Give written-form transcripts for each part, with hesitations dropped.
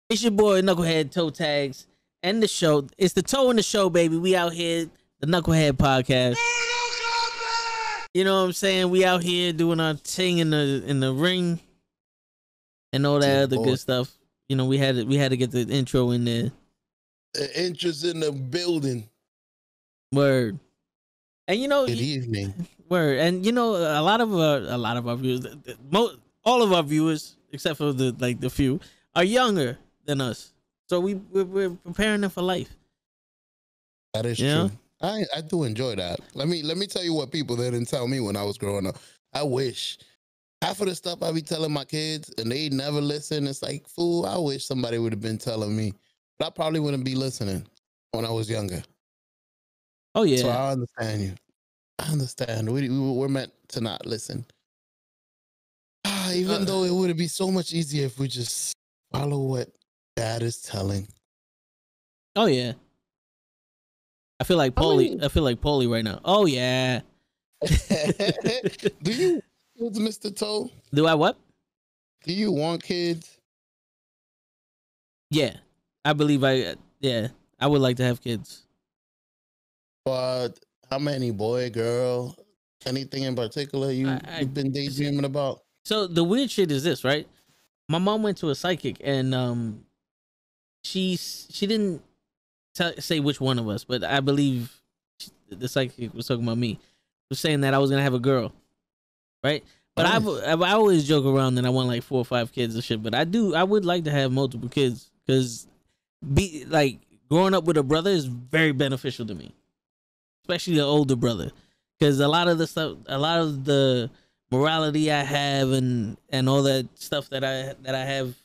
It's your boy Knucklehead Toe Tags and the show. It's the toe in the show, baby. We out here, the Knucklehead podcast. You know what I'm saying? We out here doing our thing in the ring and all that other good stuff. You know, we had to get the intro in there. The intro's in the building. Word. And you know, good evening. Word. And you know, a lot of our viewers, all of our viewers, except for the few, are younger than us. So we're preparing them for life. That is true. I do enjoy that. Let me tell you what people didn't tell me when I was growing up. I wish half of the stuff I be telling my kids and they never listen. It's like, fool, I wish somebody would have been telling me. But I probably wouldn't be listening when I was younger. Oh yeah. So I understand you. I understand. We're meant to not listen. Even though it would be so much easier if we just follow what Dad is telling. Oh yeah. I feel like Paulie right now. Oh yeah. Do you, Mr. Toe? Do I what? Do you want kids? Yeah. I believe I would like to have kids. But how many? Boy, girl? Anything in particular you've been daydreaming about? So the weird shit is this, right? My mom went to a psychic and she didn't say which one of us, but I believe the psychic was talking about me. Was saying that I was gonna have a girl, right? But I always joke around that I want like 4 or 5 kids and shit. But I would like to have multiple kids because growing up with a brother is very beneficial to me, especially an older brother, because a lot of the morality I have and all that stuff that I have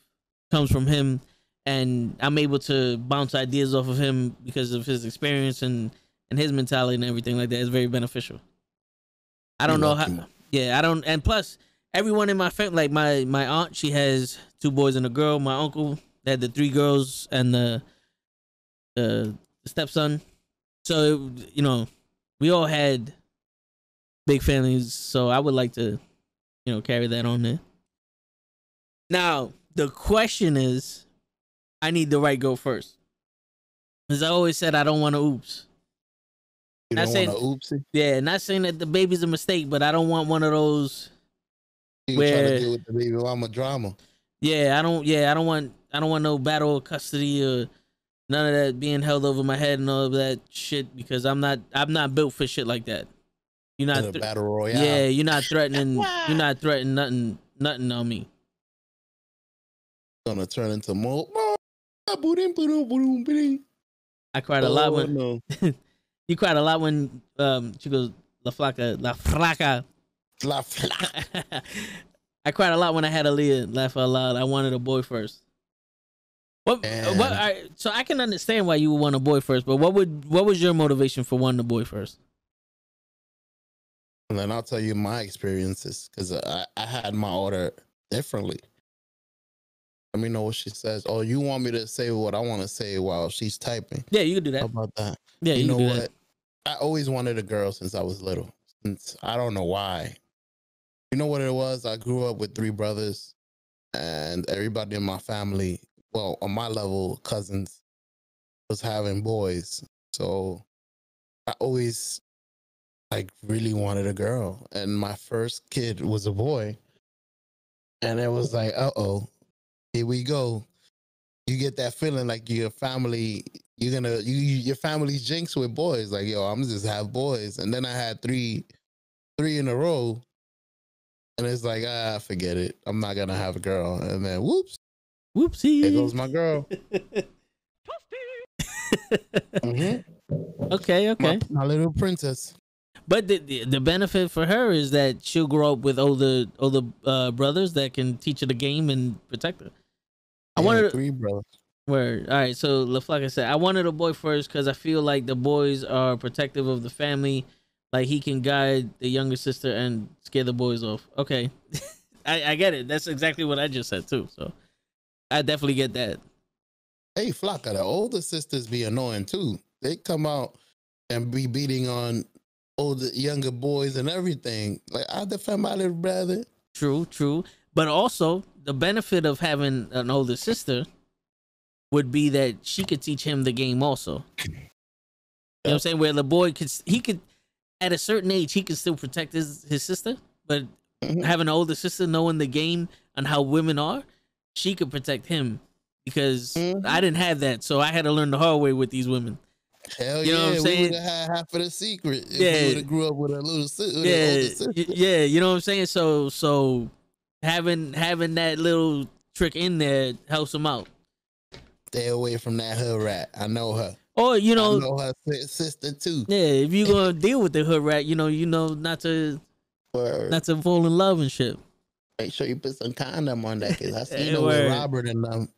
comes from him, and I'm able to bounce ideas off of him because of his experience and his mentality and everything like that. Is very beneficial. I don't know how. Yeah, I don't. And plus, everyone in my family, like my aunt, she has 2 boys and a girl. My uncle had the 3 girls and the stepson. So you know, we all had big families. So I would like to, carry that on there. Now the question is, I need the right girl first. As I always said, I don't want to oops. You don't want to oopsie? Yeah, not saying that the baby's a mistake, but I don't want one of those you where try to deal with the baby mama drama. Yeah, I don't want no battle of custody or none of that being held over my head and all of that shit, because I'm not built for shit like that. You're not battle royale. Yeah, you're not threatening nothing on me. Gonna turn into more. I cried a lot when you cried a lot when she goes la flaca. I cried a lot when I had Aaliyah. Laugh out loud. I wanted a boy first. So I can understand why you would want a boy first, but what was your motivation for wanting a boy first? And then I'll tell you my experiences, because I had my order differently. Let me know what she says. Oh, you want me to say what I want to say while she's typing? Yeah, you can do that. How about that? Yeah, you know what? That. I always wanted a girl since I was little. Since I don't know why. You know what it was? I grew up with 3 brothers, and everybody in my family, well, on my level, cousins, was having boys. So I always really wanted a girl, and my first kid was a boy, and it was like, uh-oh. Here we go. You get that feeling like your family, your family's jinxed with boys. Like, yo, I'm just have boys. And then I had three in a row. And it's like, forget it. I'm not gonna have a girl. And then whoopsie. There goes my girl. Okay. My little princess. But the benefit for her is that she'll grow up with older brothers that can teach her the game and protect her. I wanted 3 brothers. Word. All right. So like I said, I wanted a boy first because I feel like the boys are protective of the family. Like he can guide the younger sister and scare the boys off. Okay, I get it. That's exactly what I just said too. So I definitely get that. Hey, Flocka, the older sisters be annoying too. They come out and be beating on older, younger boys and everything. Like, I defend my little brother. True. But also the benefit of having an older sister would be that she could teach him the game also. You know what I'm saying? Where the boy could at a certain age he could still protect his sister, but having an older sister knowing the game and how women are, she could protect him because I didn't have that, so I had to learn the hard way with these women. Hell you know yeah, what I'm saying? We would have had half of the secret if we would have grew up with a little sister. Yeah, you know what I'm saying? So having that little trick in there helps him out. Stay away from that hood rat. I know her. Or I know her sister too. Yeah, if you're gonna deal with the hood rat, you know not to fall in love and shit. Make sure you put some condom on that, cause I seen it with Robert and them.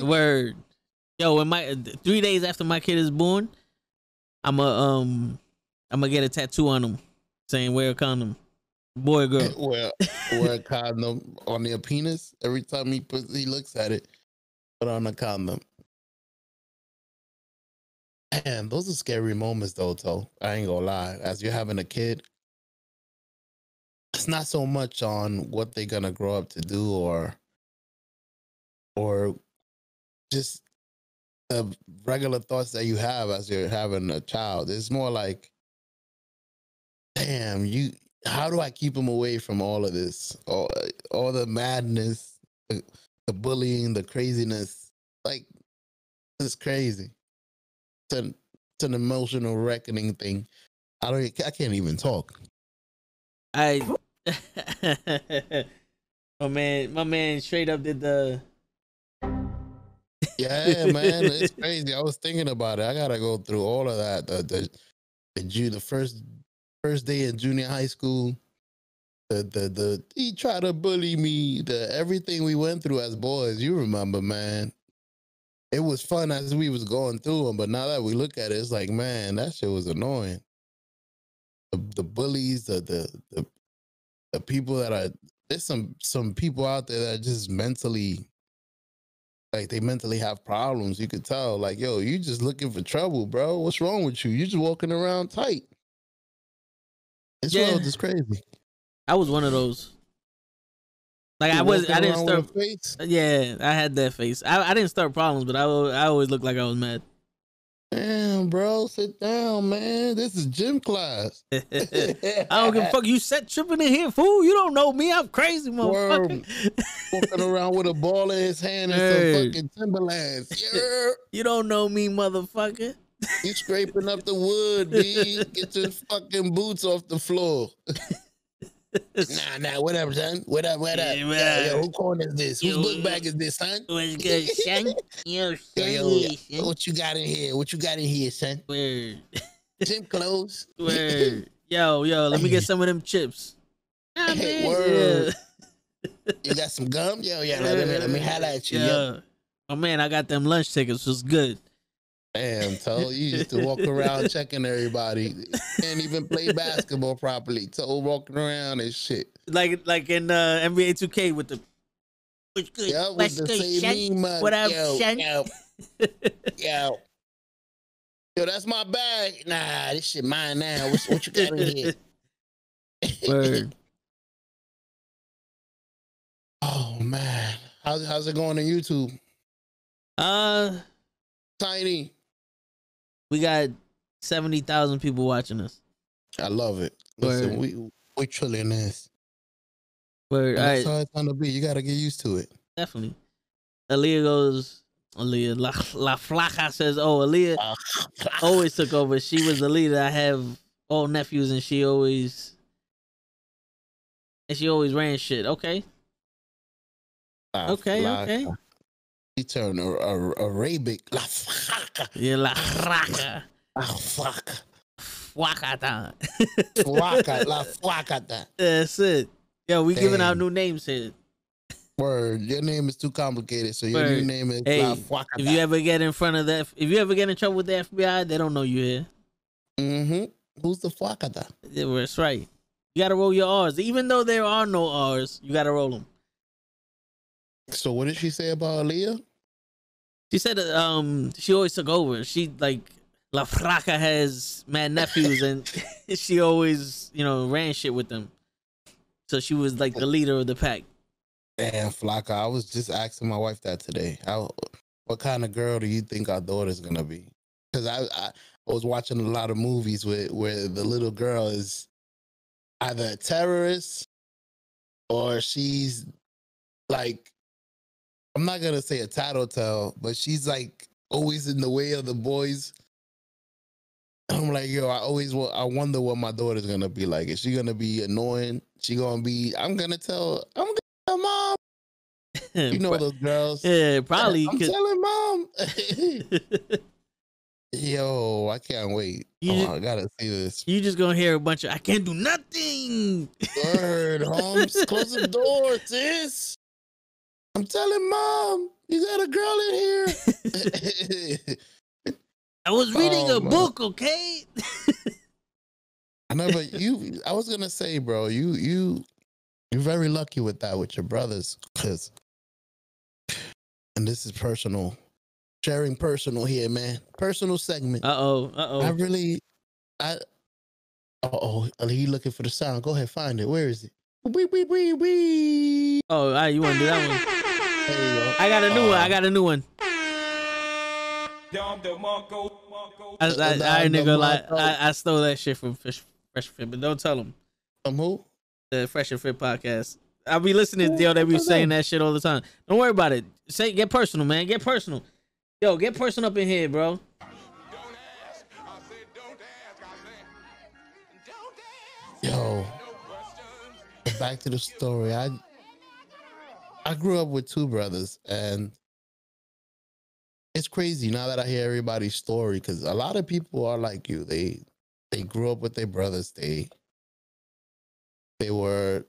Word. Yo, when 3 days after my kid is born, I'm gonna get a tattoo on him saying wear a condom, boy or girl. wear a condom on their penis every time he looks at it. Put on a condom. Man, those are scary moments though. I ain't gonna lie. As you're having a kid, it's not so much on what they're gonna grow up to do or just the regular thoughts that you have as you're having a child. It's more like, damn, how do I keep them away from all of this? All the madness, the bullying, the craziness. Like, it's crazy. It's an emotional reckoning thing. I can't even talk. My man straight up did the yeah, man, it's crazy. I was thinking about it. I gotta go through all of that. The first day in junior high school. He tried to bully me. Everything we went through as boys. You remember, man. It was fun as we was going through them, but now that we look at it, it's like, man, that shit was annoying. The bullies, the people that are there's some people out there that are just mentally. Like they mentally have problems. You could tell, like, yo, you just looking for trouble, bro. What's wrong with you? You just walking around tight. This world is crazy. I was one of those. Like I didn't start. Yeah, I had that face. I didn't start problems, but I always looked like I was mad. Damn, bro, sit down, man. This is gym class. I don't give a fuck. You set tripping in here, fool. You don't know me. I'm crazy, motherfucker. Walking around with a ball in his hand and some fucking Timberlands. Yeah. You don't know me, motherfucker. You scraping up the wood, B. Get your fucking boots off the floor. Nah, whatever, son. What up? Yeah, yo, who corn is this? Whose book bag is this, son? What's good, son? Yo, what you got in here? Son? Word. Gym clothes. Word. Yo, let me get some of them chips. Hey, word. Yeah. You got some gum? Yo, yeah, let me holler at you. Yeah. Oh, man, I got them lunch tickets. Was good. Damn, Toe, you used to walk around checking everybody. Can't even play basketball properly. Toe walking around and shit. Like in NBA 2K with the what's good? Yeah, with the same meme. What up, son? Yo, that's my bag. Nah, this shit mine now. What you got in here? Word. Oh man, how's it going on YouTube? Tiny. We got 70,000 people watching us. I love it. Listen, we trillionaires. Word. All that's right. how it's gonna be. You gotta get used to it. Definitely. Aaliyah La Flaca says, "Oh, Aaliyah always took over. She was the leader. I have all nephews, and she always ran shit." Okay. Okay. He turned Arabic. La Flaca. Yeah, La Flaca. La Flaca. Fuacata. La Fuacata. That's it. Yo, we giving out new names here. Word, your name is too complicated, so your new name is La Fuacata. If you ever get in trouble with the FBI, they don't know you here. Mm-hmm. Who's the Fuacata? Yeah, that's right. You gotta roll your R's. Even though there are no R's, you gotta roll them. So what did she say about Aaliyah? She said she always took over. She like La Fraca has mad nephews and she always, ran shit with them. So she was like the leader of the pack. Damn, Flocka. I was just asking my wife that today. what kind of girl do you think our daughter's gonna be? Because I was watching a lot of movies where the little girl is either a terrorist or she's like, I'm not gonna say a tattletale, but she's like always in the way of the boys. I'm like, yo, I wonder what my daughter's gonna be like. Is she gonna be annoying? She gonna be? I'm gonna tell mom. You know those girls. Yeah, probably. I'm telling mom. Yo, I can't wait. I gotta see this. You just gonna hear a bunch of I can't do nothing. Word, Holmes, close the door, sis. I'm telling mom, you got a girl in here. I was reading a book, okay? I was gonna say, bro, you're very lucky with that with your brothers, because, and this is personal. Sharing personal here, man. Personal segment. He looking for the sound. Go ahead, find it. Where is it? Wee. Oh, all right, you want to do that one? There you go. I got a new one. I ain't gonna lie. I stole that shit from Fresh and Fit, but don't tell them. From who? The Fresh and Fit podcast. I'll be listening to they be saying that shit all the time. Don't worry about it. Get personal, man. Get personal. Yo, get personal up in here, bro. Yo, back to the story. I grew up with two brothers, and it's crazy now that I hear everybody's story, because a lot of people are like you. They grew up with their brothers. They were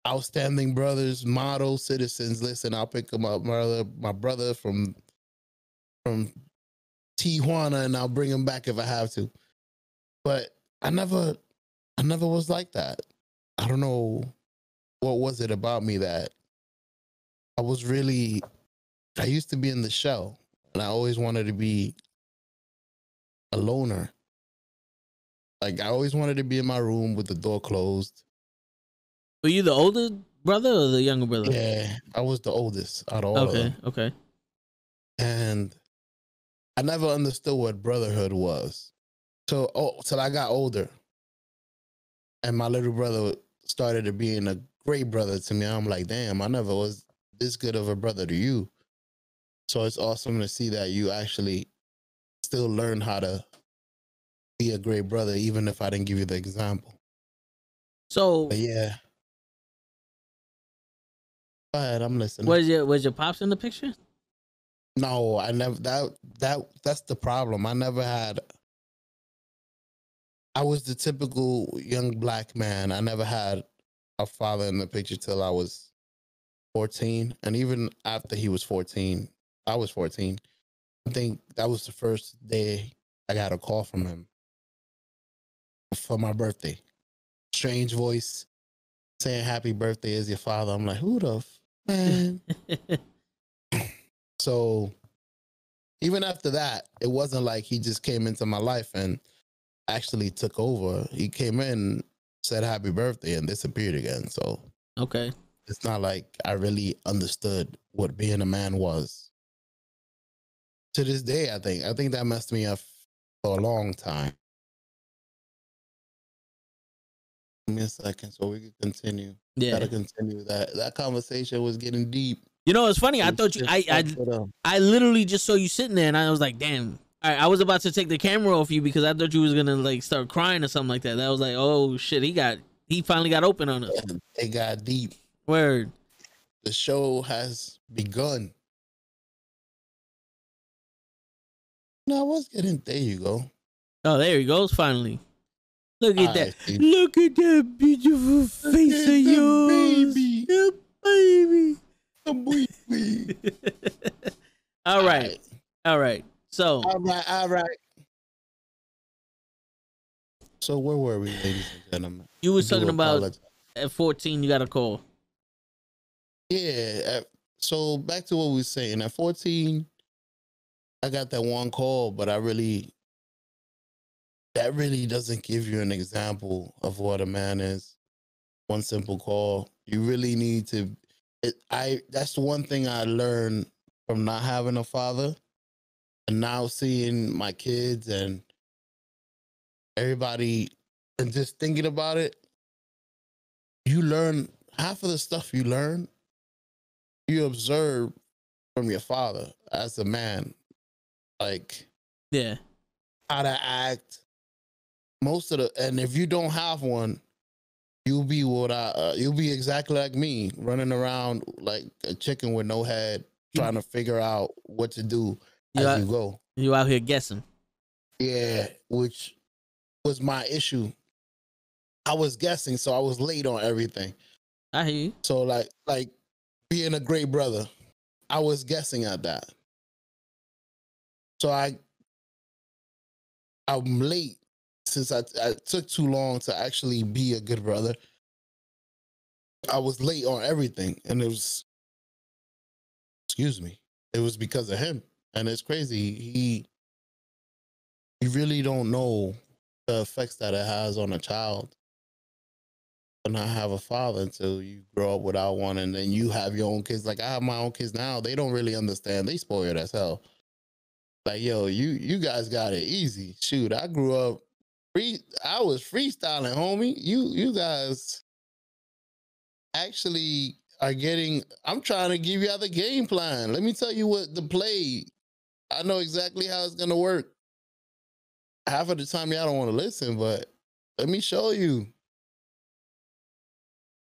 outstanding brothers, model citizens. Listen, I'll pick them up, my brother from Tijuana, and I'll bring him back if I have to. But I never was like that. I don't know what was it about me that I used to be in the shell, and I always wanted to be a loner. Like, I always wanted to be in my room with the door closed. Were you the older brother or the younger brother? Yeah, I was the oldest out of all of them. Okay. And I never understood what brotherhood was. Till I got older. And my little brother started being a great brother to me. I'm like, damn, I never was this good of a brother to you. So it's awesome to see that you actually still learn how to be a great brother, even if I didn't give you the example. So, but yeah. Go ahead, I'm listening. Was your pops in the picture? No, I never. That's the problem. I never had. I was the typical young black man. I never had a father in the picture till I was 14, and even after he was 14, I was 14. I think that was the first day I got a call from him for my birthday. Strange voice saying "Happy birthday" is your father. I'm like, who the man? So even after that, it wasn't like he just came into my life and actually took over. He came in, said happy birthday, and disappeared again. So okay, it's not like I really understood what being a man was. To this day, I think that messed me up for a long time. Give me a second so we can continue. Yeah, gotta continue. That conversation was getting deep. You know, it's funny. I thought I literally just saw you sitting there, and I was like, damn. All right, I was about to take the camera off you because I thought you was gonna like start crying or something like that. That was like, oh shit, he finally got open on us. It got deep. Word. The show has begun. No, I was getting. There you go. Oh, there he goes. Finally. Look at that. Look at that beautiful face of yours. Baby. Yeah, baby. All right. So. All right. So where were we, ladies and gentlemen? You was talking about at 14 you got a call. Yeah. So back to what we were saying. At 14, I got that one call, but that really doesn't give you an example of what a man is. One simple call. You really need to. That's the one thing I learned from not having a father, and now seeing my kids and everybody, and just thinking about it, you learn half of the stuff you learn, you observe from your father as a man, like Yeah. how to act. Most of the, and if you don't have one, you'll be you'll be exactly like me, running around like a chicken with no head, trying to figure out what to do as you go. You out here guessing. Yeah, which was my issue. I was guessing, so I was late on everything. I hear you. So like being a great brother, I was guessing at that. So I'm late since I took too long to actually be a good brother. I was late on everything, and it was, excuse me, it was because of him. And it's crazy. You really don't know the effects that it has on a child to not have a father until you grow up without one, and then you have your own kids. Like I have my own kids now. They don't really understand. They spoiled as hell. Like, yo, you guys got it easy. Shoot, I grew up I was freestyling, homie. You guys actually are getting, I'm trying to give you the game plan. Let me tell you what the play. I know exactly how it's gonna work. Half of the time y'all don't want to listen, but let me show you.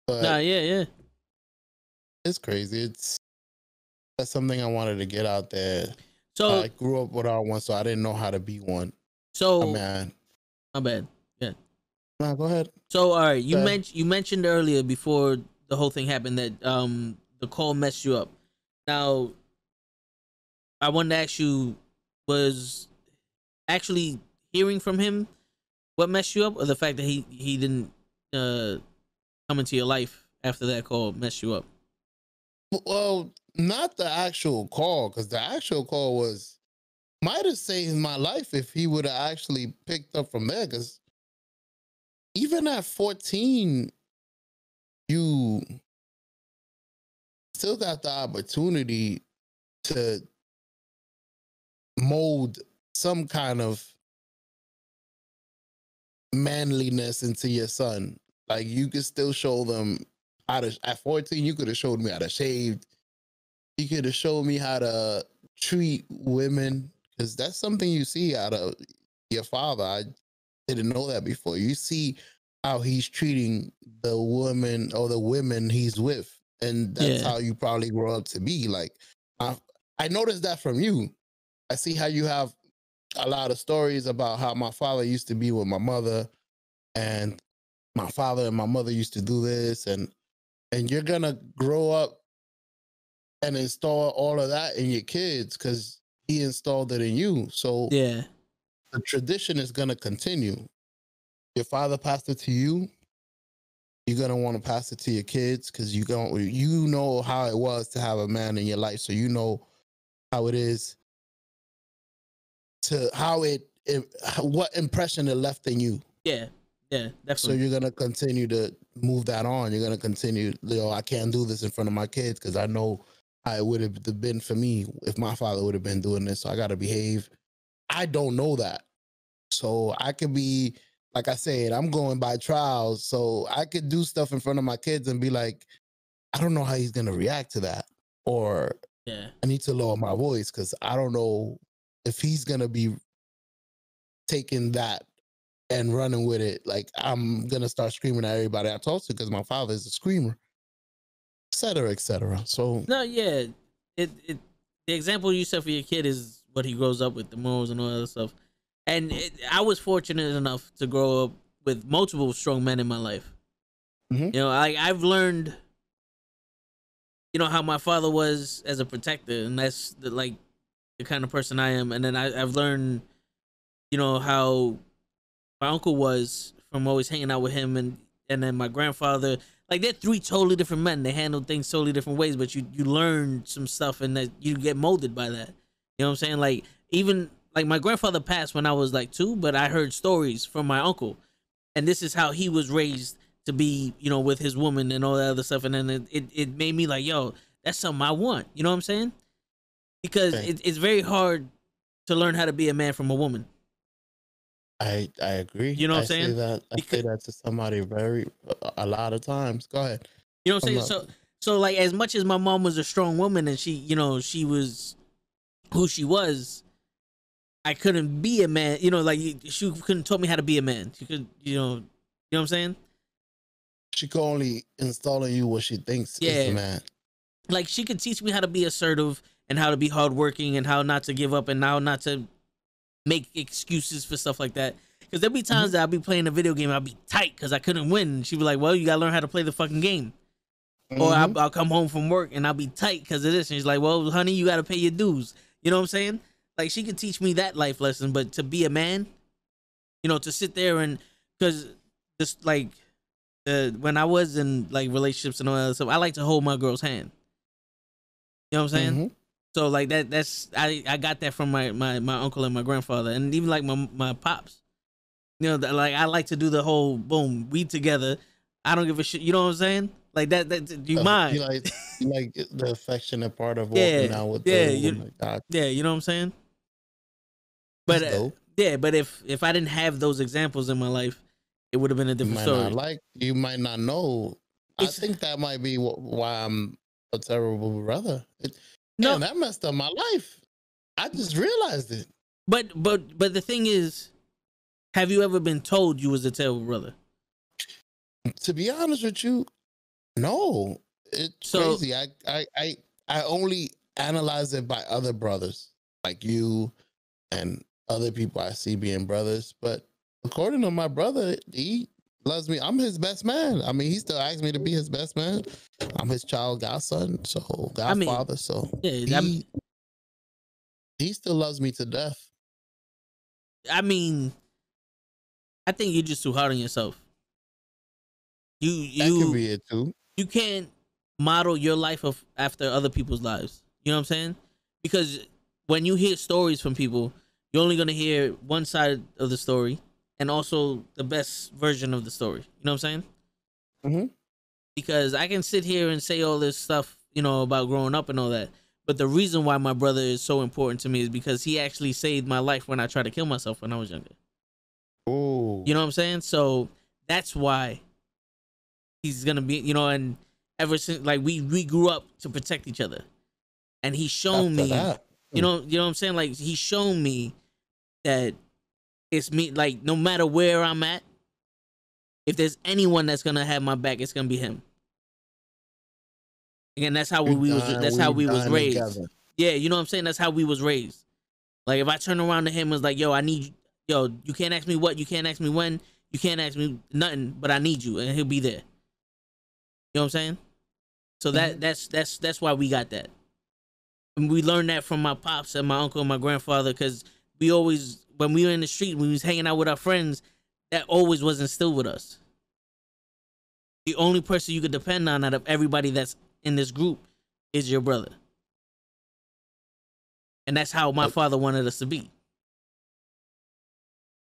But Nah, yeah. It's crazy. That's something I wanted to get out there. So I grew up without one, so I didn't know how to be one. So Oh man. My bad. Yeah. No, go ahead. So all right, you mentioned earlier before the whole thing happened that the call messed you up. Now I wanted to ask you, was actually hearing from him what messed you up, or the fact that he didn't come into your life after that call messed you up? Well, not the actual call, because the actual call might have saved my life if he would have actually picked up from there. Because even at 14, you still got the opportunity to mold some kind of manliness into your son. Like you could still show them how to, at 14, you could have showed me how to shave. You could have showed me how to treat women, because that's something you see out of your father. I didn't know that before. You see how he's treating the woman or the women he's with, and that's how you probably grow up to be. Like I noticed that from you. I see how you have a lot of stories about how my father used to be with my mother, and my father and my mother used to do this, and you're gonna grow up and install all of that in your kids because he installed it in you. So the tradition is gonna continue. Your father passed it to you. You're gonna want to pass it to your kids because you know how it was to have a man in your life, so you know how it is to what impression it left in you. Yeah, definitely. So you're gonna continue to move that on. You're gonna continue. I can't do this in front of my kids because I know how it would have been for me if my father would have been doing this. So I gotta behave. I don't know that, so I could be, like I said, I'm going by trials. So I could do stuff in front of my kids and be like, I don't know how he's gonna react to that, or I need to lower my voice because I don't know if he's gonna be taking that and running with it. Like I'm gonna start screaming at everybody I talk to because my father is a screamer, etc., etc. So no, yeah, the example you set for your kid is what he grows up with, the morals and all that other stuff. And I was fortunate enough to grow up with multiple strong men in my life. You know, I've learned, you know, how my father was as a protector, and that's the kind of person I am. And then I've learned, you know, how my uncle was from always hanging out with him, and then my grandfather. Like they're three totally different men. They handle things totally different ways, but you learn some stuff, and that you get molded by that. You know what I'm saying? Like even like my grandfather passed when I was like 2, but I heard stories from my uncle, and this is how he was raised to be, you know, with his woman and all that other stuff. And then it made me like, yo, that's something I want. You know what I'm saying? because Okay. it's very hard to learn how to be a man from a woman. I agree. You know what I'm I say saying? that. I say Because that to somebody a lot of times. Go ahead. you know what I'm I'm saying. not. So like as much as my mom was a strong woman and she was who she was, I couldn't be a man. Like she couldn't taught me how to be a man. She could, you know what I'm saying? She can only install in you what she thinks is the Yeah, man. like she could teach me how to be assertive and how to be hardworking and how not to give up and how not to make excuses for stuff like that. Because there'll be Hmm. times that I'll be playing a video game, I'll be tight because I couldn't win. And she'd be like, "Well, you gotta learn how to play the fucking game." Or Hmm. I'll come home from work and I'll be tight because of this. And she's like, "Well, honey, you gotta pay your dues." You know what I'm saying? Like she could teach me that life lesson, but to be a man, to sit there and because just like when I was in like relationships and all that stuff, I like to hold my girl's hand. You know what I'm saying? Hmm. So like that's I got that from my uncle and my grandfather and even like my pops. Like I like to do the whole boom, we together. I don't give a shit. You know what I'm saying? Like that you You mind. like you like the affectionate part of walking Yeah, down with yeah, the woman. God, yeah. You know what I'm saying? But that's dope. yeah, but if I didn't have those examples in my life, it would have been a You different might not story. like. You might not know. I It's think that might be why I'm a terrible brother. no, Man, that messed up my life. I just realized it. but the thing is, have you ever been told you was a terrible brother? To be honest with you, no. It's So crazy. I only analyze it by other brothers like you and other people I see being brothers. But according to my brother, he loves me. I'm his best man. I mean, he still asks me to be his best man. I'm his child godson, so I mean, godfather. So yeah, he still loves me to death. I mean, I think you're just too hard on yourself. You That could you be it too. you can't model your life after other people's lives. You know what I'm saying? Because when you hear stories from people, you're only gonna hear one side of the story and also the best version of the story. You know what I'm saying? Hmm. Because I can sit here and say all this stuff, about growing up and all that. But the reason why my brother is so important to me is because he actually saved my life when I tried to kill myself when I was younger. Oh, You know what I'm saying? So that's why he's gonna be, and ever since like we grew up to protect each other. And he's shown after me, that. you know what I'm saying? Like he's shown me that it's me, like no matter where I'm at, if there's anyone that's gonna have my back, it's gonna be him. Again, that's how We we was dine raised. together. Yeah, you know what I'm saying? That's how we was raised. Like if I turn around to him and was like, yo, I need you, yo, you can't ask me what, you can't ask me when, you can't ask me nothing, but I need you, and he'll be there. You know what I'm saying? So Mhm. that's why we got that. And we learned that from my pops and my uncle and my grandfather because we always, when we were in the street, when we was hanging out with our friends, that always was instilled with us. The only person you could depend on out of everybody that's in this group is your brother. And that's how my But father wanted us to be.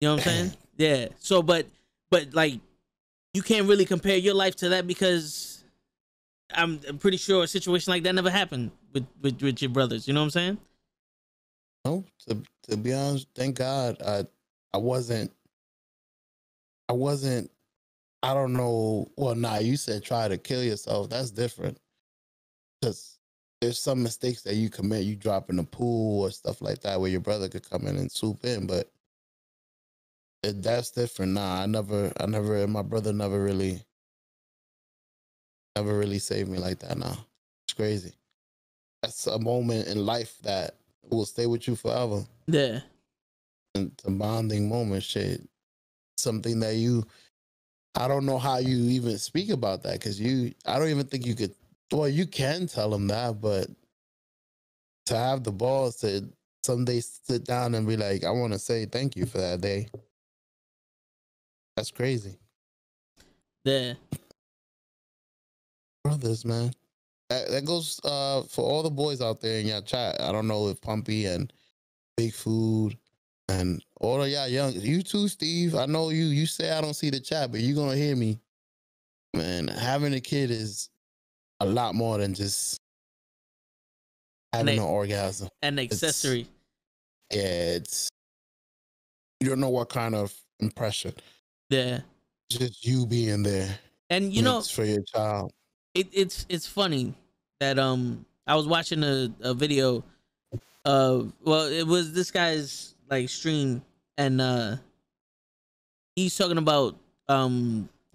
You know what I'm saying? man, Yeah. So, but like, you can't really compare your life to that because I'm pretty sure a situation like that never happened with your brothers. You know what I'm saying? no, to be honest, thank God I wasn't I wasn't I don't know. Well, nah, you said try to kill yourself. That's different. Because there's some mistakes that you commit, you drop in the pool or stuff like that where your brother could come in and swoop in, but that's different. Nah, my brother never really saved me like that. Nah, it's crazy. That's a moment in life that will stay with you forever. Yeah. And it's a bonding moment, shit. Something that I don't know how you even speak about that because I don't even think you could, well, you can tell them that, but to have the balls to someday sit down and be like, I want to say thank you for that day. That's crazy. Yeah. Brothers, man. That goes for all the boys out there in your chat. I don't know if Pumpy and Big Food and all of y'all young, you too, Steve. I know you say I don't see the chat, but you're gonna hear me. Man, having a kid is a lot more than just having an orgasm. An accessory. It's you don't know what kind of impression. Yeah. Just you being there. And you know, for your child. It's funny that I was watching a video well, it was this guy's like stream, and he's talking about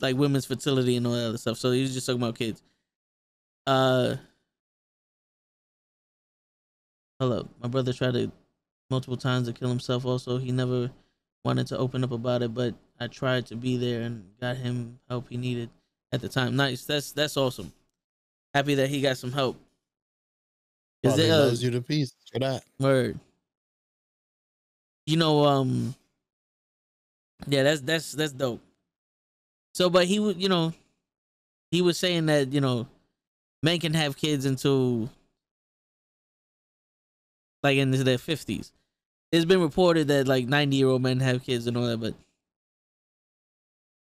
like women's fertility and all that other stuff. So he was just talking about kids. Hello, my brother tried to multiple times to kill himself. Also, he never wanted to open up about it, but I tried to be there and got him help he needed at the time. Nice, that's awesome. Happy that he got some help. Well, he loves you to pieces for that. Word. You know, yeah, that's dope. So, but he would, you know, he was saying that, you know, men can have kids until like in their 50s. It's been reported that like 90-year-old men have kids and all that, but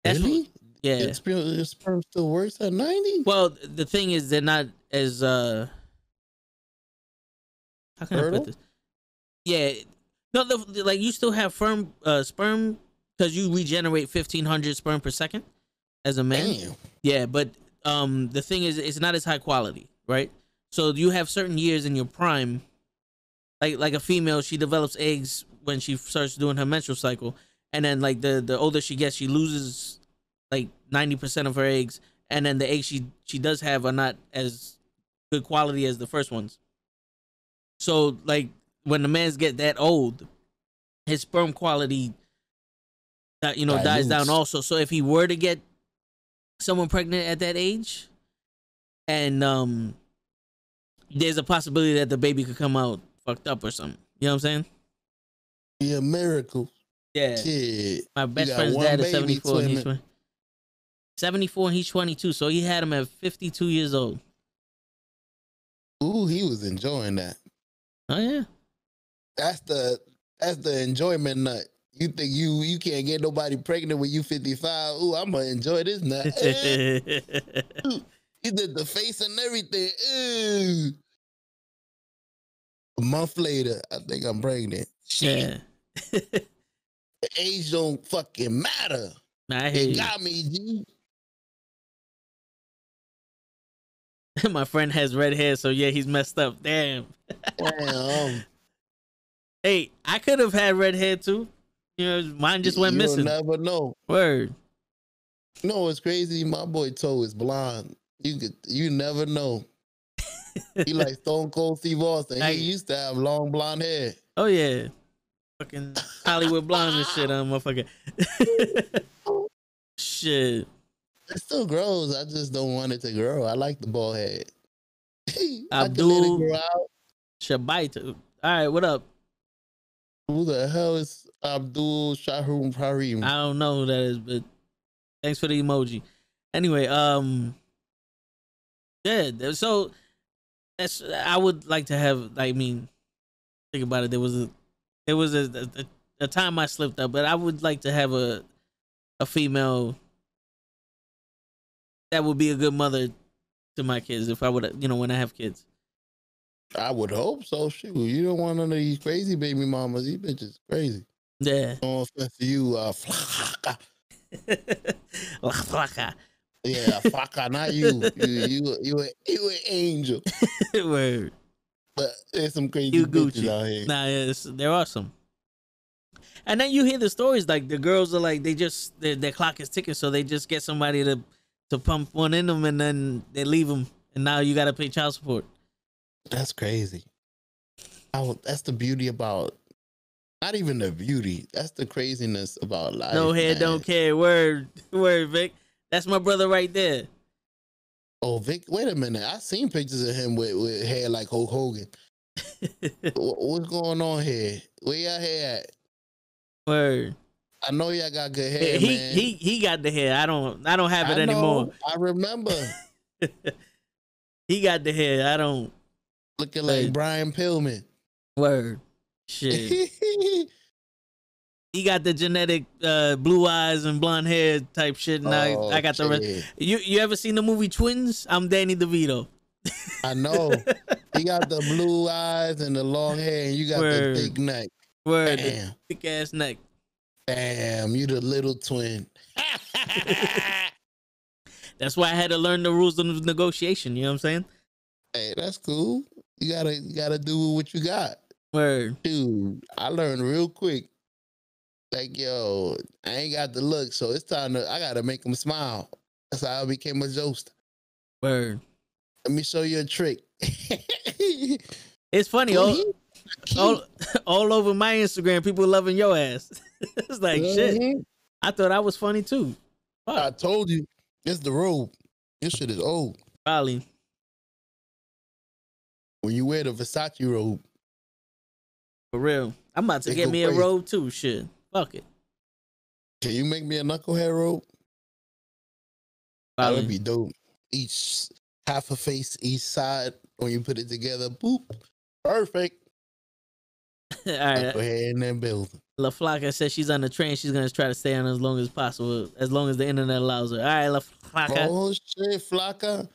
really? Yeah. Your sperm still works at 90? Well, the thing is, they're not as how can I put this? Yeah, no, like you still have firm sperm because you regenerate 1,500 sperm per second as a man. Damn. Yeah, but the thing is, it's not as high quality, right? So you have certain years in your prime. Like a female, she develops eggs when she starts doing her menstrual cycle, and then like the older she gets, she loses like 90% of her eggs, and then the eggs she does have are not as good quality as the first ones. So like when the mans get that old, his sperm quality dies down also. So if he were to get someone pregnant at that age, and there's a possibility that the baby could come out fucked up or something. You know what I'm saying? Be a miracle. Yeah. Shit. My best friend's dad is 74 and he's 74 and he's 22. So he had him at 52 years old. Ooh, he was enjoying that. Oh yeah. That's the enjoyment nut. You think you can't get nobody pregnant when you 55? Ooh, I'm gonna enjoy this nut. He did the face and everything. Ooh. A month later, I think I'm pregnant. Shit. Yeah. The age don't fucking matter. I hear you. Got me, G. My friend has red hair, so yeah, he's messed up. Damn. Damn. Hey, I could have had red hair too. You know, mine just went missing. You'll never know. Word. You know what's crazy? My boy Toe is blonde. You never know. He like Stone Cold Steve Austin. He used to have long blonde hair. Oh yeah. Fucking Hollywood blonde and shit, motherfucker. Shit. It still grows. I just don't want it to grow. I like the bald head. Abdul Shabaita. All right, what up? Who the hell is Abdul Shahrum Harim? I don't know who that is, but thanks for the emoji. Anyway, yeah. So that's I would like to have. I mean, think about it. There was a time I slipped up, but I would like to have a female that would be a good mother to my kids if I would, when I have kids. I would hope so. Shoot, you don't want none of these crazy baby mamas. These bitches crazy. Yeah. No offense to you, Flaka. Flaka. Yeah, Flaka, not you. You an angel. Word. But there's some crazy bitches out here. Nah, they're awesome. And then you hear the stories like the girls are like their clock is ticking, so they just get somebody to pump one in them and then they leave them, and now you got to pay child support. That's crazy. That's the beauty about, not even the beauty. That's the craziness about life. No hair, don't care. Word, Vic. That's my brother right there. Oh, Vic, wait a minute. I seen pictures of him with hair like Hulk Hogan. What's going on here? Where y'all hair at? Word. I know y'all got good hair, man. He got the hair. I don't have it anymore. I remember. He got the hair. I don't. Looking like Brian Pillman. Word. Shit. He got the genetic blue eyes and blonde hair type shit. And I got the rest. You ever seen the movie Twins? I'm Danny DeVito. I know. He got the blue eyes and the long hair, and you got the thick neck. Word, Damn. the thick ass neck. Damn, you the little twin. That's why I had to learn the rules of negotiation. You know what I'm saying? Hey, that's cool. You gotta do what you got. Word. Dude, I learned real quick. Like, yo, I ain't got the look, so it's time I gotta make him smile. That's how I became a jokester. Word. Let me show you a trick. It's funny, all over my Instagram, people loving your ass. It's like shit. I thought I was funny too. Fuck. I told you, it's the robe. This shit is old. Probably. When you wear the Versace robe. For real. I'm about to get me crazy. A robe too. Shit. Fuck it. Can you make me a knucklehead robe? Probably. That would be dope. Each half a face, each side. When you put it together, boop. Perfect. All right. Go ahead and then build. La Flaca says she's on the train. She's gonna try to stay on as long as possible, as long as the internet allows her. All right, La Flaca. Oh shit, Flaca.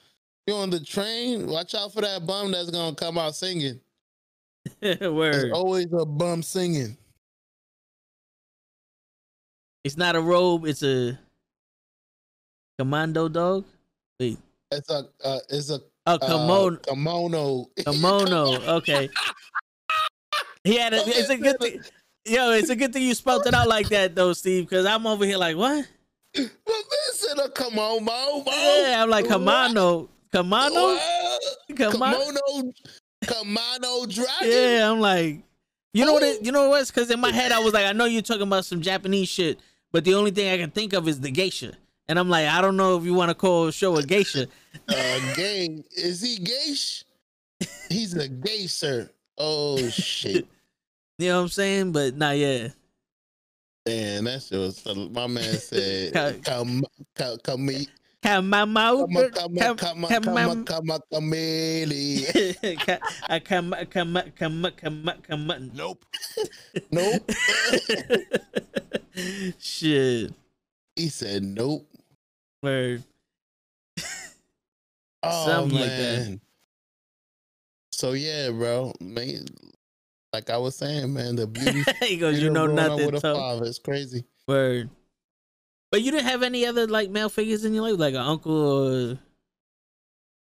You on the train? Watch out for that bum that's gonna come out singing. Word. There's always a bum singing. It's not a robe. It's a commando dog. Wait. It's a kimono. Kimono. Kimono. Okay. He had a. It's a good thing. Yo, it's a good thing you spelled it out like that though, Steve. Because I'm over here like, what? But listen, a kimono. Yeah, I'm like Kimono. Kimono. Kimono dragon. Yeah, I'm like, you know what? You know what's? Because in my head I was like, I know you're talking about some Japanese shit, but the only thing I can think of is the geisha, and I'm like, I don't know if you want to call a show a geisha. Gay? Is he geish? He's a gay sir. Oh shit. You know what I'm saying? But nah, yeah. Man, that shit was my man said come Kameli. Nope. Nope. Shit. He said nope. Word. Oh, something man. Like that. So yeah, bro. Man, like I was saying, man, the beauty. He goes, you know nothing. With a father, it's crazy. Word. But you didn't have any other like male figures in your life, like an uncle or?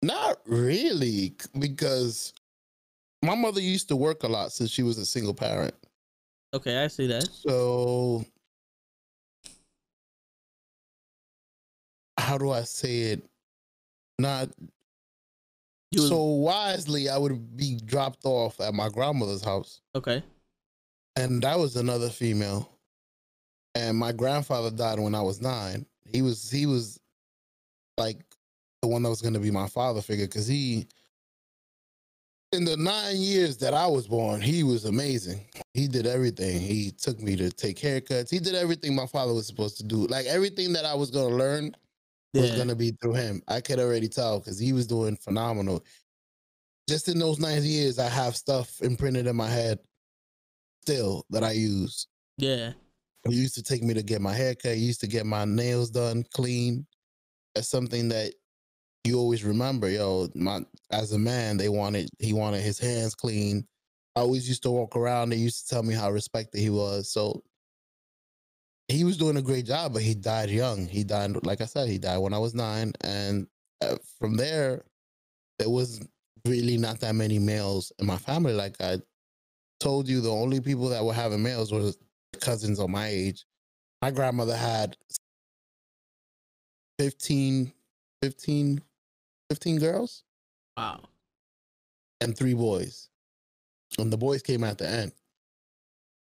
Not really, because my mother used to work a lot since she was a single parent. Okay, I see that. So how do I say it? Not so wisely, I would be dropped off at my grandmother's house. Okay. And that was another female. And my grandfather died when I was 9. He was like the one that was going to be my father figure, because he, in the 9 years that I was born, he was amazing. He did everything. He took me to take haircuts. He did everything my father was supposed to do. Like everything that I was going to learn was going to be through him. I could already tell because he was doing phenomenal. Just in those 9 years, I have stuff imprinted in my head still that I use. Yeah. He used to take me to get my haircut. He used to get my nails done clean. That's something that you always remember. Yo, as a man, he wanted his hands clean. I always used to walk around. They used to tell me how respected he was. So he was doing a great job, but he died young. He died, like I said, he died when I was 9. And from there was really not that many males in my family. Like I told you, the only people that were having males were cousins of my age. My grandmother had 15 girls. Wow. And 3 boys. And the boys came at the end.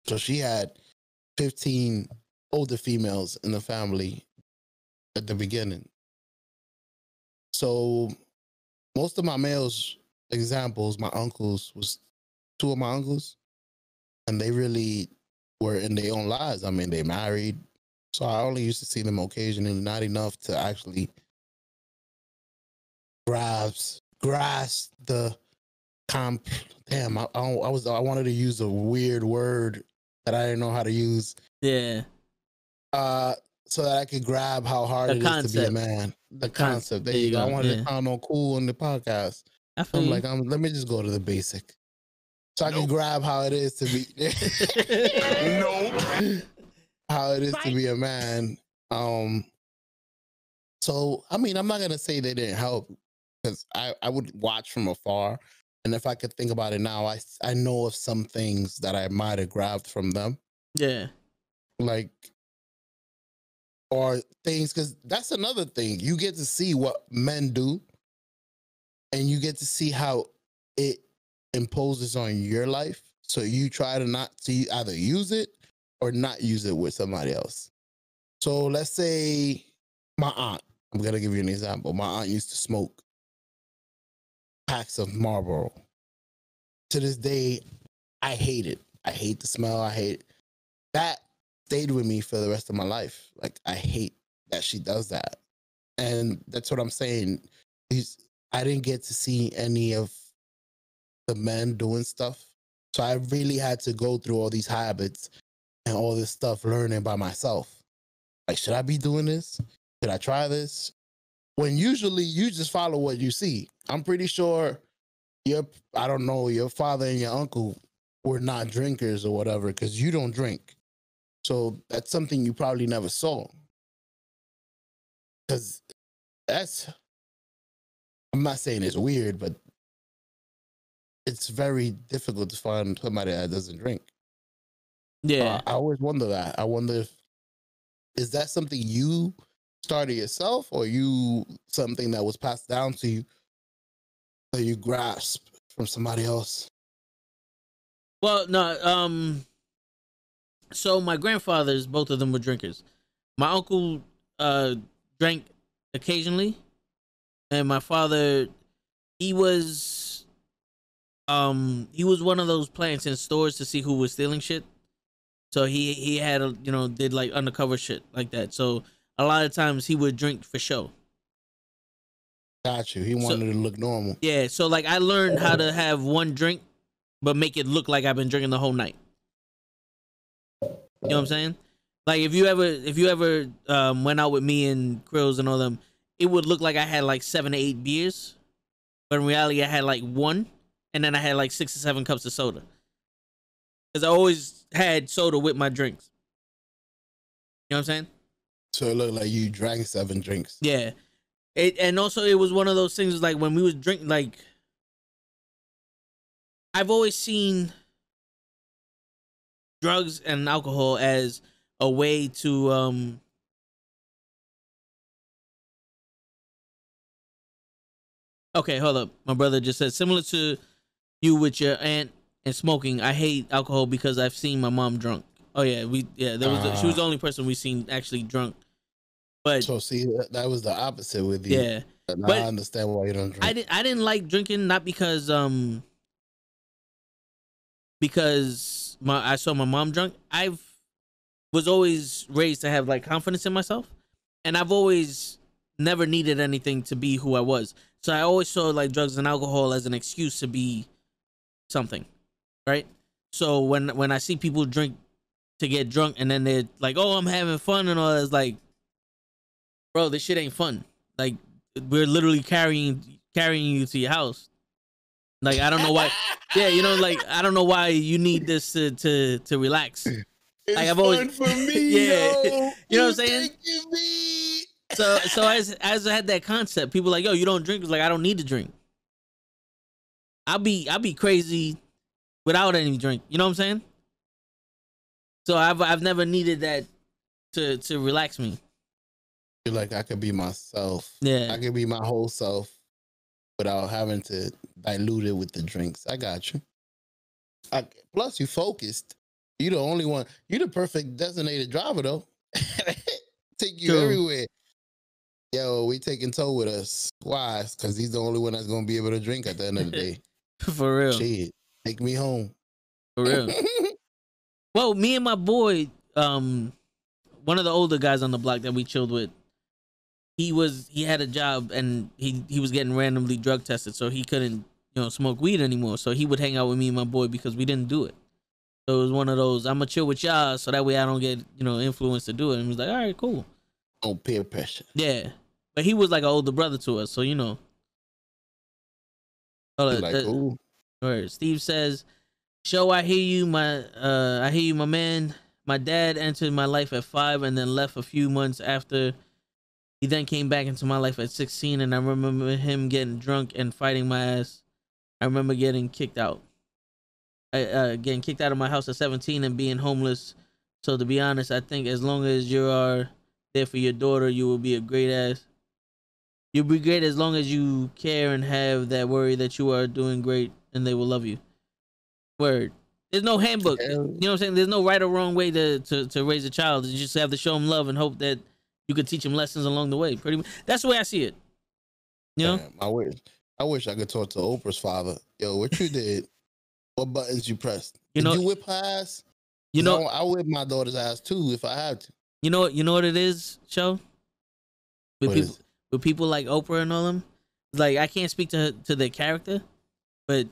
So she had 15 older females in the family at the beginning. So most of my males examples, my uncles, was 2 of my uncles. And they really were in their own lives. I mean, they married. So I only used to see them occasionally, not enough to actually grasp the comp. Damn, I wanted to use a weird word that I didn't know how to use. Yeah. So that I could grab how hard it is to be a man. The concept. There you go. I wanted to sound all cool on the podcast. I feel I'm you. like, let me just go to the basic, so I can grab how it is to be. No, how it is to be a man. So I mean, I'm not gonna say they didn't help, because I would watch from afar, and if I could think about it now, I know of some things that I might have grabbed from them, Yeah. like, or things, because that's another thing. You get to see what men do, and you get to see how it imposes on your life. So you try to not to either use it or not use it with somebody else. So let's say my aunt, I'm going to give you an example. My aunt used to smoke packs of Marlboro. To this day, I hate it. I hate the smell. I hate it. That stayed with me for the rest of my life. Like, I hate that she does that. And that's what I'm saying. I didn't get to see any of the men doing stuff. So I really had to go through all these habits and all this stuff learning by myself. Like, should I be doing this? Should I try this? When usually you just follow what you see. I'm pretty sure I don't know, your father and your uncle were not drinkers or whatever, because you don't drink. So that's something you probably never saw. Because I'm not saying it's weird, but it's very difficult to find somebody that doesn't drink. Yeah. I always wonder that. I wonder is that something you started yourself, or you something that was passed down to you that you grasp from somebody else? Well, no. So my grandfathers, both of them were drinkers. My uncle drank occasionally, and my father, he was one of those plants in stores to see who was stealing shit. So he had did like undercover shit like that. So a lot of times he would drink for show. Got you. He wanted to look normal. Yeah. So like I learned how to have one drink, but make it look like I've been drinking the whole night. You know what I'm saying? Like if you ever went out with me and Krills and all them, it would look like I had like 7 to 8 beers, but in reality I had like one, and then I had like 6 or 7 cups of soda. Because I always had soda with my drinks. You know what I'm saying? So it looked like you drank 7 drinks. Yeah. And also it was one of those things like when we was drinking, like I've always seen drugs and alcohol as a way to okay, hold up. My brother just said similar to you with your aunt and smoking. I hate alcohol because I've seen my mom drunk. Oh yeah, she was the only person we seen actually drunk. But so see, that was the opposite with you. Yeah, but I understand why you don't drink. I didn't like drinking, not because I saw my mom drunk. I was always raised to have like confidence in myself, and I've always never needed anything to be who I was. So I always saw like drugs and alcohol as an excuse to be something, right? So when I see people drink to get drunk and then they're like, "Oh, I'm having fun," and all that, it's like, bro, this shit ain't fun. Like we're literally carrying you to your house. Like I don't know why. Yeah, like I don't know why you need this to relax. It's like I've always fun for me. Yeah, yo. you know what I'm saying? Me. So as I had that concept, people like, yo, you don't drink. It's like I don't need to drink. I'll be crazy without any drink. You know what I'm saying? So I've never needed that to relax me. You're like, I could be myself. Yeah, I could be my whole self without having to dilute it with the drinks. I got you. Plus, you focused. You the only one. You the perfect designated driver, though. Take you everywhere. Yo, we taking Toe with us. Why? Because he's the only one that's gonna be able to drink at the end of the day. For real. Shit, take me home. For real. Well, me and my boy, one of the older guys on the block that we chilled with, he had a job and he was getting randomly drug tested, so he couldn't smoke weed anymore. So he would hang out with me and my boy because we didn't do it. So it was one of those, I'm gonna chill with y'all so that way I don't get influenced to do it. And he was like, all right, cool. Oh, peer pressure. Yeah, but he was like an older brother to us, so Hold on, Like, ooh, all right. Steve says, "Show, I hear you, my man. My dad entered my life at 5 and then left a few months after. He then came back into my life at 16, and I remember him getting drunk and fighting my ass. I remember getting kicked out. Getting kicked out of my house at 17 and being homeless. So to be honest, I think as long as you are there for your daughter, you will be a great ass. You'll be great as long as you care and have that worry that you are doing great and they will love you." Word. There's no handbook. You know what I'm saying? There's no right or wrong way to raise a child. You just have to show them love and hope that you can teach them lessons along the way. Pretty much. That's the way I see it. You know? damn, I wish I could talk to Oprah's father. Yo, what you did? What buttons you pressed? You Did know, you whip her ass? you know, I whip my daughter's ass too if I had to. you know what it is, Show? With people like Oprah and all them, like I can't speak to their character, but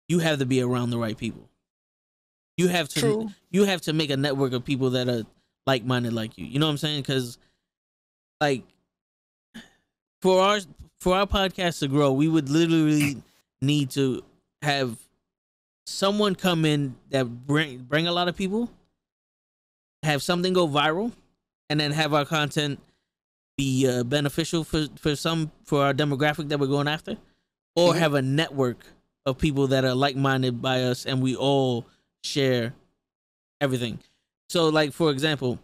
you have to be around the right people. You have to True. You have to make a network of people that are like minded like you. You know what I'm saying? Because like for our podcast to grow, we would literally need to have someone come in that bring a lot of people, have something go viral, and then have our content be beneficial for our demographic that we're going after, or have a network of people that are like-minded by us and we all share everything. So like for example,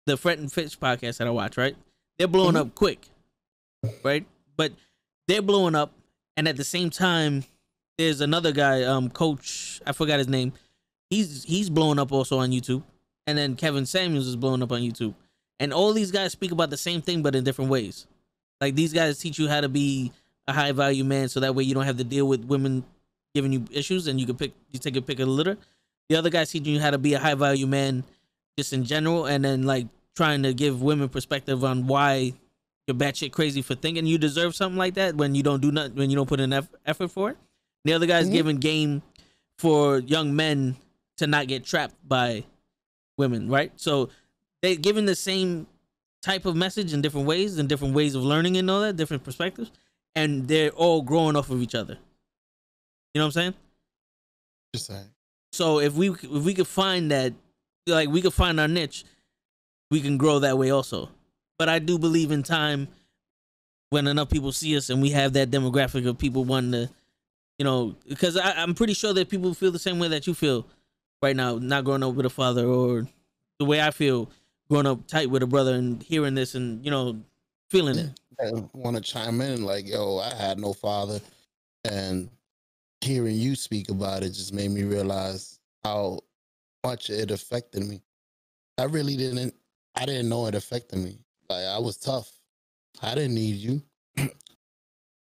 the Fret and Fitch podcast that I watch, right? They're blowing up quick, right? But they're blowing up, and at the same time there's another guy, Coach, I forgot his name. He's blowing up also on YouTube, and then Kevin Samuels is blowing up on YouTube. And all these guys speak about the same thing, but in different ways. Like these guys teach you how to be a high value man, so that way you don't have to deal with women giving you issues, and you take a pick of the litter. The other guys teaching you how to be a high value man, just in general, and then like trying to give women perspective on why you're batshit crazy for thinking you deserve something like that when you don't do nothing, when you don't put in effort for it. The other guys giving game for young men to not get trapped by women, right? So they giving the same type of message in different ways and different ways of learning and all that, different perspectives, and they're all growing off of each other. You know what I'm saying? Just saying. So if we could find that, like we could find our niche, we can grow that way also. But I do believe in time, when enough people see us and we have that demographic of people wanting to, you know, because I'm pretty sure that people feel the same way that you feel right now, not growing up with a father, or the way I feel growing up tight with a brother and hearing this and, you know, feeling it. I want to chime in like, yo, I had no father, and hearing you speak about it just made me realize how much it affected me. I didn't know it affected me. Like, I was tough. I didn't need you.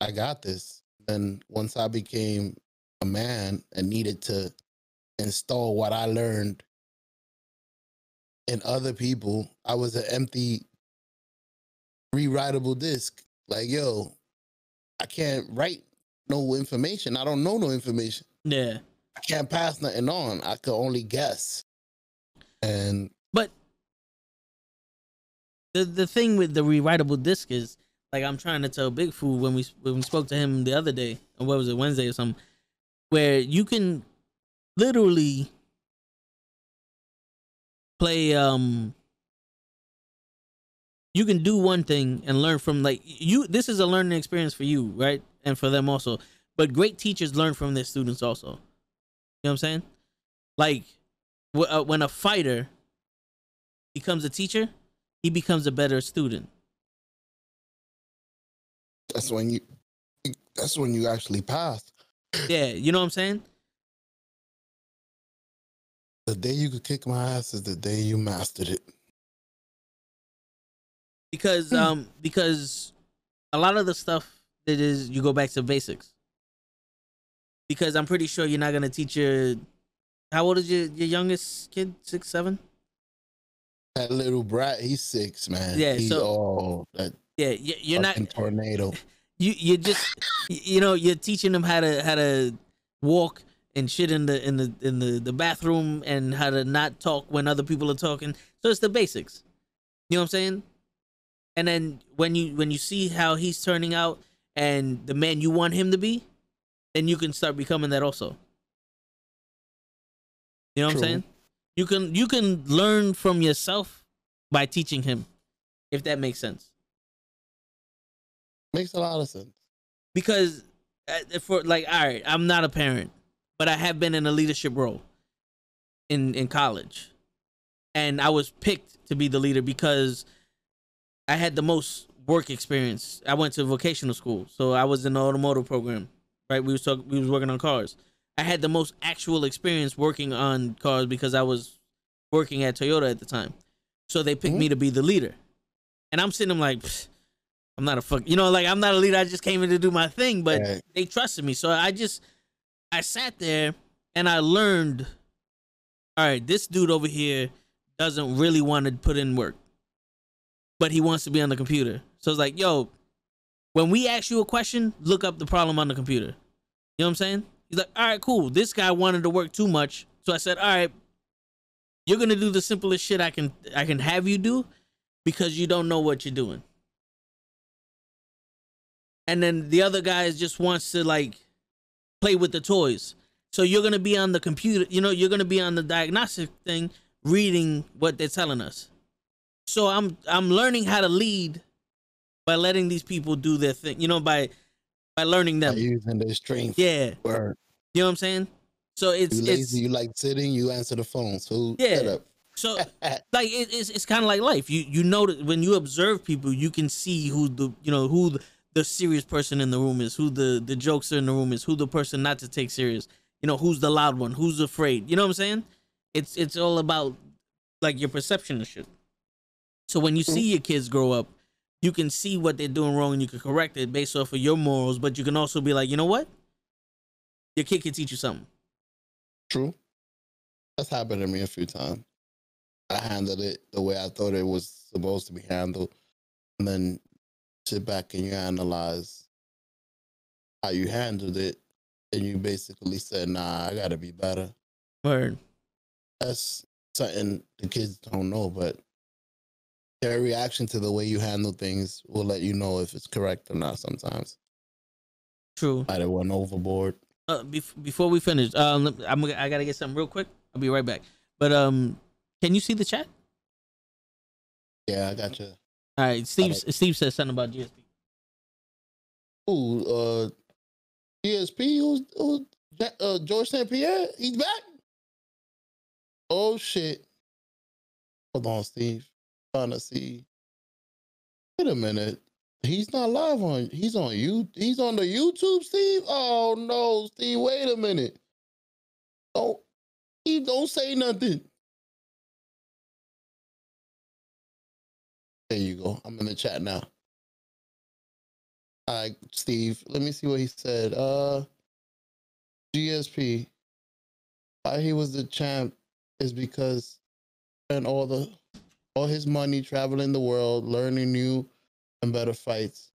I got this. And once I became a man and needed to install what I learned in other people, I was an empty, rewritable disc. Like, yo, I can't write no information. I don't know no information. Yeah. I can't pass nothing on. I could only guess. But the thing with the rewritable disc is, like, I'm trying to tell Big Food when we spoke to him the other day, or what was it, Wednesday or something, where you can literally play you can do one thing and learn from, like, you, this is a learning experience for you, right? And for them also. But great teachers learn from their students also. You know what I'm saying? Like, when a fighter becomes a teacher, he becomes a better student. That's when you actually pass. Yeah, you know what I'm saying? The day you could kick my ass is the day you mastered it. Because a lot of the stuff that is, you go back to basics. Because I'm pretty sure you're not gonna teach your, how old is your youngest kid? 6, 7? That little brat, he's 6, man. Yeah, you're not tornado. You just, you know, you're teaching them how to walk and shit in the bathroom, and how to not talk when other people are talking. So it's the basics. You know what I'm saying? And then when you see how he's turning out and the man you want him to be, and you can start becoming that also. You know what I'm saying? You can learn from yourself by teaching him, if that makes sense. Makes a lot of sense. Because for like, all right, I'm not a parent, but I have been in a leadership role in college, and I was picked to be the leader because I had the most work experience. I went to vocational school, so I was in the automotive program. Right, we was working on cars. I had the most actual experience working on cars because I was working at Toyota at the time. So they picked me to be the leader. And I'm sitting there like, I'm not a I'm not a leader. I just came in to do my thing, but they trusted me. So I sat there and I learned, all right, this dude over here doesn't really want to put in work, but he wants to be on the computer. So it's like, yo, when we ask you a question, look up the problem on the computer. You know what I'm saying? He's like, all right, cool. This guy wanted to work too much. So I said, all right, you're going to do the simplest shit I can have you do because you don't know what you're doing. And then the other guy just wants to like play with the toys. So you're going to be on the computer, you're going to be on the diagnostic thing, reading what they're telling us. So I'm learning how to lead by letting these people do their thing, by learning them. By using their strength. Yeah. Word. You know what I'm saying? So it's lazy, you like sitting, you answer the phone. So shut up. So like it's kind of like life. You know that when you observe people, you can see who the serious person in the room is, who the jokester in the room is, who the person not to take serious. Who's the loud one, who's afraid. You know what I'm saying? It's all about like your perception of shit. So when you see your kids grow up, you can see what they're doing wrong and you can correct it based off of your morals, but you can also be like, you know what? Your kid can teach you something. True. That's happened to me a few times. I handled it the way I thought it was supposed to be handled. And then sit back and you analyze how you handled it. And you basically said, nah, I got to be better. Word. That's something the kids don't know, but their reaction to the way you handle things will let you know if it's correct or not sometimes. True. Might have went overboard. Before we finish, I gotta get something real quick. I'll be right back. But can you see the chat? Yeah, I got you. All right, Steve says something about GSP. Ooh, GSP, George St. Pierre, he's back. Oh shit! Hold on, Steve. Trying to see. Wait a minute. He's not live on. He's on you. He's on the YouTube, Steve. Oh no, Steve. Wait a minute. Don't. Steve, don't say nothing. There you go. I'm in the chat now. All right, Steve. Let me see what he said. GSP. Why he was the champ is because and all his money traveling the world, learning new and better fights.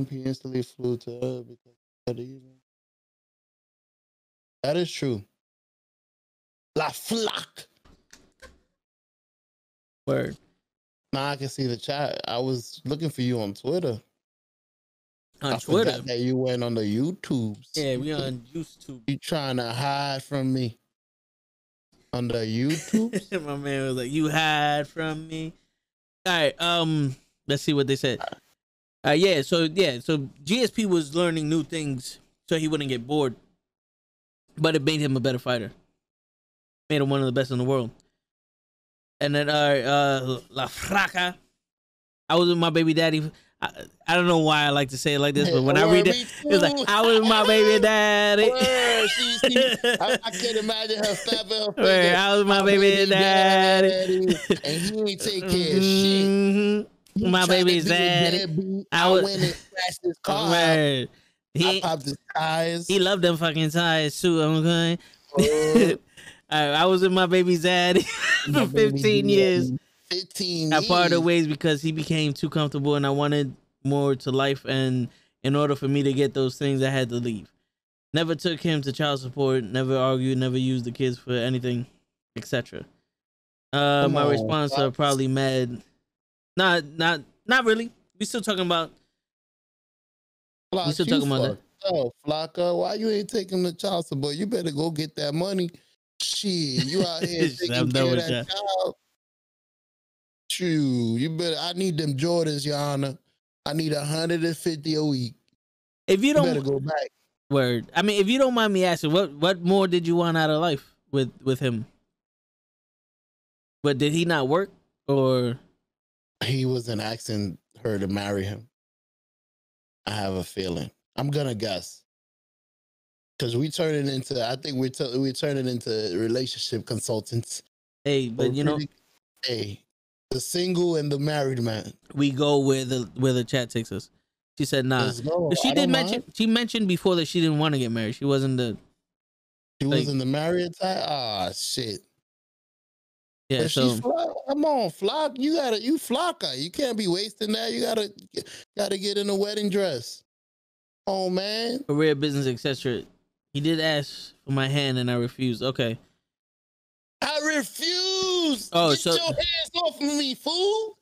He instantly flew to her because of the evening. That is true. La flock. Word. Now I can see the chat. I was looking for you on Twitter. On Twitter? Forgot that you went on the YouTubes. Yeah, we on YouTube. You trying to hide from me on the YouTube? My man was like, "You hide from me." All right. Let's see what they said. So GSP was learning new things so he wouldn't get bored, but it made him a better fighter. Made him one of the best in the world. And then La Fraca. I was with my baby daddy. I don't know why I like to say it like this, but when I read it, it's like, I was with my baby daddy. I can't imagine her snapping her finger. I was with my baby daddy. And he ain't take care of shit. My baby's daddy. I went and crashed his car. I popped his tires. He loved them fucking tires too. Okay. I was with my baby's daddy for 15 years. 15 I parted ways because he became too comfortable and I wanted more to life, and in order for me to get those things I had to leave. Never took him to child support, never argued, never used the kids for anything, etc. My response are probably mad. Not really. We still talking about We still Flock, you talking about that. fucked up, Flocka. Why you ain't taking the child support? You better go get that money. Shit, you out here taking I'm done care of with that that. child. True. You better. I need them Jordans, Your Honor. I need 150 a week. If you You better don't go back. word, I mean, if you don't mind me asking, what more did you want out of life with him? But did he not work or? He wasn't asking her to marry him. I have a feeling. I'm gonna guess because we turning into. I think we're turning into relationship consultants. Hey, but you know, Hey, the single and the married man. we go where the chat takes us. She said nah. Let's go. But she I did don't mention mind. she mentioned before that she didn't want to get married. She wasn't the She like was in the married type. Ah, shit. yeah. But she's So flock. Come on, flock. You flocker. You can't be wasting that. You gotta get in a wedding dress. Oh man. career, business, etc. He did ask for my hand and I refused. Okay. I refuse. Oh, Get so your hands off of me, fool.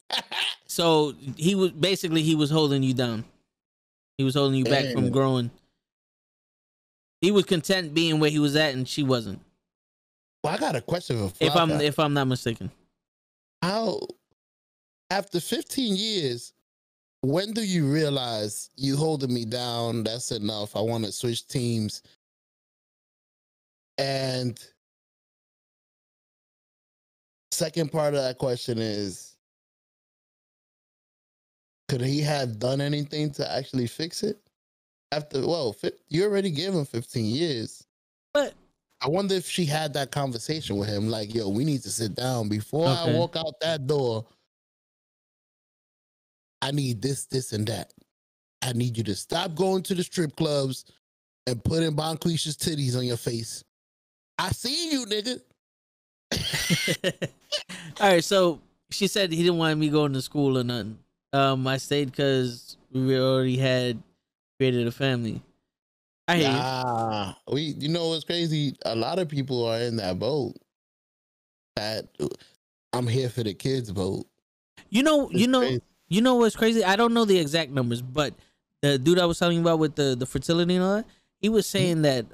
so he was holding you down. He was holding you back from Damn. growing. He was content being where he was at, and she wasn't. Well, I got a question for Flocka. If I'm not mistaken. How after 15 years, when do you realize you holding me down? That's enough. I want to switch teams. And second part of that question is, could he have done anything to actually fix it? You already gave him 15 years. But I wonder if she had that conversation with him, like, yo, we need to sit down before I okay. walk out that door. I need this, and that. I need you to stop going to the strip clubs and putting Bonquisha's titties on your face. I see you, nigga. All right, so she said he didn't want me going to school or nothing. I stayed because we already had created a family. I hear you. You know what's crazy? A lot of people are in that boat. That I'm here for the kids boat. You know what's crazy? I don't know the exact numbers, but the dude I was telling you about with the fertility and all that, he was saying that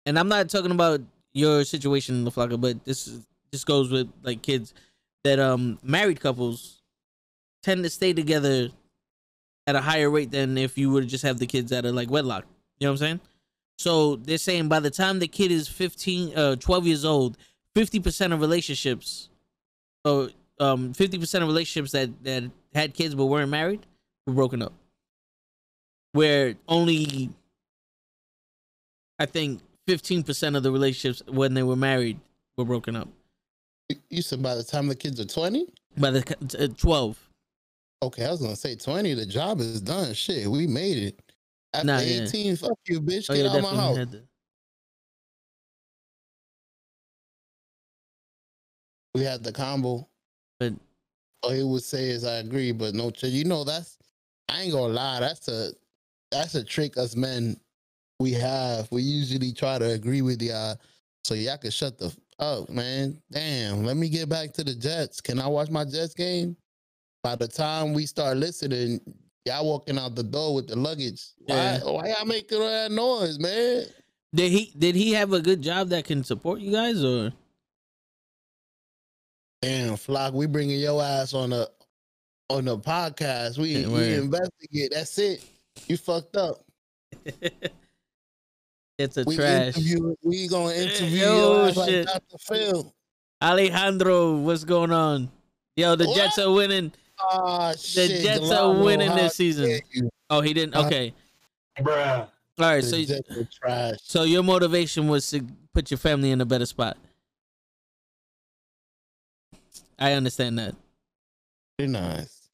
and I'm not talking about your situation, LaFlaca, but this goes with like kids that married couples tend to stay together at a higher rate than if you would just have the kids that are like wedlock. You know what I'm saying? So they're saying by the time the kid is 12 years old, 50% of relationships, or 50% of relationships that had kids but weren't married were broken up. Where only, I think, 15% of the relationships when they were married were broken up. You said by the time the kids are 20? By the 12. Okay, I was gonna say 20. The job is done. Shit, we made it. After 18, fuck you, bitch. Get out of my house. We had the combo. But all he would say is I agree, but no, you know, I ain't gonna lie, that's a trick us men we have. We usually try to agree with y'all so y'all can shut the up, man. Damn, let me get back to the Jets. Can I watch my Jets game? By the time we start listening, y'all walking out the door with the luggage. Why y'all making all that noise, man? Did he have a good job that can support you guys, or? Damn, Flock, we bringing your ass on the podcast. We investigate. That's it. You fucked up. It's a trash. We gonna interview your ass like Dr. Phil. Alejandro, what's going on? Yo, the Jets are winning. Oh, the Jets are winning this season. Oh, he didn't. Okay, bruh. All right, the Jets are trash. So your motivation was to put your family in a better spot. I understand that. Very nice.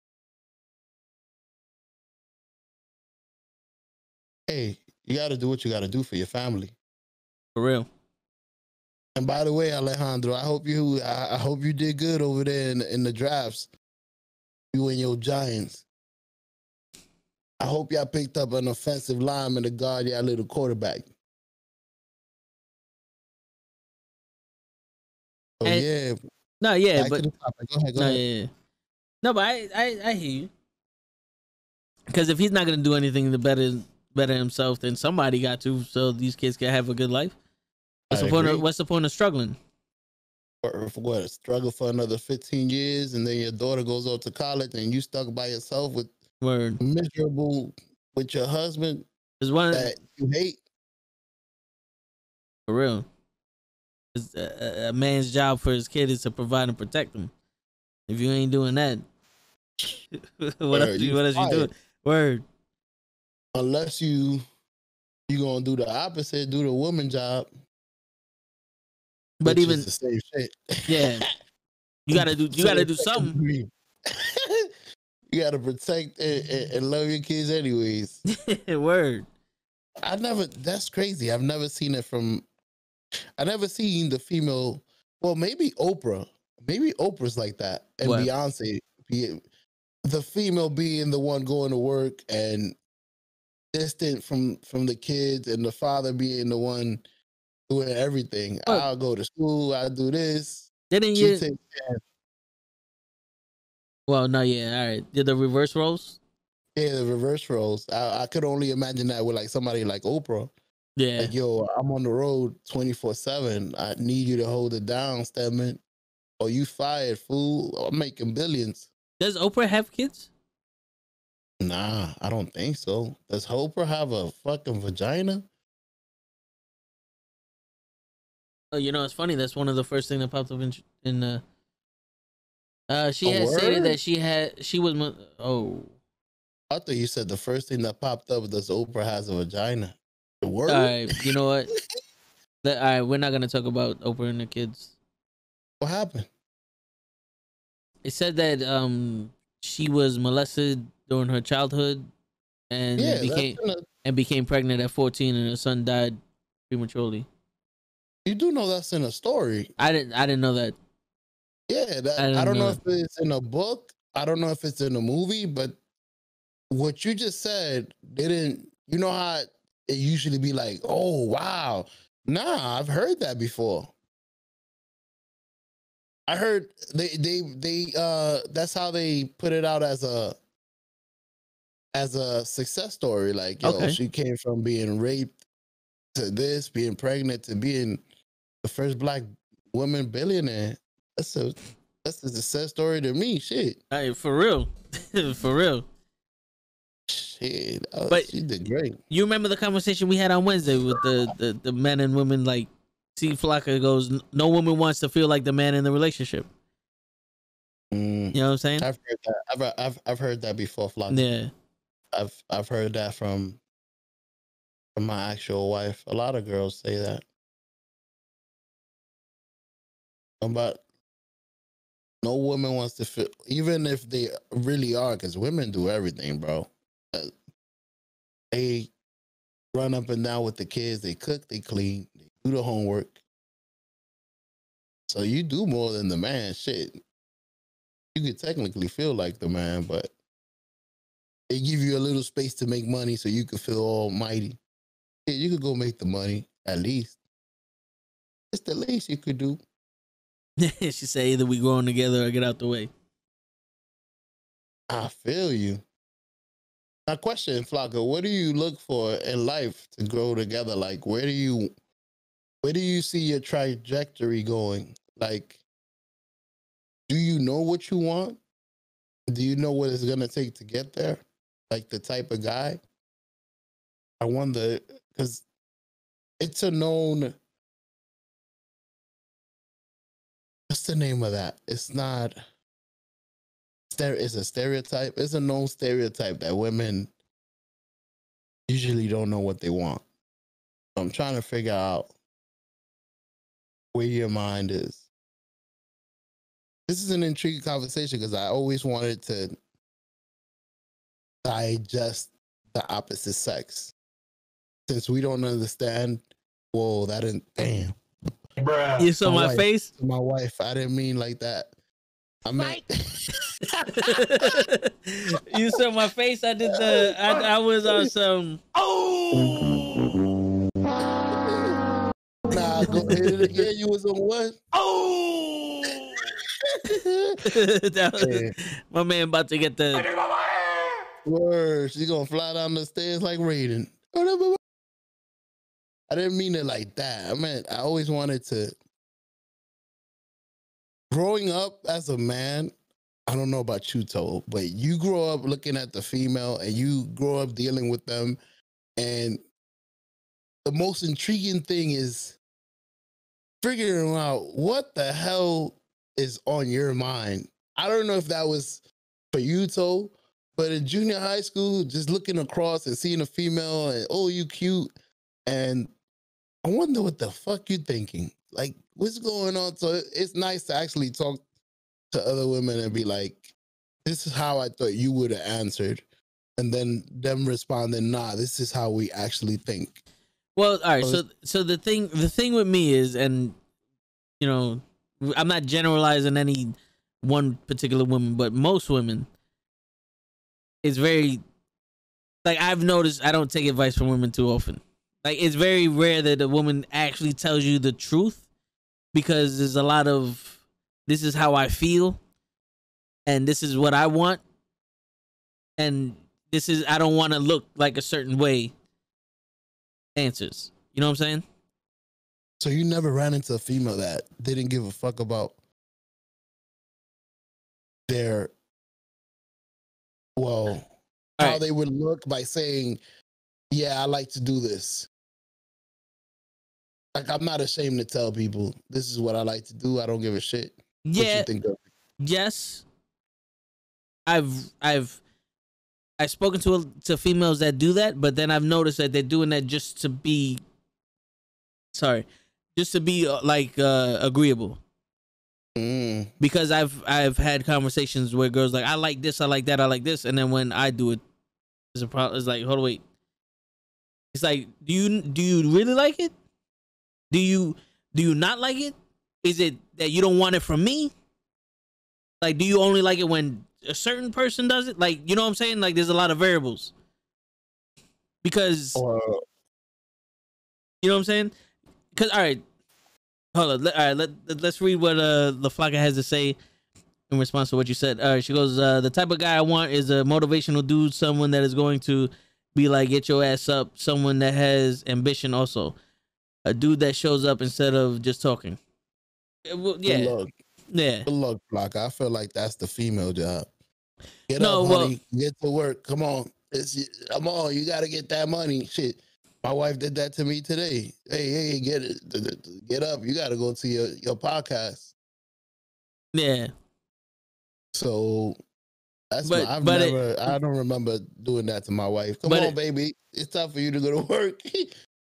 Hey, you got to do what you got to do for your family. For real. And by the way, Alejandro, I hope you did good over there in the drafts. You and your Giants. I hope y'all picked up an offensive lineman to guard y'all little quarterback. Oh, yeah. No, yeah, Back but to the topic. Go ahead. Yeah. No, but I hear you. Because if he's not gonna do anything to better himself, then somebody got to, so these kids can have a good life. What's the point of struggling? Or for what? Struggle for another 15 years, and then your daughter goes off to college, and you stuck by yourself with miserable with your husband that you hate. For real. A man's job for his kid is to provide and protect them. If you ain't doing that, what else you doing? Word. Unless you gonna do the opposite, do the woman job. But even the same shit. Yeah. You gotta do something. You gotta protect and love your kids anyways. Word. That's crazy. I've never seen it from I never seen the female. Well, maybe Oprah. Maybe Oprah's like that. And what? Beyonce, the female being the one going to work and distant from the kids, and the father being the one doing everything. Oh. I'll go to school. I'll do this. Didn't you? Well, no, yeah, all right. Did the reverse roles? Yeah, the reverse roles. I could only imagine that with like somebody like Oprah. Yeah. Like, yo, I'm on the road 24/7. I need you to hold it down, Stedman. Or you fired, fool. I'm making billions. Does Oprah have kids? Nah, I don't think so. Does Oprah have a fucking vagina? Oh, you know, it's funny. That's one of the first things that popped up in she had stated that she was. Oh, I thought you said the first thing that popped up was Oprah has a vagina. The word? All right, you know what? All right, we're not gonna talk about Oprah and the kids. What happened? It said that she was molested during her childhood and became pregnant at 14, and her son died prematurely. You do know that's in a story. I didn't know that. Yeah, I don't know if it's in a book. I don't know if it's in a movie, but what you just said didn't. You know how it usually be like, oh wow, nah, I've heard that before. I heard they that's how they put it out as a success story. Like, yo, she came from being raped to this, being pregnant to being the first Black woman billionaire. That's a success story to me. Shit. Hey, for real. For real. Shit. But she did great. You remember the conversation we had on Wednesday with the men and women, like T. Flocka goes, no woman wants to feel like the man in the relationship. You know what I'm saying? I've heard that. I've heard that before, Flocka. Yeah. I've heard that from my actual wife. A lot of girls say that. But no woman wants to feel, even if they really are, because women do everything, bro. They run up and down with the kids. They cook, they clean, they do the homework. So you do more than the man. Shit. You could technically feel like the man, but they give you a little space to make money so you could feel almighty. Yeah, you could go make the money, at least. It's the least you could do. She said either we go on together or get out the way. I feel you. Now, question, Flocka, what do you look for in life to grow together? Like, where do you see your trajectory going? Like, do you know what you want? Do you know what it's gonna take to get there? Like the type of guy? I wonder, because it's a known. What's the name of that? It's not. It's a stereotype. It's a known stereotype that women usually don't know what they want. So I'm trying to figure out where your mind is. This is an intriguing conversation because I always wanted to digest the opposite sex. Since we don't understand, whoa, that didn't, damn. Bruh. You saw my face? My wife, I didn't mean like that. I meant. You saw my face? I did I was on some. Oh! Nah, go ahead again. You was on what? Oh! My man about to get the. Word, she's gonna fly down the stairs like Raiden. I didn't mean it like that. I meant I always wanted to. Growing up as a man, I don't know about you, Toe, but you grow up looking at the female and you grow up dealing with them. And the most intriguing thing is figuring out what the hell is on your mind. I don't know if that was for you, Toe, but in junior high school, just looking across and seeing a female and, oh, you cute. And I wonder what the fuck you thinking. Like, what's going on? So it's nice to actually talk to other women and be like, this is how I thought you would have answered. And then them responding, nah, this is how we actually think. Well, all right. So the thing with me is, and you know, I'm not generalizing any one particular woman, but most women, it's very, like, I've noticed I don't take advice from women too often. Like, it's very rare that a woman actually tells you the truth, because there's a lot of, this is how I feel, and this is what I want, and this is, I don't want to look like a certain way answers. You know what I'm saying? So you never ran into a female that didn't give a fuck about their, well, how they would look by saying, yeah, I like to do this. Like, I'm not ashamed to tell people this is what I like to do. I don't give a shit. Yeah. What you think of it? Yes. I've spoken to females that do that, but then I've noticed that they're doing that just to be, agreeable. Because I've had conversations where girls like, I like this, I like that, I like this, and then when I do it, there's a problem. It's like, hold on, wait. It's like, do you really like it? Do you not like it? Is it that you don't want it from me? Like, do you only like it when a certain person does it? Like, you know what I'm saying? Like, there's a lot of variables. Because, you know what I'm saying? Because, all right, hold on. Let's read what La Flaca has to say in response to what you said. All right, she goes, the type of guy I want is a motivational dude, someone that is going to be like, get your ass up, someone that has ambition also. A dude that shows up instead of just talking. Well, yeah. Good luck, Flaca. I feel like that's the female job. Get up, honey. Get to work. Come on. Come on. You got to get that money. Shit. My wife did that to me today. Hey, get up. You got to go to your podcast. Yeah. So that's I don't remember doing that to my wife. Come on, baby. It's time for you to go to work.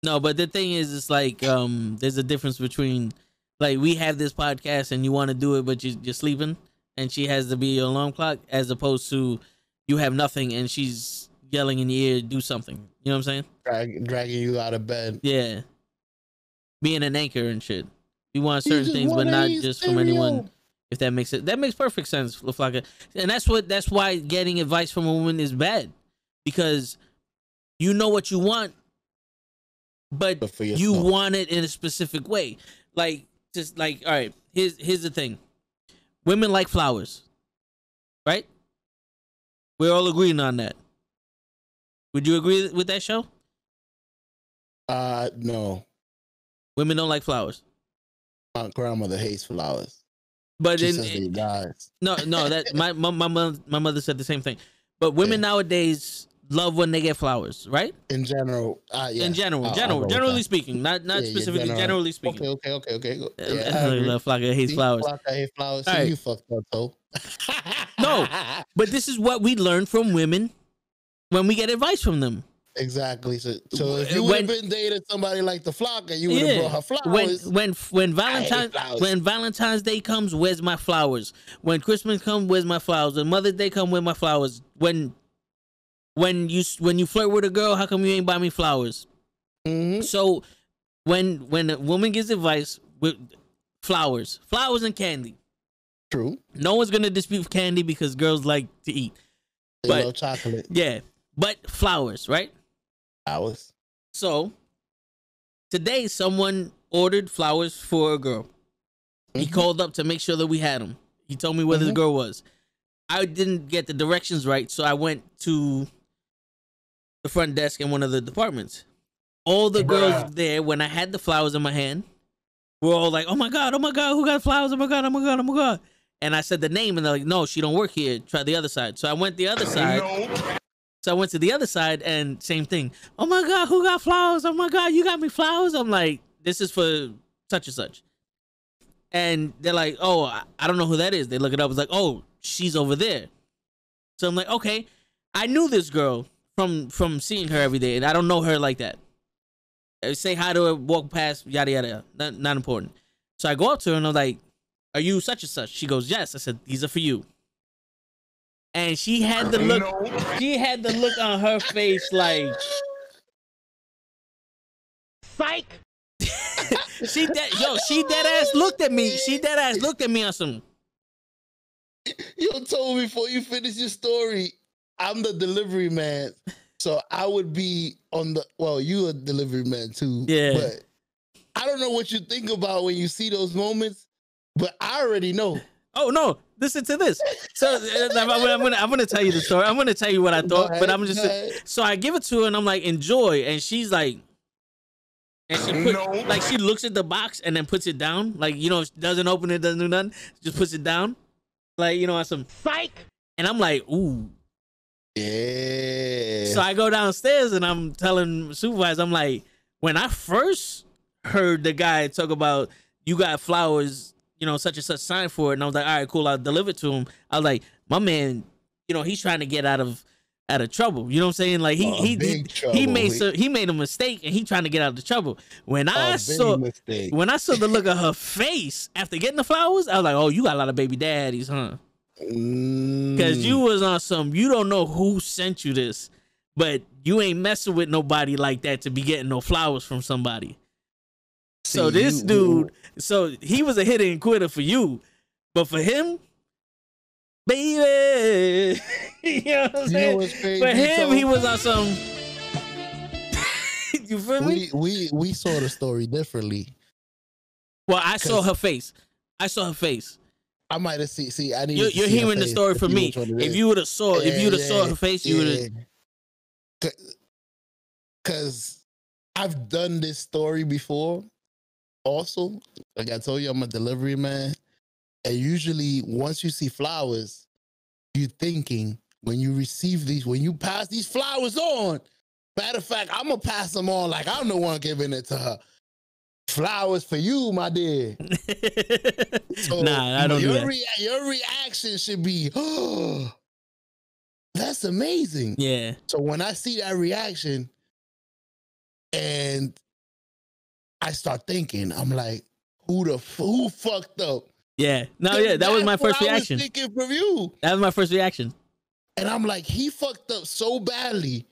No, but the thing is, it's like, there's a difference between, like, we have this podcast and you want to do it, but you're sleeping, and she has to be your alarm clock, as opposed to you have nothing and she's yelling in your ear, do something. You know what I'm saying? Dragging you out of bed. Yeah. Being an anchor and shit. We want certain things, but not just from anyone. If that makes it, that makes perfect sense, LaFlaca. And that's why getting advice from a woman is bad, because you know what you want, but you want it in a specific way. Like, just like, all right, here's the thing. Women like flowers, right? We're all agreeing on that. Would you agree with that, show? No. Women don't like flowers. My grandmother hates flowers. But she says they dies. No, that my mother said the same thing. But women nowadays love when they get flowers, right? In general, yeah. In generally speaking, not specifically, generally speaking. Okay. Flocka hates flowers. Flocka hates flowers. See, you fucked up, though. No, but this is what we learn from women when we get advice from them. Exactly. So if you would have been dating somebody like the Flocka, you would have brought her flowers. When Valentine's Day comes, where's my flowers? When Christmas comes, where's my flowers? When Mother's Day comes, where's my flowers? When you flirt with a girl, how come you ain't buy me flowers? Mm-hmm. So when a woman gives advice with flowers and candy. True. No one's gonna dispute candy because girls like to eat. They love chocolate. Yeah, but flowers, right? Flowers. So today, someone ordered flowers for a girl. Mm-hmm. He called up to make sure that we had them. He told me where this girl was. I didn't get the directions right, so I went to the front desk in one of the departments. All the girls there, when I had the flowers in my hand, were all like, oh my God, who got flowers? Oh my God, oh my God, oh my God. And I said the name, and they're like, no, she don't work here. Try the other side. So I went the other side. So I went to the other side, and same thing. Oh my God, who got flowers? Oh my God, you got me flowers? I'm like, this is for such and such. And they're like, oh, I don't know who that is. They look it up. It's like, oh, she's over there. So I'm like, okay. I knew this girl from seeing her every day, and I don't know her like that. I say hi to her, walk past, yada, yada. Not important. So I go up to her, and I'm like, are you such and such? She goes, yes. I said, these are for you. And she had the look. She had the look on her face like, psych. She dead ass looked at me. She dead ass looked at me on some. You told me before you finish your story, I'm the delivery man. So I would be on the, well, you a delivery man too. Yeah. But I don't know what you think about when you see those moments, but I already know. Oh no, listen to this. So I'm gonna tell you the story. I'm gonna tell you what I thought, but I'm just, so I give it to her and I'm like, enjoy. And she's like, and she like, she looks at the box and then puts it down. Like, you know, doesn't open it, doesn't do nothing, just puts it down. Like, you know, on some psych. And I'm like, ooh. Yeah. So I go downstairs and I'm telling supervisor, I'm like, when I first heard the guy talk about, you got flowers, you know, such and such, sign for it, and I was like, all right, cool, I'll deliver it to him. I was like, my man, you know, he's trying to get out of trouble. You know what I'm saying? Like, he made a mistake and he trying to get out of the trouble. When I saw the look of her face after getting the flowers, I was like, oh, you got a lot of baby daddies, huh? Because you was on some, you don't know who sent you this, but you ain't messing with nobody like that to be getting no flowers from somebody. So this dude, so he was a hitter and quitter for you, but for him, baby, you know what I'm saying? For him, he was on some. You feel me? We saw the story differently. Well, I saw her face. I might have see. I need. You're hearing the story from me. If you would have saw her face, you would have. Because I've done this story before. Also, like I told you, I'm a delivery man, and usually once you see flowers, you're thinking when you receive these, when you pass these flowers on. Matter of fact, I'm gonna pass them on like I'm the one giving it to her. Flowers for you, my dear. So nah, I don't do that. Your reaction should be, oh, that's amazing. Yeah. So when I see that reaction and I start thinking, I'm like, who fucked up? Yeah. No, yeah, that was my first reaction. I was thinking from you. That was my first reaction. And I'm like, he fucked up so badly.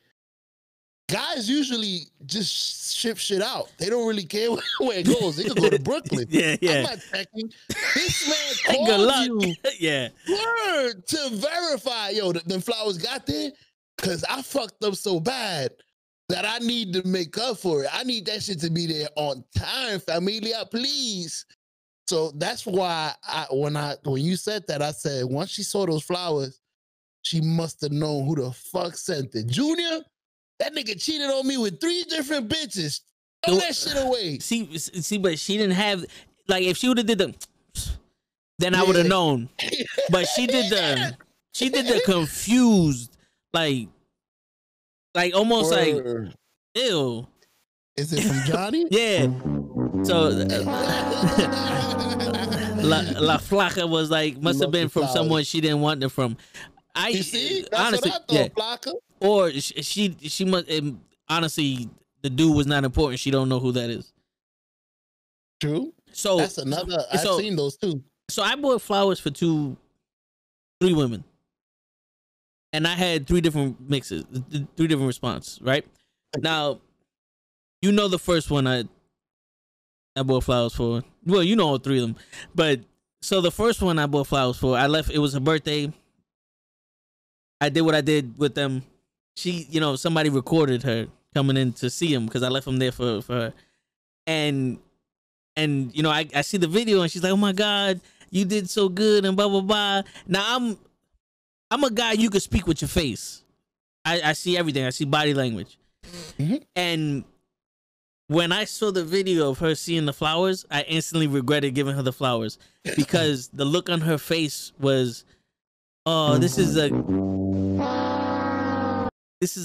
Guys usually just ship shit out. They don't really care where it goes. They could go to Brooklyn. Yeah. I'm not checking. This man called you. Yeah. Word to verify. Yo, them flowers got there because I fucked up so bad that I need to make up for it. I need that shit to be there on time, familia, please. So that's why when you said that, I said, once she saw those flowers, she must have known who the fuck sent it. Junior, that nigga cheated on me with 3 different bitches. Throw that shit away. See, but she didn't have, like, if she would have did the, then I would have known. But she did the confused, like almost like, ew. Is it from Johnny? Yeah. So La Flaca was like, must have been from someone she didn't want them from. You see? That's honestly, what I thought, Flaca. Or she must, honestly, the dude was not important. She don't know who that is. True. So that's another. I've seen those too. So I bought flowers for 3 women. And I had 3 different mixes, 3 different responses, right? Now, you know the first one I bought flowers for. Well, you know all 3 of them. But, so the first one I bought flowers for, it was her birthday. I did what I did with them. She, you know, somebody recorded her coming in to see him because I left him there for her. And you know, I see the video and she's like, oh my God, you did so good and blah, blah, blah. Now, I'm a guy you could speak with your face. I see everything. I see body language. Mm-hmm. And when I saw the video of her seeing the flowers, I instantly regretted giving her the flowers because the look on her face was, oh, this is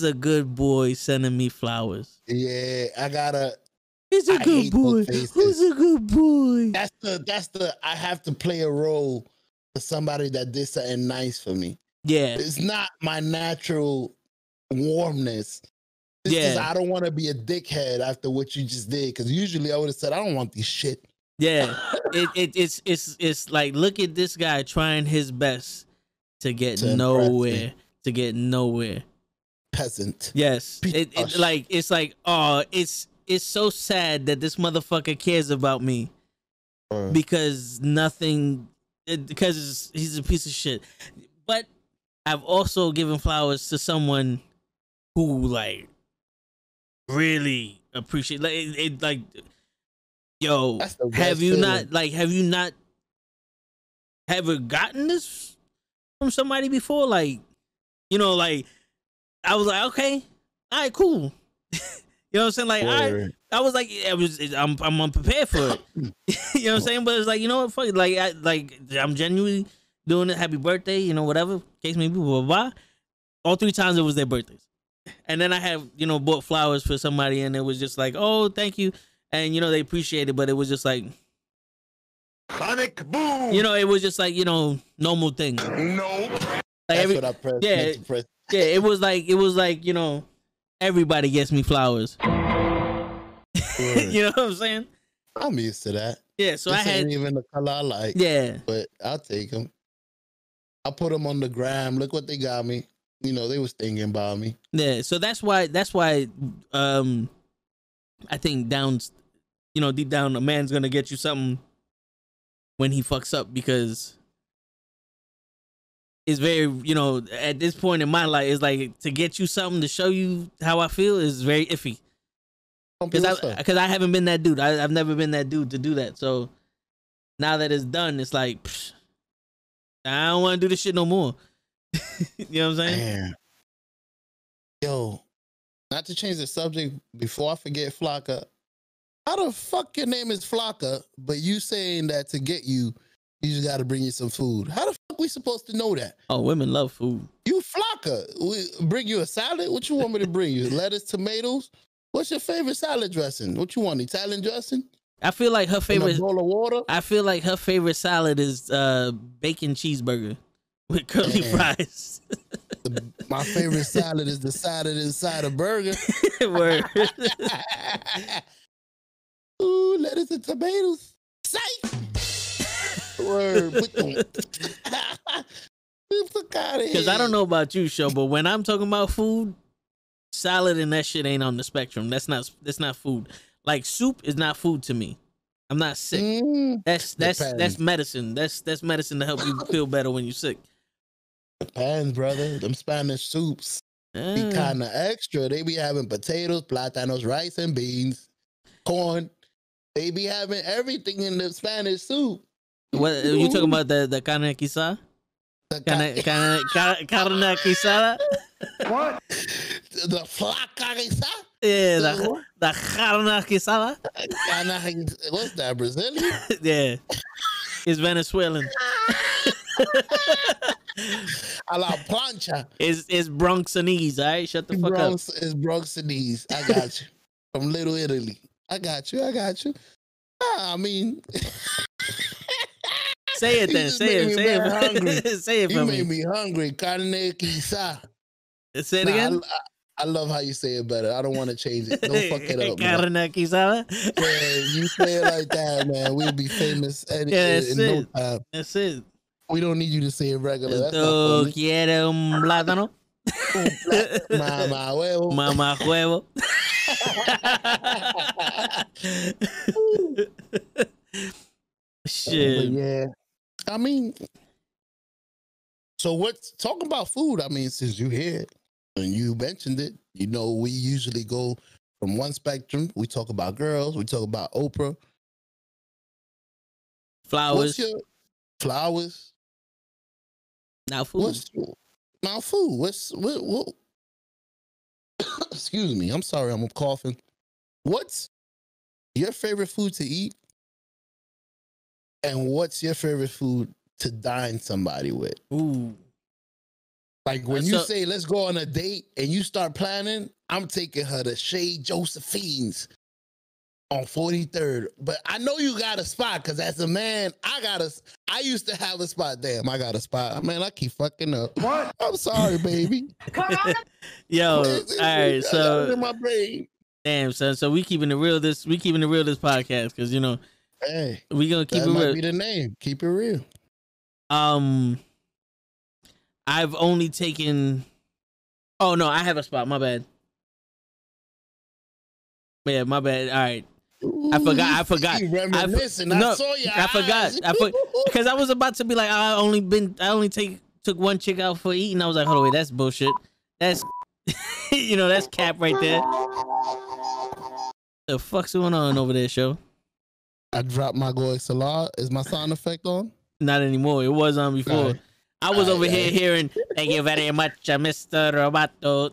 a good boy sending me flowers. Yeah, He's a good boy. Who's a good boy? That's the I have to play a role for somebody that did something nice for me. Yeah. It's not my natural warmness. I don't want to be a dickhead after what you just did, because usually I would have said, I don't want this shit. Yeah. It's like, look at this guy trying his best to get nowhere. To get nowhere. Peasant. Yes. It's so sad that this motherfucker cares about me because he's a piece of shit. But I've also given flowers to someone who like really appreciate yo, have you not ever gotten this from somebody before? Like, you know, like I was like, okay, all right, cool. You know what I'm saying? Like, I was like, I'm unprepared for it. You know what I'm saying? But it's like, you know what? Fuck it. I'm genuinely doing it. Happy birthday, you know, whatever. Case may be, blah, blah, blah. All 3 times it was their birthdays. And then I have, you know, bought flowers for somebody and it was just like, oh, thank you. And, you know, they appreciate it, but it was just like, Sonic boom. You know, it was just like, you know, normal thing. Nope. Like That's what I pressed. Yeah. It was like, you know, everybody gets me flowers. You know what I'm saying? I'm used to that. Yeah, so this I had ain't even the color I like. Yeah, but I'll take them. I put them on the gram. Look what they got me. You know, they was thinking about me. Yeah, so that's why I think deep down a man's gonna get you something when he fucks up, because it's very, you know, at this point in my life, it's like to get you something to show you how I feel is very iffy. Because I haven't been that dude. I've never been that dude to do that. So now that it's done, it's like, I don't want to do this shit no more. You know what I'm saying? Man. Yo, not to change the subject before I forget, Flocka. How the fuck your name is Flocka, but you saying that to get you just got to bring you some food? How the fuck we supposed to know that? Oh, women love food. You Flocka. We bring you a salad? What you want me to bring you? Lettuce, tomatoes? What's your favorite salad dressing? What you want? Italian dressing? I feel like her favorite bowl of water. I feel like her favorite salad is bacon cheeseburger with curly fries. My favorite salad is the salad inside a burger. Word. Ooh, lettuce and tomatoes. Safe. Word. Because I don't know about you, Show, but when I'm talking about food, salad and that shit ain't on the spectrum. That's not food. Like, soup is not food to me. I'm not sick. That's medicine. That's medicine to help you feel better when you're sick. Depends, brother. Them Spanish soups be kind of extra. They be having potatoes, plátanos, rice and beans, corn. They be having everything in the Spanish soup. What you talking about? The carne quizá? Carne quizada? What? The flaca quizá? Yeah, the carne quizada. What's that, Brazilian? Yeah, it's Venezuelan. A la plancha. It's Bronxanese, all right? Shut the fuck up. It's Bronxanese. I got you. From Little Italy. I got you. I mean... Say it then. Say it. Say it for me. You made me hungry. Carne quizá. Say it again. I love how you say it better. I don't want to change it. Don't fuck it up. Carne quizada. Yeah, you say it like that, man. We'll be famous in no time. That's it. We don't need you to say it regular. ¿Tú quieres un plátano? Mamá huevo. Mamá huevo. Shit. Yeah. I mean, so talking about food, I mean, since you here and you mentioned it, you know, we usually go from one spectrum. We talk about girls. We talk about Oprah. Flowers. What's your flowers? Now food. Now, food. What? Excuse me. I'm sorry. I'm coughing. What's your favorite food to eat? And what's your favorite food to dine somebody with? Ooh. Like when you say let's go on a date and you start planning, I'm taking her to Chez Josephine's on 43rd. But I know you got a spot because as a man, I used to have a spot. Damn, I got a spot. Man, I keep fucking up. What? I'm sorry, baby. Yo, all right, so in my brain. Damn, son. So we keeping it real this podcast because hey, we gonna keep that it might real. Be the name. Keep it real. I've only taken. Oh no, I have a spot. My bad. Yeah, my bad. All right. Ooh, I forgot. I saw you. I forgot. Because I was about to be like, I only took one chick out for eating. I was like, hold on, wait, that's bullshit. That's that's cap right there. The fuck's going on over there, show? I dropped my Goy Salah. Is my sound effect on? Not anymore. It was on before. Right. I was over here hearing, thank you very much, Mr. Roboto.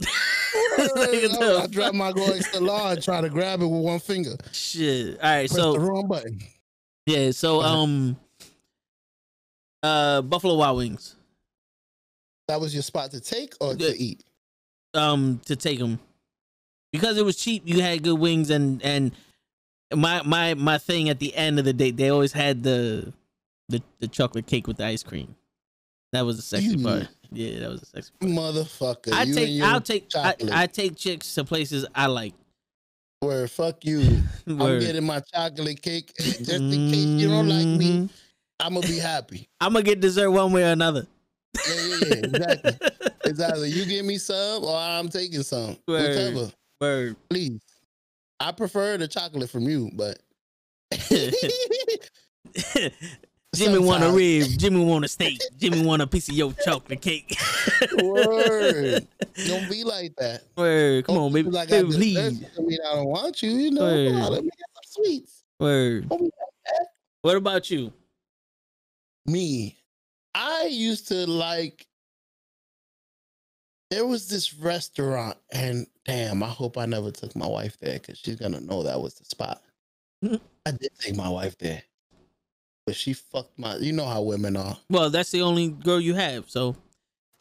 I dropped my Goy Salah and try to grab it with one finger. Shit. All right, press the wrong button. Yeah, so Buffalo Wild Wings. That was your spot to take or to eat? To take them. Because it was cheap, you had good wings, and my thing at the end of the day, they always had the chocolate cake with the ice cream. That was the sexy part. Yeah, that was the sexy part. Motherfucker. I take chicks to places I like. Word, fuck you. Word. I'm getting my chocolate cake. Just in case you don't like me, I'm gonna be happy. I'm gonna get dessert one way or another. Yeah, exactly. You give me some or I'm taking some. Word. Whichever. Word. Please. I prefer the chocolate from you, but Jimmy want a rib. Jimmy want a steak. Jimmy want a piece of your chocolate cake. Word. Don't be like that. Word. Come on, baby. Like baby, please. I mean, I don't want you. You know, let me get some sweets. Word. What about you? Me. I used to like. There was this restaurant, and damn, I hope I never took my wife there because she's gonna know that was the spot. I did take my wife there. But she fucked my. You know how women are. Well, that's the only girl you have, so.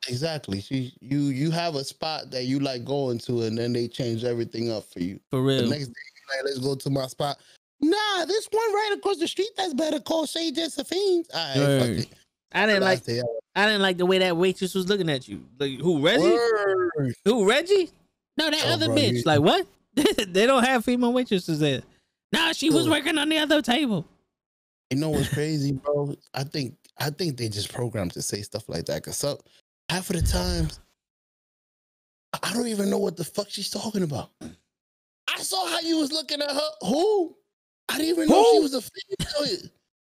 Exactly. You have a spot that you like going to, and then they change everything up for you. For real. The next day, you're like, let's go to my spot. Nah, this one right across the street that's better called Chez Josephine's. All right, fuck it. I didn't like the way that waitress was looking at you. Like, who, Reggie? Word. Who, Reggie? No, that other bitch. Like, what? They don't have female waitresses there. Nah, she was working on the other table. You know what's crazy, bro? I think they just programmed to say stuff like that. Cause half of the times, I don't even know what the fuck she's talking about. I saw how you was looking at her. Who? I didn't even know she was a female.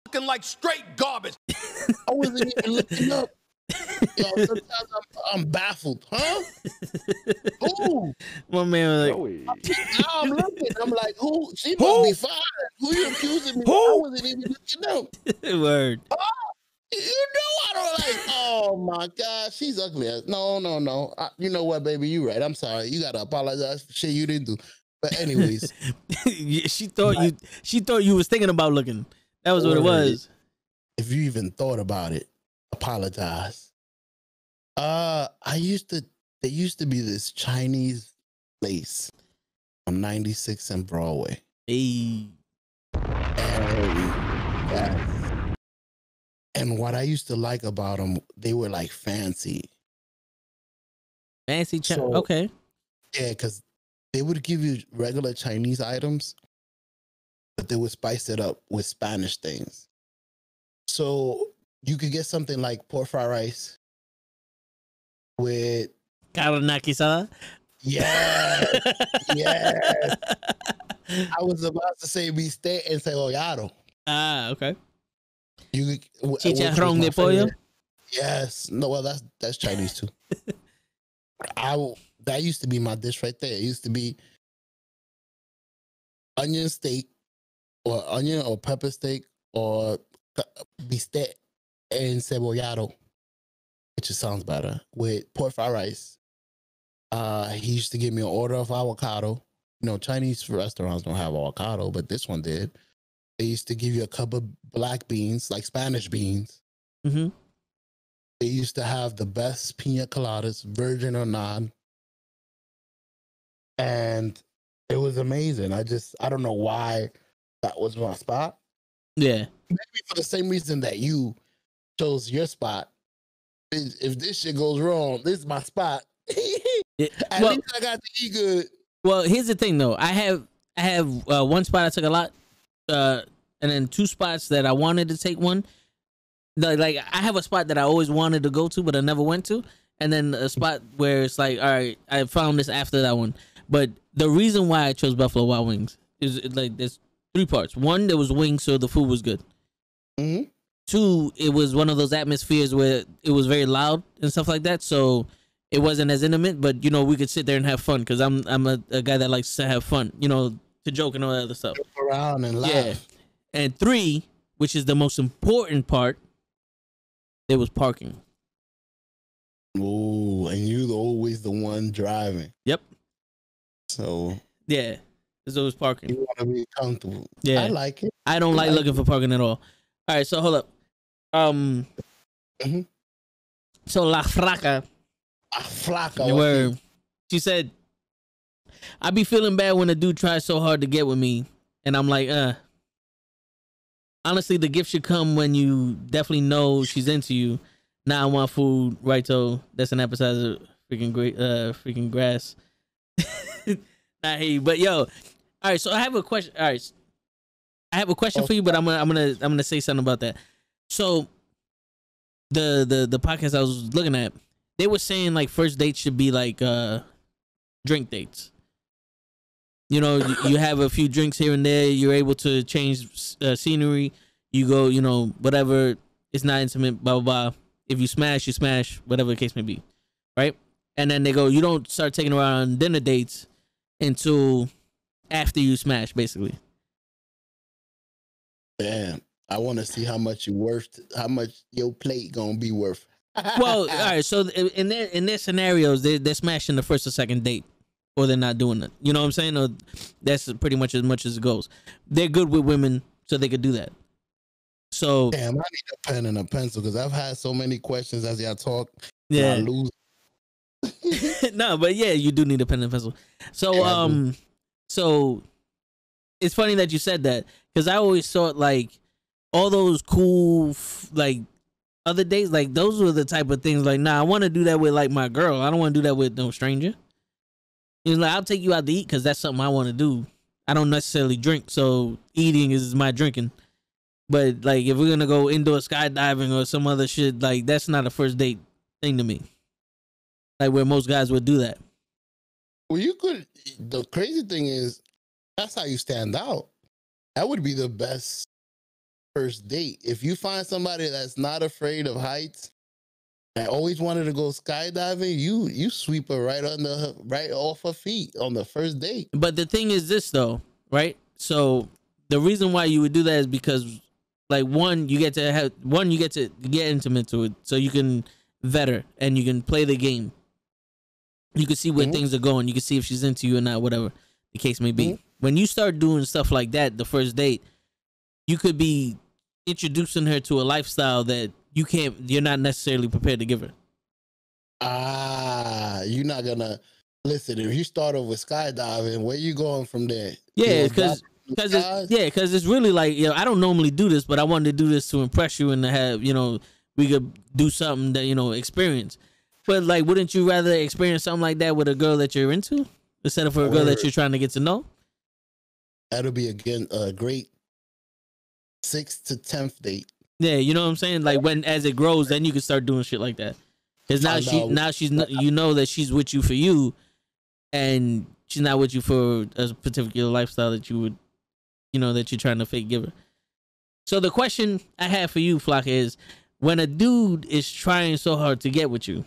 Looking like straight garbage. I wasn't even looking up. Yo, sometimes I'm baffled, huh? Who? My man was like, now I'm looking. I'm like, who? She must be fine. Who you accusing me? I wasn't even looking up. Word. Oh, you know I don't like. Oh my God, she's ugly. No. You know what, baby? You right. I'm sorry. You gotta apologize for shit you didn't do. But anyways, she thought you was thinking about looking. That was what it was. If you even thought about it, apologize. There used to be this Chinese place on 96 and Broadway. Hey. And what I used to like about them, they were like fancy. Okay. Yeah, because they would give you regular Chinese items, but they would spice it up with Spanish things. So you could get something like pork fried rice with carne guisada. Yes. I was about to say bistec and cebollado. Ah, okay. Chicharrón de pollo. Yes. No, well, that's Chinese too. That used to be my dish right there. It used to be onion steak or onion or pepper steak or bistec and cebollado. which just sounds better, with pork fried rice. He used to give me an order of avocado. You know, Chinese restaurants don't have avocado, but this one did. They used to give you a cup of black beans, like Spanish beans. Mm-hmm. They used to have the best pina coladas, virgin or non. And it was amazing. I don't know why that was my spot. Yeah. Maybe for the same reason that you chose your spot. If this shit goes wrong, this is my spot. At least I got to eat good. Well, here's the thing though. I have one spot I took a lot, and then two spots that I wanted to take one. Like I have a spot that I always wanted to go to, but I never went to, and then a spot where it's like, all right, I found this after that one. But the reason why I chose Buffalo Wild Wings is like there's three parts. One, there was wings, so the food was good. Mm-hmm. Two, it was one of those atmospheres where it was very loud and stuff like that, so it wasn't as intimate. But you know, we could sit there and have fun because I'm a guy that likes to have fun, you know, to joke and all that other stuff. Joke around and laugh. Yeah. And three, which is the most important part, there was parking. Ooh, and you're always the one driving. Yep. So yeah, there's always parking. You want to be comfortable. Yeah, I like it. I don't like looking for parking at all. All right, so hold up. Mm-hmm. So La Flaca, word. She said, I be feeling bad when a dude tries so hard to get with me, and I'm like, honestly, the gift should come when you definitely know she's into you. Now I want food, right? So that's an appetizer. Freaking great, freaking grass. Nah, hey, but yo, all right. So I have a question. All right, I have a question for you, but I'm gonna say something about that. So the podcast I was looking at, they were saying like first dates should be like drink dates. You know, you have a few drinks here and there. You're able to change scenery. You go, you know, whatever. It's not intimate. Blah blah blah. If you smash, you smash. Whatever the case may be, right? And then they go, you don't start taking her on dinner dates until after you smash, basically. Damn, I want to see how much you worth. How much your plate gonna be worth. Well, all right. So in their scenarios, they're smashing the first or second date, or they're not doing it. You know what I'm saying? Or that's pretty much as it goes. They're good with women, so they could do that. So damn, I need a pen and a pencil because I've had so many questions as y'all talk. Yeah, I lose. No, but yeah, you do need a pen and pencil. So Yeah, so it's funny that you said that because I always thought like all those cool like other dates, like those were the type of things like, nah, I want to do that with like my girl. I don't want to do that with no stranger. It's like, I'll take you out to eat because that's something I want to do. I don't necessarily drink, so eating is my drinking. But like if we're gonna go indoor skydiving or some other shit, like that's not a first date thing to me. Like where most guys would do that. Well, you could. The crazy thing is, that's how you stand out. That would be the best first date. If you find somebody that's not afraid of heights and always wanted to go skydiving, you sweep her right off her feet on the first date. But the thing is this though, right? So the reason why you would do that is because like one, you get to get intimate to it, so you can vet her and you can play the game. You can see where things are going. You can see if she's into you or not, whatever the case may be. When you start doing stuff like that, the first date, you could be introducing her to a lifestyle that you're not necessarily prepared to give her. You're not gonna listen. If you start off with skydiving, where you going from there? Yeah, because it's really like, you know, I don't normally do this, but I wanted to do this to impress you and to have, you know, we could do something that, you know, experience. But like, wouldn't you rather experience something like that with a girl that you're into instead of for a girl that you're trying to get to know? That'll be again a great 6th to 10th date. Yeah, you know what I'm saying? Like as it grows, then you can start doing shit like that. Because now she's you know that she's with you for you, and she's not with you for a particular lifestyle that you would, you know, that you're trying to fake give her. So the question I have for you, Flock, is when a dude is trying so hard to get with you,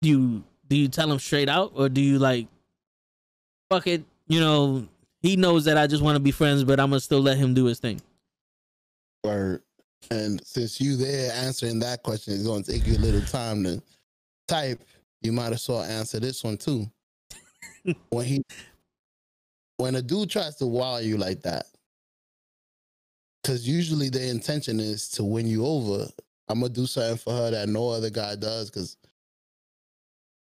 do you tell him straight out, or do you like, fuck it, you know, he knows that I just want to be friends, but I'm gonna still let him do his thing? Or And since you there answering that question, it's going to take you a little time to type. You might as well answer this one too. When a dude tries to wow you like that, because usually their intention is to win you over. I'm gonna do something for her that no other guy does, because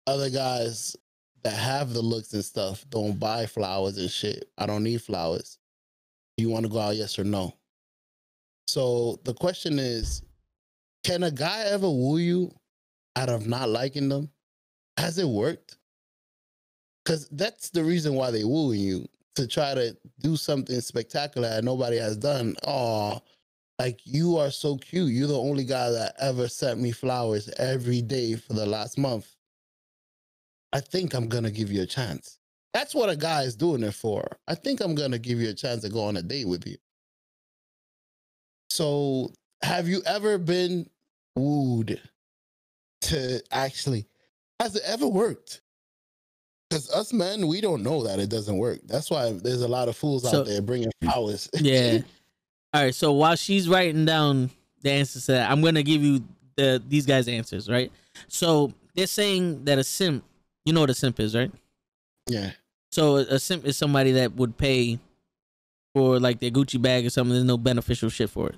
other guys that have the looks and stuff don't buy flowers and shit. I don't need flowers. You want to go out, yes or no? So the question is, can a guy ever woo you out of not liking them? Has it worked? Because that's the reason why they wooing you, to try to do something spectacular that nobody has done. Oh, like, you are so cute. You're the only guy that ever sent me flowers every day for the last month. I think I'm going to give you a chance. That's what a guy is doing it for. I think I'm going to give you a chance to go on a date with you. So have you ever been wooed to actually, has it ever worked? Because us men, we don't know that it doesn't work. That's why there's a lot of fools out there bringing flowers. Yeah. All right. So while she's writing down the answers to that, I'm going to give you these guys' answers, right? So they're saying that a simp, you know what a simp is, right? Yeah. So a simp is somebody that would pay for like their Gucci bag or something. There's no beneficial shit for it.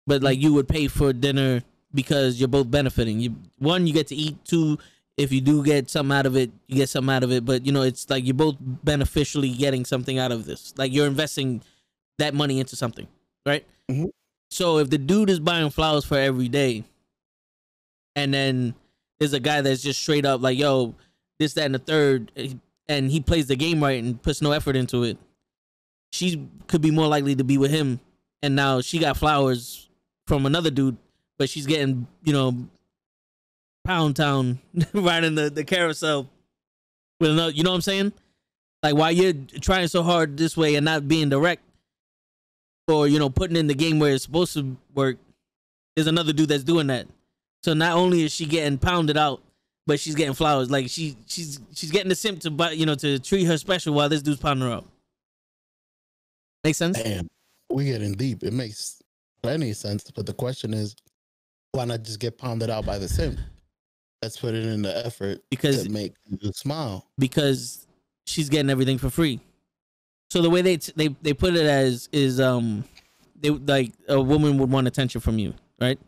But like, you would pay for dinner because you're both benefiting. You get to eat. Two, if you do get something out of it, you get something out of it. But, you know, it's like you're both beneficially getting something out of this. Like, you're investing that money into something, right? Mm-hmm. So if the dude is buying flowers for every day, and then there's a guy that's just straight up like, yo, this, that, and the third, and he plays the game right and puts no effort into it, she could be more likely to be with him. And now she got flowers from another dude, but she's getting, you know, Pound Town riding the carousel with another, you know what I'm saying? Like, while you're trying so hard this way and not being direct, or, you know, putting in the game where it's supposed to work, there's another dude that's doing that. So not only is she getting pounded out, but she's getting flowers. Like, she's getting the simp to buy, you know, to treat her special while this dude's pounding her out. Make sense? Damn, we getting deep. It makes plenty of sense, but the question is, why not just get pounded out by the simp? Let's put it in the effort to make you smile. Because she's getting everything for free. So the way they put it as is they, like, a woman would want attention from you, right?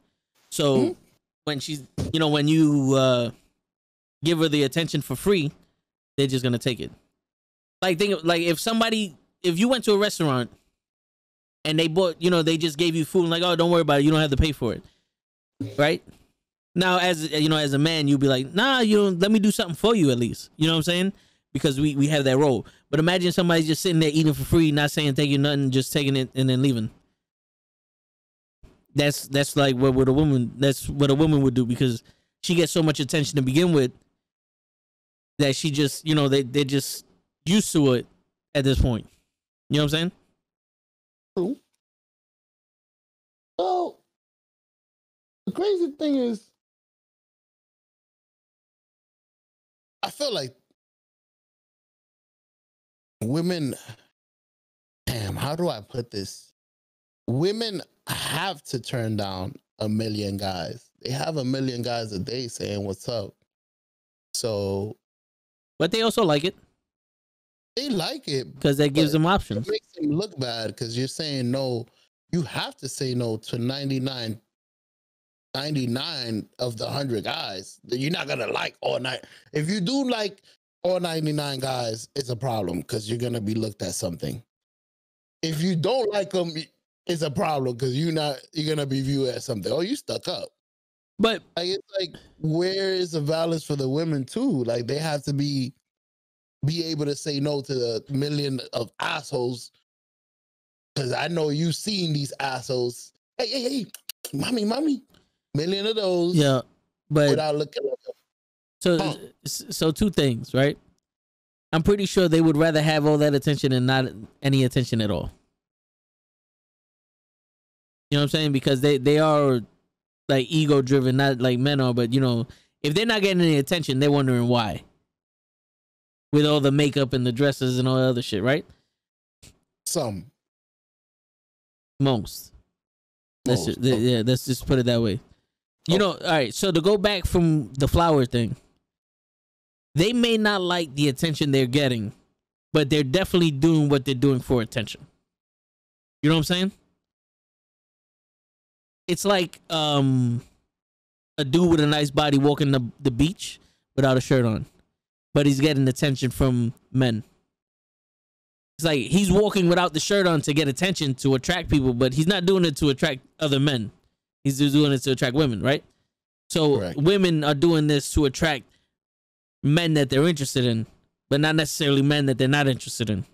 So when she's, you know, when you give her the attention for free, they're just gonna take it. Like, think, like, if you went to a restaurant and they bought, you know, they just gave you food and like, oh, don't worry about it, you don't have to pay for it, right? Now, as you know, as a man, you'd be like, nah, you know, let me do something for you at least. You know what I'm saying? Because we have that role. But imagine somebody just sitting there eating for free, not saying thank you, nothing, just taking it and then leaving. That's like what a woman would do, because she gets so much attention to begin with that she just, you know, they're just used to it at this point. You know what I'm saying? True. So the crazy thing is, I feel like women, damn, how do I put this? Women have to turn down a million guys. They have a million guys a day saying what's up. So, but they also like it. They like it because that gives them options. It makes them look bad because you're saying no. You have to say no to 99 of the 100 guys. You're not gonna like all night. If you do like all 99 guys, it's a problem because you're gonna be looked at something. If you don't like them, it's a problem because you're gonna be viewed as something. Oh, you stuck up. But like, it's like, where is the balance for the women too? Like, they have to be able to say no to the million of assholes. Because I know you've seen these assholes. Hey, mommy, million of those. Yeah, but without looking at them. So two things, right? I'm pretty sure they would rather have all that attention and not any attention at all. You know what I'm saying? Because they are like ego driven, not like men are. But, you know, if they're not getting any attention, they're wondering why. With all the makeup and the dresses and all the other shit, right? Some. Most. Yeah, let's just put it that way. You know, all right. So to go back from the flower thing, they may not like the attention they're getting, but they're definitely doing what they're doing for attention. You know what I'm saying? It's like a dude with a nice body walking the beach without a shirt on, but he's getting attention from men. It's like he's walking without the shirt on to get attention, to attract people, but he's not doing it to attract other men. He's just doing it to attract women, right? So correct. Women are doing this to attract men that they're interested in, but not necessarily men that they're not interested in.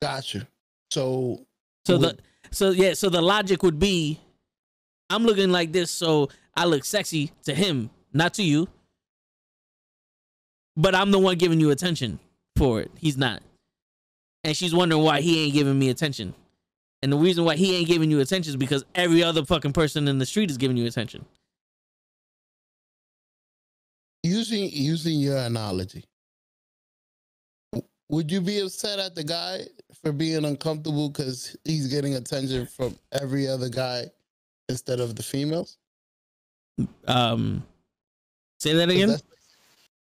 Gotcha. So the logic would be, I'm looking like this, so I look sexy to him, not to you. But I'm the one giving you attention for it. He's not. And she's wondering why he ain't giving me attention. And the reason why he ain't giving you attention is because every other fucking person in the street is giving you attention. Using your analogy, would you be upset at the guy for being uncomfortable because he's getting attention from every other guy instead of the females? Say that again.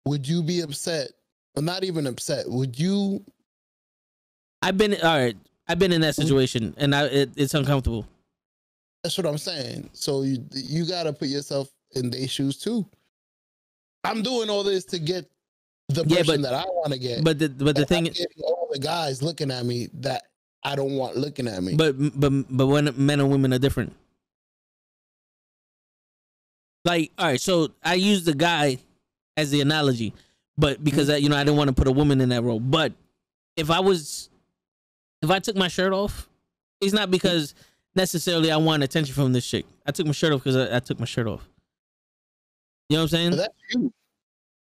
Would you be upset? Well, not even upset. Would you? I've been in that situation, and it's uncomfortable. That's what I'm saying. So you got to put yourself in their shoes too. I'm doing all this to get the person that I want to get. But the thing is, all the guys looking at me that I don't want looking at me. But when men and women are different. Like, all right, so I use the guy as the analogy, but because I didn't want to put a woman in that role. But if I took my shirt off, it's not because necessarily I want attention from this chick. I took my shirt off because I took my shirt off. You know what I'm saying? But that's you.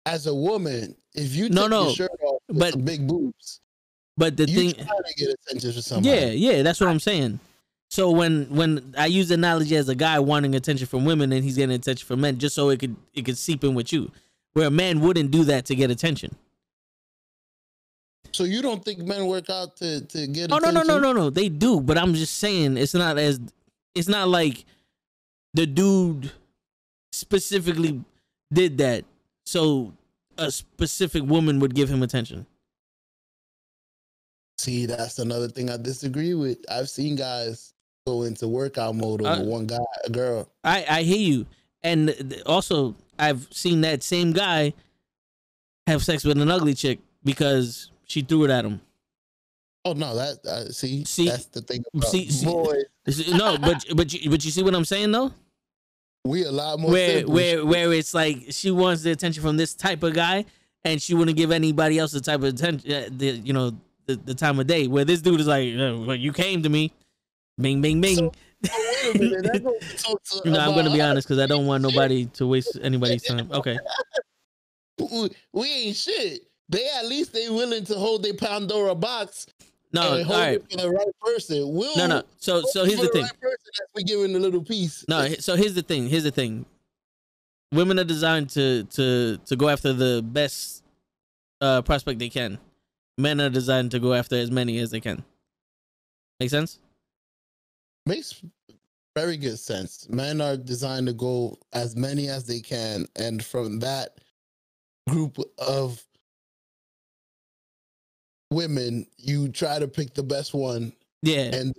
As a woman, if you take your shirt off with some big boobs, but the thing, trying to get attention from somebody. Yeah, that's what I'm saying. So when I use the analogy as a guy wanting attention from women and he's getting attention from men, just so it could seep in with you, where a man wouldn't do that to get attention. So you don't think men work out to get? Oh attention? No, they do. But I'm just saying it's not like the dude specifically did that so a specific woman would give him attention. See, that's another thing I disagree with. I've seen guys go into workout mode over one guy, a girl. I hear you, and also I've seen that same guy have sex with an ugly chick because she threw it at him. Oh no, see that's the thing about boys. No, but you see what I'm saying though? We a lot more where it's like she wants the attention from this type of guy, and she wouldn't give anybody else the type of attention. The time of day. Where this dude is like, well, you came to me, bing, bing, bing. So, wait a minute. I'm gonna be honest because I don't want nobody to waste anybody's time. Okay. We ain't shit. At least they willing to hold their Pandora box. No, and hold it for the right person. No. So here's the thing. Right person that's we giving a little piece. No. So here's the thing. Women are designed to go after the best prospect they can. Men are designed to go after as many as they can. Make sense? Makes very good sense. Men are designed to go as many as they can, and from that group of women, you try to pick the best one, and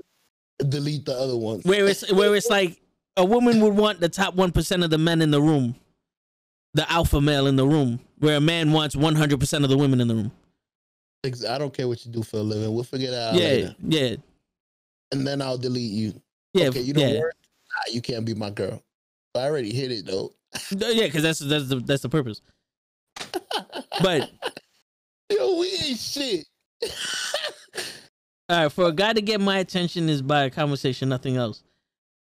delete the other ones. Where it's like a woman would want the top 1% of the men in the room, the alpha male in the room, where a man wants 100% of the women in the room. I don't care what you do for a living. We'll figure that out later. Yeah. And then I'll delete you. Yeah. Okay, you don't work? Nah, you can't be my girl. I already hit it though. Yeah, because that's the purpose. But yo, we ain't shit. All right, for a guy to get my attention is by a conversation, nothing else.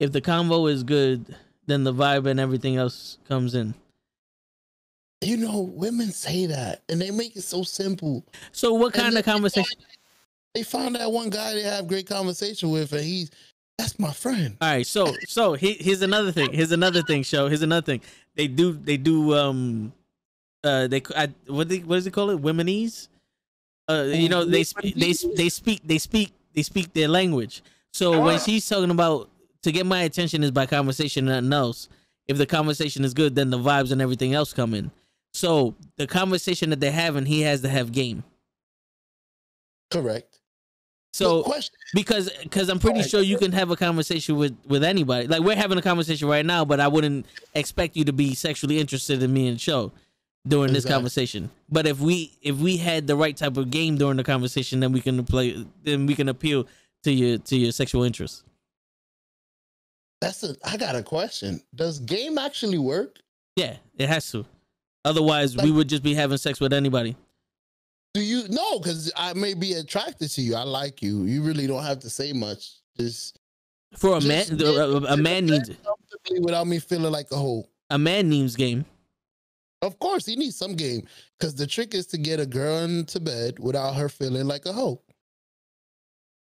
If the convo is good, then the vibe and everything else comes in. You know, women say that, and they make it so simple. So what kind of conversation? They found that one guy they have great conversation with, and that's my friend. All right, so here's another thing. Here's another thing. They do what does it call it? Womenese. They speak their language. So when she's talking about to get my attention is by conversation and nothing else. If the conversation is good, then the vibes and everything else come in. So the conversation that they're having, he has to have game. Correct. So because I'm pretty sure you can have a conversation with anybody. Like we're having a conversation right now, but I wouldn't expect you to be sexually interested in me and show during this conversation. But if we had the right type of game during the conversation, then we can appeal to your sexual interest. I got a question. Does game actually work? Yeah, it has to. Otherwise, we would just be having sex with anybody. Do you know? Because I may be attracted to you. I like you. You really don't have to say much. Just for a man needs comfortably without me feeling like a hoe. A man needs game. Of course, he needs some game. Because the trick is to get a girl into bed without her feeling like a hoe.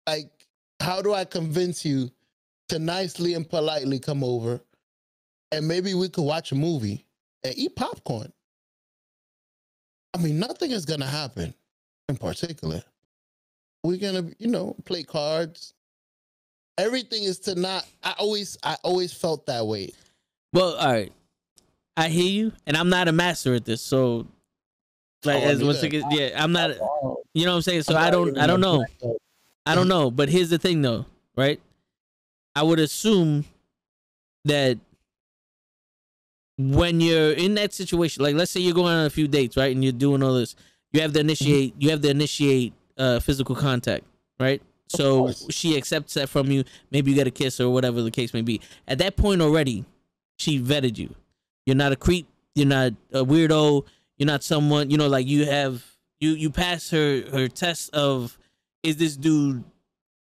Like, how do I convince you to nicely and politely come over and maybe we could watch a movie and eat popcorn? I mean, nothing is going to happen in particular. We're going to, play cards. Everything is to not, I always felt that way. Well, all right. I hear you, and I'm not a master at this. So like I'm not, you know what I'm saying? So I don't know. I don't know. But here's the thing though, right? I would assume that when you're in that situation, like let's say you're going on a few dates, right? And you're doing all this, you have to initiate physical contact, right? So she accepts that from you. Maybe you get a kiss or whatever the case may be. At that point already, she vetted you. You're not a creep. You're not a weirdo. You're not someone, like you pass her test of, is this dude,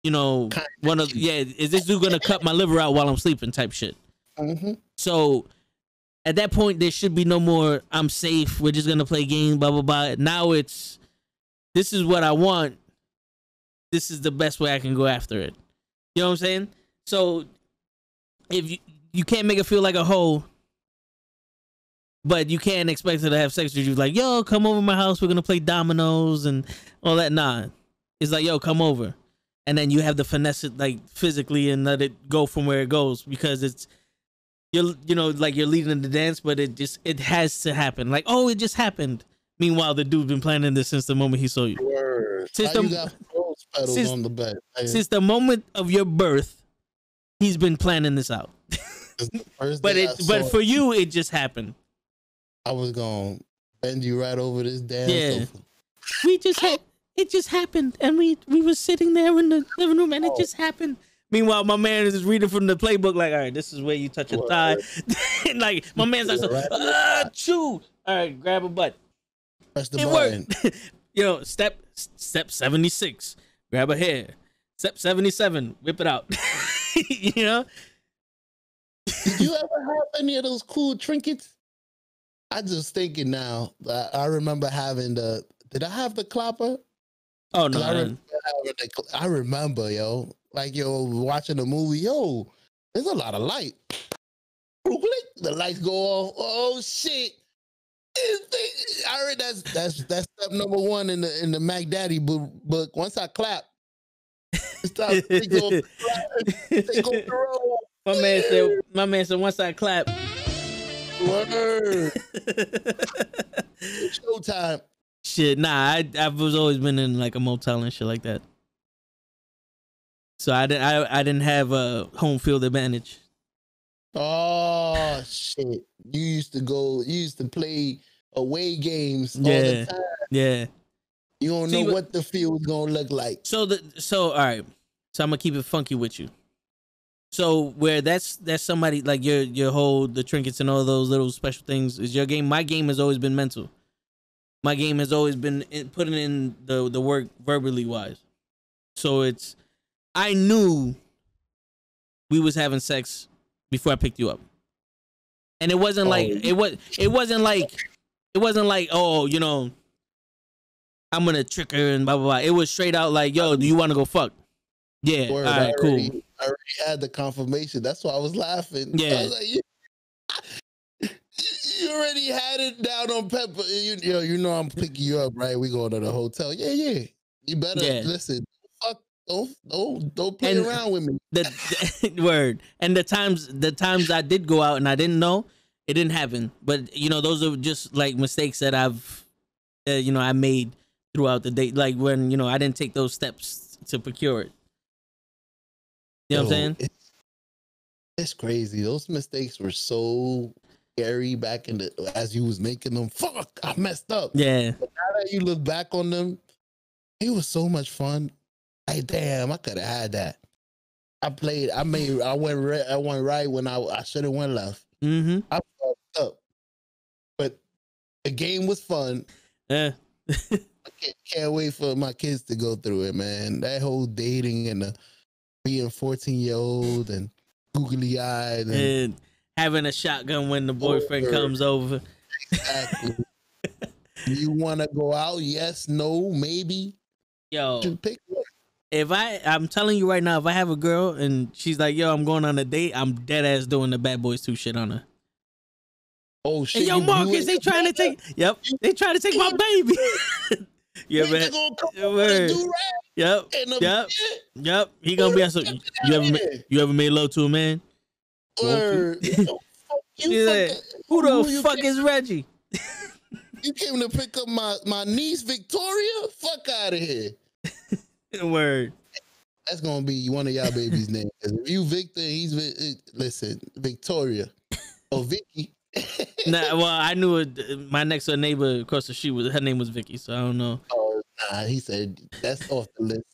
is this dude going to cut my liver out while I'm sleeping type shit. Mm-hmm. So at that point, there should be no more, I'm safe, we're just going to play game, blah, blah, blah. Now it's, this is what I want. This is the best way I can go after it. You know what I'm saying? So if you can't make it feel like a hoe, but you can't expect her to have sex with you. Like, yo, come over to my house. We're going to play dominoes and all that. Nah. It's like, yo, come over. And then you have to finesse it like physically and let it go from where it goes, because it's, you're leading the dance, but it has to happen. Like, oh, it just happened. Meanwhile, the dude's been planning this since the moment he saw you. Since you got rose petals on the bed. Since the moment of your birth, he's been planning this out. But for you, it just happened. I was gonna bend you right over this damn sofa. It just happened, and we were sitting there in the living room, and it just happened. Meanwhile, my man is just reading from the playbook, like, all right, this is where you touch your thigh. Like, my man's like, chew. All right, grab a butt. Press the button. Step 76, grab a hair. Step 77, whip it out. Did you ever have any of those cool trinkets? I just thinking now. I remember having did I have the clapper? Oh no! I remember, watching a movie. There's a lot of light. The lights go off. Oh shit! I heard that's step number 1 in the Mac Daddy book. Once I clap, they go through. My man said, once I clap. Word. Showtime. Shit, nah, I've always been in like a motel and shit like that. So I didn't have a home field advantage. Oh shit! You used to play away games all the time. Yeah. You don't know what the field's gonna look like. So all right. So I'm gonna keep it funky with you. So where that's somebody like your whole, the trinkets and all those little special things is your game. My game has always been mental. My game has always been putting in the work verbally wise. So I knew we was having sex before I picked you up. And it wasn't like, oh, I'm gonna trick her and blah blah blah. It was straight out like, yo, do you want to go fuck? Yeah, Word, all right, cool. I already had the confirmation. That's why I was laughing. Yeah. I was like, you already had it down on pepper. I'm picking you up, right? We going to the hotel. Yeah. You better listen. Don't play And around with me. The word. And the times I did go out and I didn't know, it didn't happen. But you know, those are just like mistakes that I've you know, I made throughout the day, like when, you know, I didn't take those steps to procure it. You know what I'm saying? It's crazy. Those mistakes were so scary back in the as you was making them. Fuck, I messed up. Yeah. But now that you look back on them, it was so much fun. Like, damn, I could have had that. I went right when I should have went left. Mm-hmm. I fucked up. But the game was fun. Yeah. I can't wait for my kids to go through it, man. That whole dating and the being 14-year-old and googly eyed and having a shotgun when the boyfriend comes over. Exactly. You want to go out? Yes, no, maybe. Yo, pick one. I'm telling you right now, if I have a girl and she's like, yo, I'm going on a date, I'm dead ass doing the Bad Boys 2 shit on her. Oh shit! Hey, yo, Marcus, they trying to take. Yep, they trying to take my baby. Yeah, man. Yep. He gonna be so. You ever made love to a man? Word. Who the fuck is Reggie? You came to pick up my niece Victoria? Fuck out of here. Word. That's gonna be one of y'all babies' names. If you Victor, listen, Victoria or Vicky. Nah, well, I knew it. My next door neighbor across the street her name was Vicky, so I don't know. Oh, nah, he said that's off the list.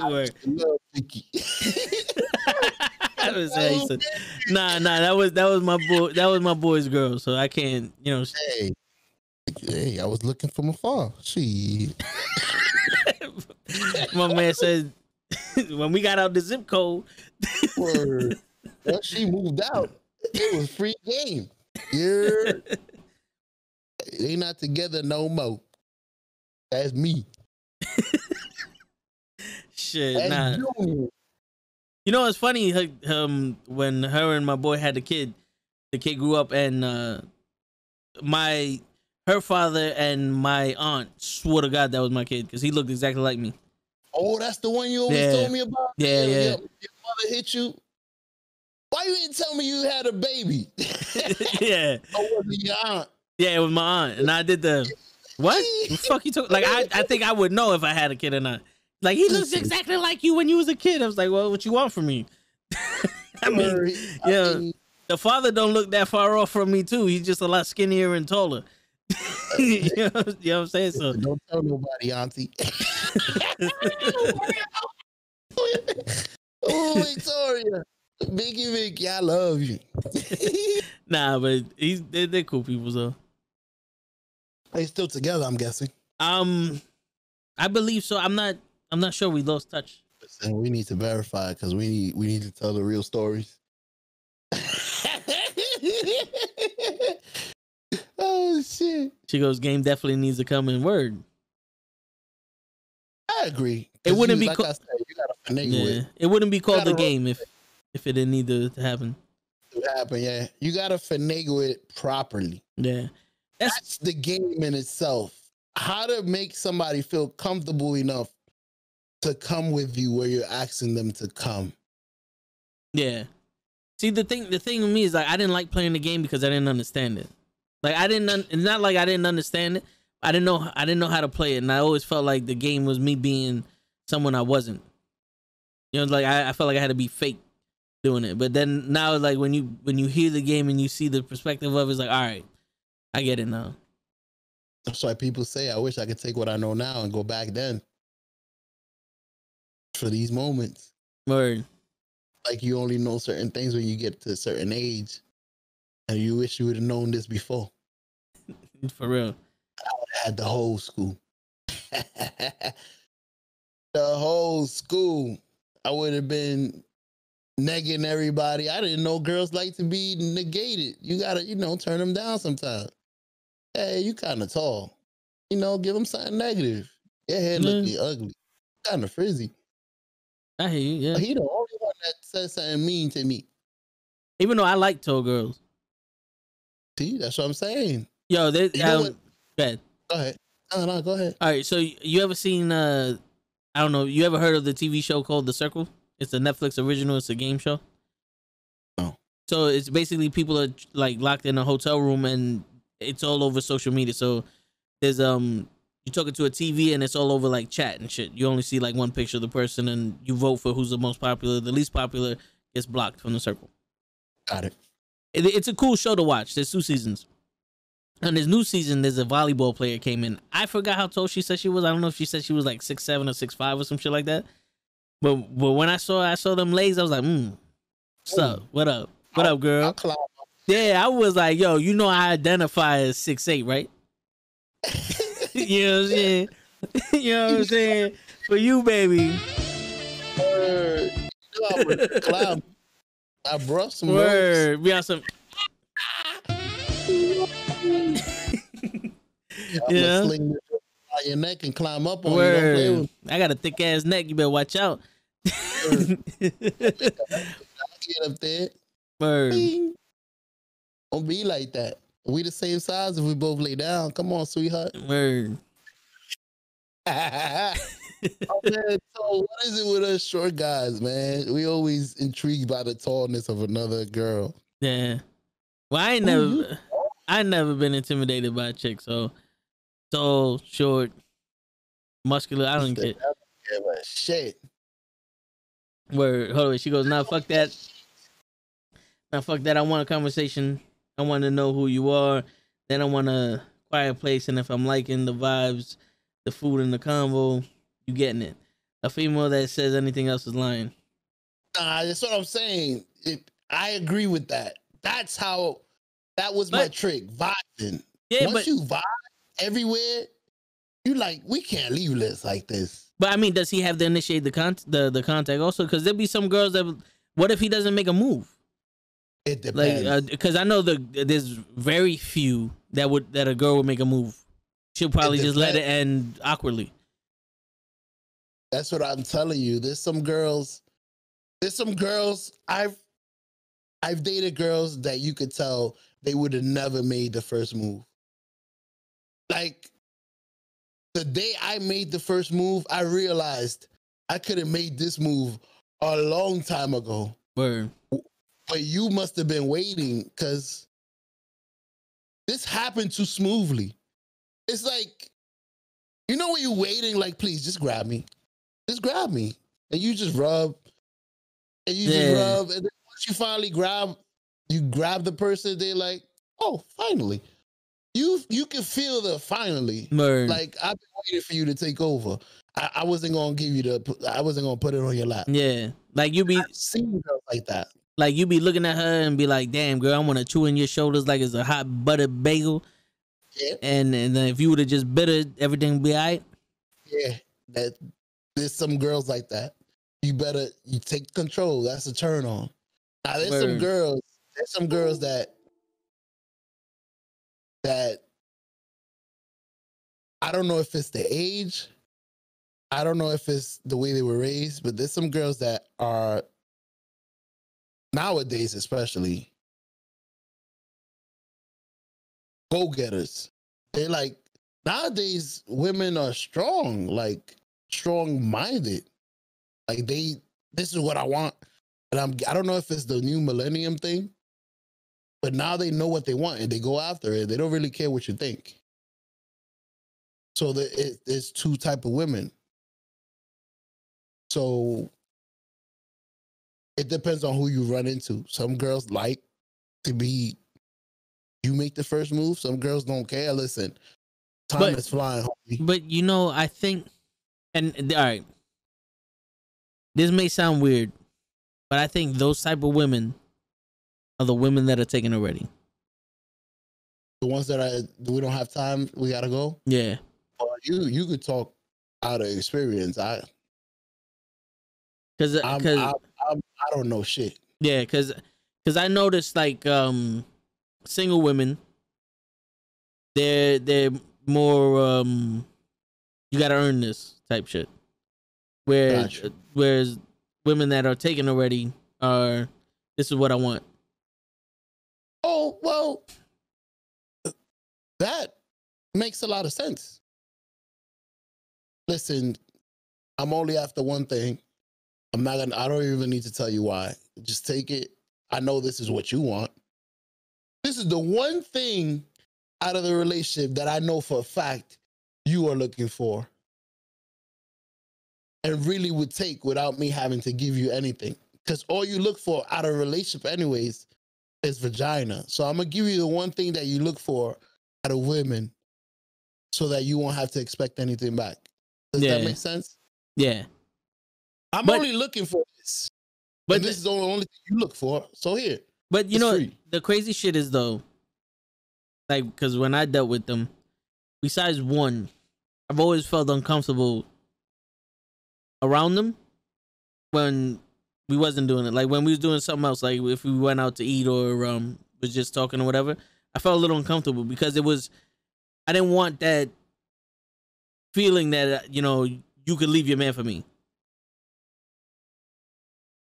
Word. I love Vicky. Nah, that was my boy. That was my boy's girl, so I can't, you know. Hey, I was looking from afar. She. My man said when we got out the zip code. Word. Once she moved out, it was free game. Yeah. They not together no more. That's me. Shit, that's nah. Junior. You know, it's funny. When her and my boy had the kid grew up, and her father and my aunt swore to God that was my kid because he looked exactly like me. Oh, that's the one you always told me about. Yeah. Your mother hit you. Why you didn't tell me you had a baby? Yeah. Oh, was it your aunt? Yeah, it was my aunt, and I did the what? The fuck you took? Like I think I would know if I had a kid or not. Like he looks exactly like you when you was a kid. I was like, well, what you want from me? I mean, the father don't look that far off from me too. He's just a lot skinnier and taller. You know what I'm saying? So don't tell nobody, auntie. Oh, Victoria. Biggie Vicky, I love you. Nah, but they're cool people, so. They still together, I'm guessing. I believe so. I'm not sure. We lost touch. Listen, we need to verify because we need to tell the real stories. Oh shit. She goes, game definitely needs to come in. Word. I agree. It wouldn't be like I said, you gotta finagle it. It wouldn't be called a game if it didn't need to happen. Yeah. You gotta finagle it properly. Yeah. That's the game in itself. How to make somebody feel comfortable enough to come with you where you're asking them to come. Yeah. See, the thing with me is like I didn't like playing the game because I didn't understand it. Like it's not like I didn't understand it. I didn't know how to play it, and I always felt like the game was me being someone I wasn't. You know, like I felt like I had to be fake doing it. But then now, like when you hear the game and you see the perspective of it, it's like, all right, I get it now. That's why people say, I wish I could take what I know now and go back then for these moments. Word. Like you only know certain things when you get to a certain age, and you wish you would have known this before. For real. I would have had the whole school. The whole school. I would have been negging everybody. I didn't know girls like to be negated. You gotta, turn them down sometimes. Hey, you kind of tall. Give them something negative. Your hair looking ugly. Kind of frizzy. I hear you, yeah. But he the only one that says something mean to me. Even though I like tall girls. See, that's what I'm saying. Yo, go ahead. Go ahead. No, go ahead. All right, so you ever seen I don't know. You ever heard of the TV show called The Circle? It's a Netflix original. It's a game show. No. So it's basically people are like locked in a hotel room and it's all over social media. So there's you're talking to a TV and it's all over like chat and shit. You only see like one picture of the person and you vote for who's the most popular. The least popular gets blocked from the circle. Got it. It's a cool show to watch. There's 2 seasons. And this new season, there's a volleyball player came in. I forgot how tall she said she was. I don't know if she said she was like 6'7" or 6'5" or some shit like that. But when I saw them legs, I was like, what's up? What up? What up, girl? Yeah, I was like, yo, you know I identify as 6'8", right? You know what I'm saying? You know what I'm saying? For you, baby. I brought some Word. We got some. Yeah. Sling your neck and climb up on you. I got a thick ass neck. You better watch out. Get up there. Word. Don't be like that. We the same size if we both lay down. Come on, sweetheart. Word. Oh, man, so what is it with us short guys, man? We always intrigued by the tallness of another girl. Yeah. Well, I never been intimidated by a chick. So tall, short, muscular. I don't care. Shit. Word. Hold on. She goes, nah, fuck that. Nah, fuck that. I want a conversation. I want to know who you are. Then I want a quiet place. And if I'm liking the vibes, the food, and the convo, you getting it. A female that says anything else is lying. Nah, that's what I'm saying. I agree with that. That was my trick. Vibing. Yeah, Once you vibe everywhere, you like, we can't leave this like this. But I mean, does he have to initiate the contact also? Because there'll be some girls that, what if he doesn't make a move? It depends. Like, because I know there's very few that a girl would make a move. She'll probably just let it end awkwardly. That's what I'm telling you. There's some girls I've dated girls that you could tell they would have never made the first move. Like the day I made the first move, I realized I could have made this move a long time ago. Word. But you must have been waiting because this happened too smoothly. It's like, you know when you're waiting, like, please just grab me. Just grab me. And you just rub. And you just rub. And then once you finally grab the person, they're like, oh, finally. You can feel the finally. Word. Like, I've been waiting for you to take over. I wasn't gonna I wasn't gonna put it on your lap. Yeah. Like you be I've seen girls like that. Like you be looking at her and be like, damn girl, I want to chew in your shoulders like it's a hot buttered bagel. Yeah. And then if you would have just bit it, everything would be all right. Yeah. There's some girls like that. You take control. That's a turn on. Now there's some girls that I don't know if it's the age. I don't know if it's the way they were raised, but there's some girls that are nowadays, especially go-getters. They're like, nowadays women are strong, like strong-minded. Like this is what I want. And I don't know if it's the new millennium thing, but now they know what they want and they go after it. They don't really care what you think. So there's 2 types of women. So it depends on who you run into. Some girls like to be, you make the first move. Some girls don't care. Listen, time is flying, homie. But you know, I think, and all right, this may sound weird, but I think those type of women are the women that are taken already. The ones that we don't have time, we gotta go. Yeah. Well, you could talk out of experience. I don't know shit. Yeah, because I noticed like single women, they're more you gotta earn this type shit. Whereas women that are taken already are, this is what I want. Oh well, that makes a lot of sense. Listen, I'm only after one thing. I don't even need to tell you why. Just take it. I know this is what you want. This is the one thing out of the relationship that I know for a fact you are looking for and really would take without me having to give you anything. Because all you look for out of a relationship anyways is vagina. So I'm going to give you the one thing that you look for out of women so that you won't have to expect anything back. Does that make sense? Yeah. I'm only looking for this. But this is the only thing you look for. So here. But you know, the crazy shit is though, like, because when I dealt with them, besides one, I've always felt uncomfortable around them when we wasn't doing it. Like when we was doing something else, like if we went out to eat or was just talking or whatever, I felt a little uncomfortable because I didn't want that feeling that, you know, you could leave your man for me.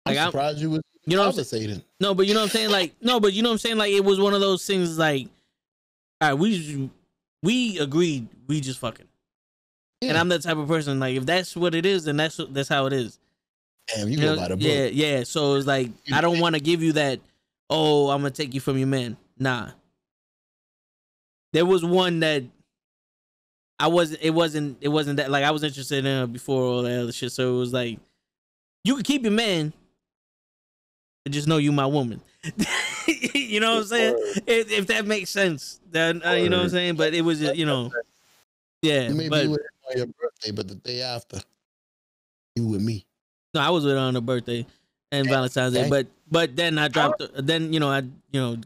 Like, I'm surprised you was, you know what I'm saying? No, but you know what I'm saying? Like, no, but you know what I'm saying? Like, it was one of those things like, all right, we agreed, we just fucking. Yeah. And I'm that type of person. Like, if that's what it is, then that's how it is. Damn, you go by the book. Yeah, yeah. So it's like, I don't want to give you that, oh, I'm going to take you from your man. Nah. There was one that it wasn't that, like, I was interested in her before all that other shit. So it was like, you can keep your man, but just know you my woman. You know what I'm saying? If that makes sense. Then you know what I'm saying? But it was, you know, yeah. Maybe you were on your birthday, but the day after, you with me. No, I was with her on her birthday and Valentine's Day. But then I dropped. Then I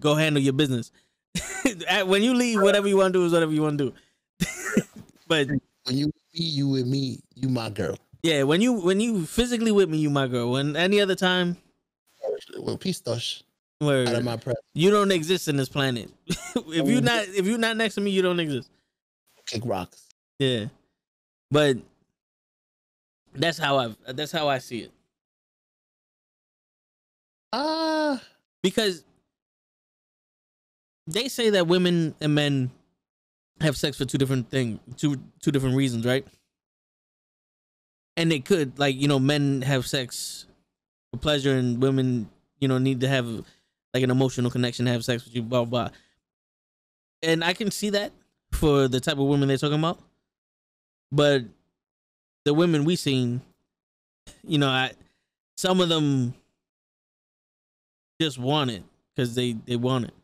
go handle your business. When you leave, whatever you want to do is whatever you want to do. But when you with me, you my girl. Yeah, when you physically with me, you my girl. When any other time, well, pistosh. Out of my presence. You don't exist in this planet. if you're not next to me, you don't exist. Kick rocks. Yeah, but that's how I see it. Because they say that women and men have sex for two different reasons, right? And they could, like, men have sex for pleasure and women, need to have like an emotional connection to have sex with you, blah, blah. And I can see that for the type of women they're talking about. But the women we seen, some of them just want it because they want it.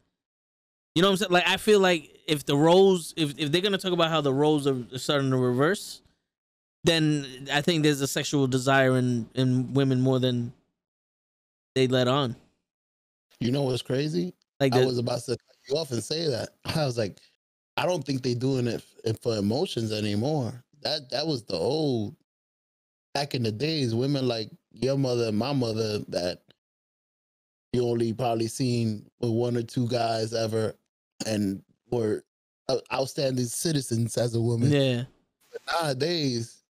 You know what I'm saying? Like, I feel like if the roles, if they're going to talk about how the roles are starting to reverse, then I think there's a sexual desire in women more than they let on. You know what's crazy? Like, I was about to cut you off and say that. I was like, I don't think they're doing it for emotions anymore. That was the old, back in the days, women like your mother and my mother that you only probably seen with one or two guys ever and were outstanding citizens as a woman. Yeah. But nowadays,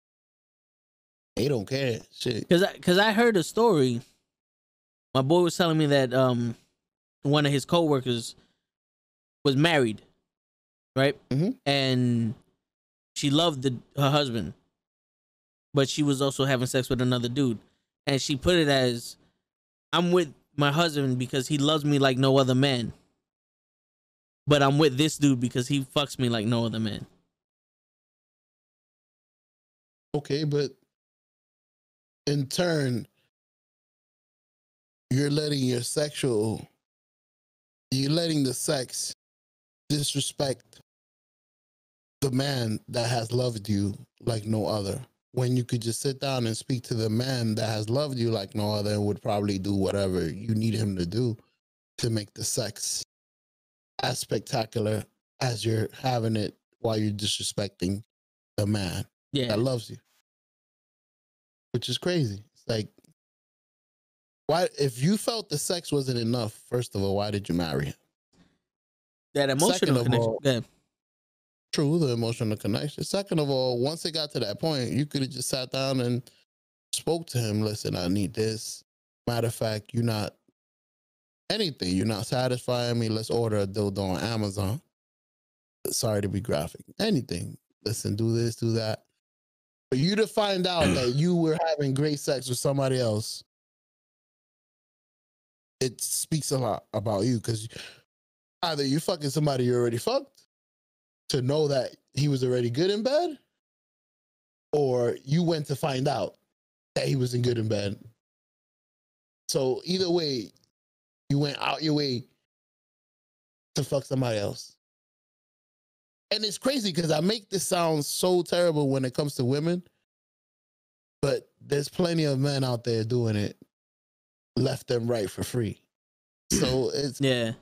they don't care. Shit. Because I heard a story. My boy was telling me that one of his coworkers was married, right? Mm-hmm. And she loved her husband, but she was also having sex with another dude. And she put it as, I'm with my husband because he loves me like no other man, but I'm with this dude because he fucks me like no other man. Okay, but in turn, you're letting the sex disrespect the man that has loved you like no other. When you could just sit down and speak to the man that has loved you like no other and would probably do whatever you need him to do to make the sex as spectacular as you're having it while you're disrespecting the man that loves you. Which is crazy. It's like, why, if you felt the sex wasn't enough, first of all, why did you marry him? That emotional connection. True, the emotional connection. Second of all, once it got to that point, you could have just sat down and spoke to him. Listen, I need this. Matter of fact, you're not anything. You're not satisfying me. Let's order a dildo on Amazon. Sorry to be graphic. Anything. Listen, do this, do that. For you to find out that you were having great sex with somebody else, it speaks a lot about you, because either you fucking somebody you already fucked to know that he was already good in bed, or you went to find out that he wasn't good in bed. So either way, you went out your way to fuck somebody else. And it's crazy because I make this sound so terrible when it comes to women, but there's plenty of men out there doing it left and right for free. So it's now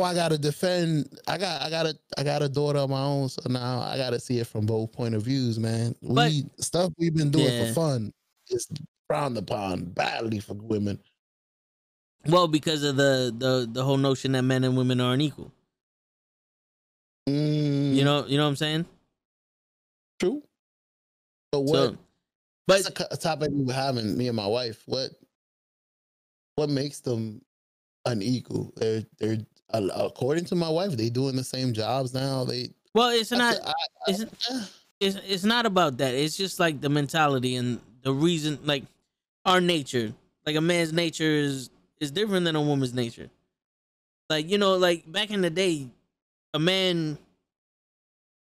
I gotta defend. I got a daughter of my own, so now I gotta see it from both point of views, man. Stuff we've been doing for fun is frowned upon badly for women. Well, because of the whole notion that men and women are unequal. You know what I'm saying? True. But that's a topic we were having, me and my wife. What makes them unequal? They're according to my wife, they doing the same jobs now. It's not about that. It's just like the mentality and the reason, like our nature. Like a man's nature is different than a woman's nature. Like, like back in the day, a man,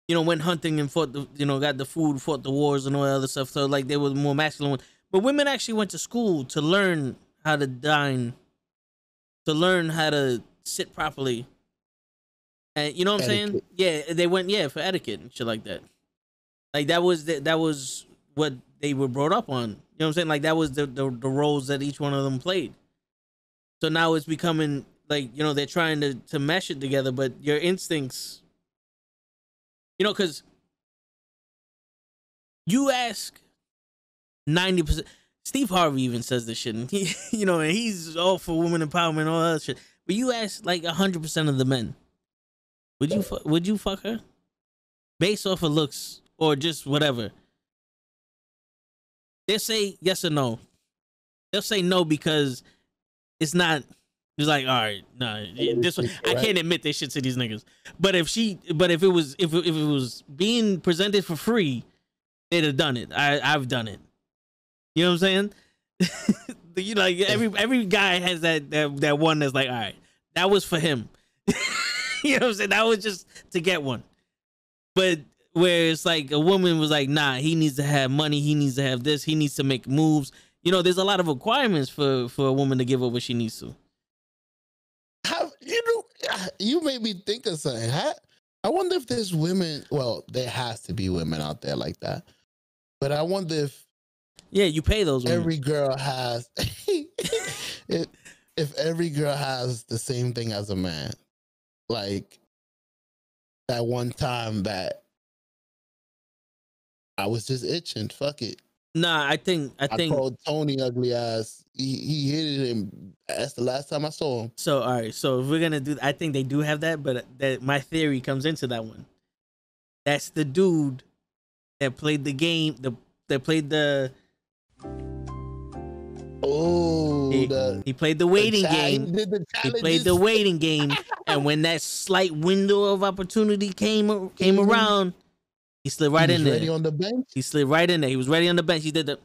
went hunting and fought got the food, fought the wars and all that other stuff. So like they were more masculine. But women actually went to school to learn how to dine, to learn how to sit properly. And you know what I'm saying? Yeah, they went for etiquette and shit like that. Like that was what they were brought up on. You know what I'm saying? Like that was the roles that each one of them played. So now it's becoming like, they're trying to mesh it together, but your instincts, because you ask 90%. Steve Harvey even says this shit, and and he's all for women empowerment and all that shit. But you ask like 100% of the men, would you fuck her based off of looks or just whatever? They'll say yes or no. They'll say no because it's not. It's like, all right, nah, this one, I can't admit this shit to these niggas. But if it was being presented for free, they'd have done it. I've done it. You know what I'm saying? Like every guy has that one that's like, all right, that was for him. You know what I'm saying? That was just to get one. But where it's like a woman was like, nah, he needs to have money, he needs to have this, he needs to make moves. There's a lot of requirements for a woman to give up what she needs to. You made me think of something. I wonder if there's women. Well, there has to be women out there like that. But I wonder if you pay those women. Every girl has if every girl has the same thing as a man, like that one time that I was just itching. Fuck it. Nah, I think I called Tony ugly ass. He hit him. That's the last time I saw him. So all right. So if we're gonna do, I think they do have that, but that my theory comes into that one. That's the dude that played the game. That played the. Oh, he played the waiting game. He played the waiting game, and when that slight window of opportunity came around, he slid right in there. Ready on the bench. He slid right in there. He was ready on the bench. He did the.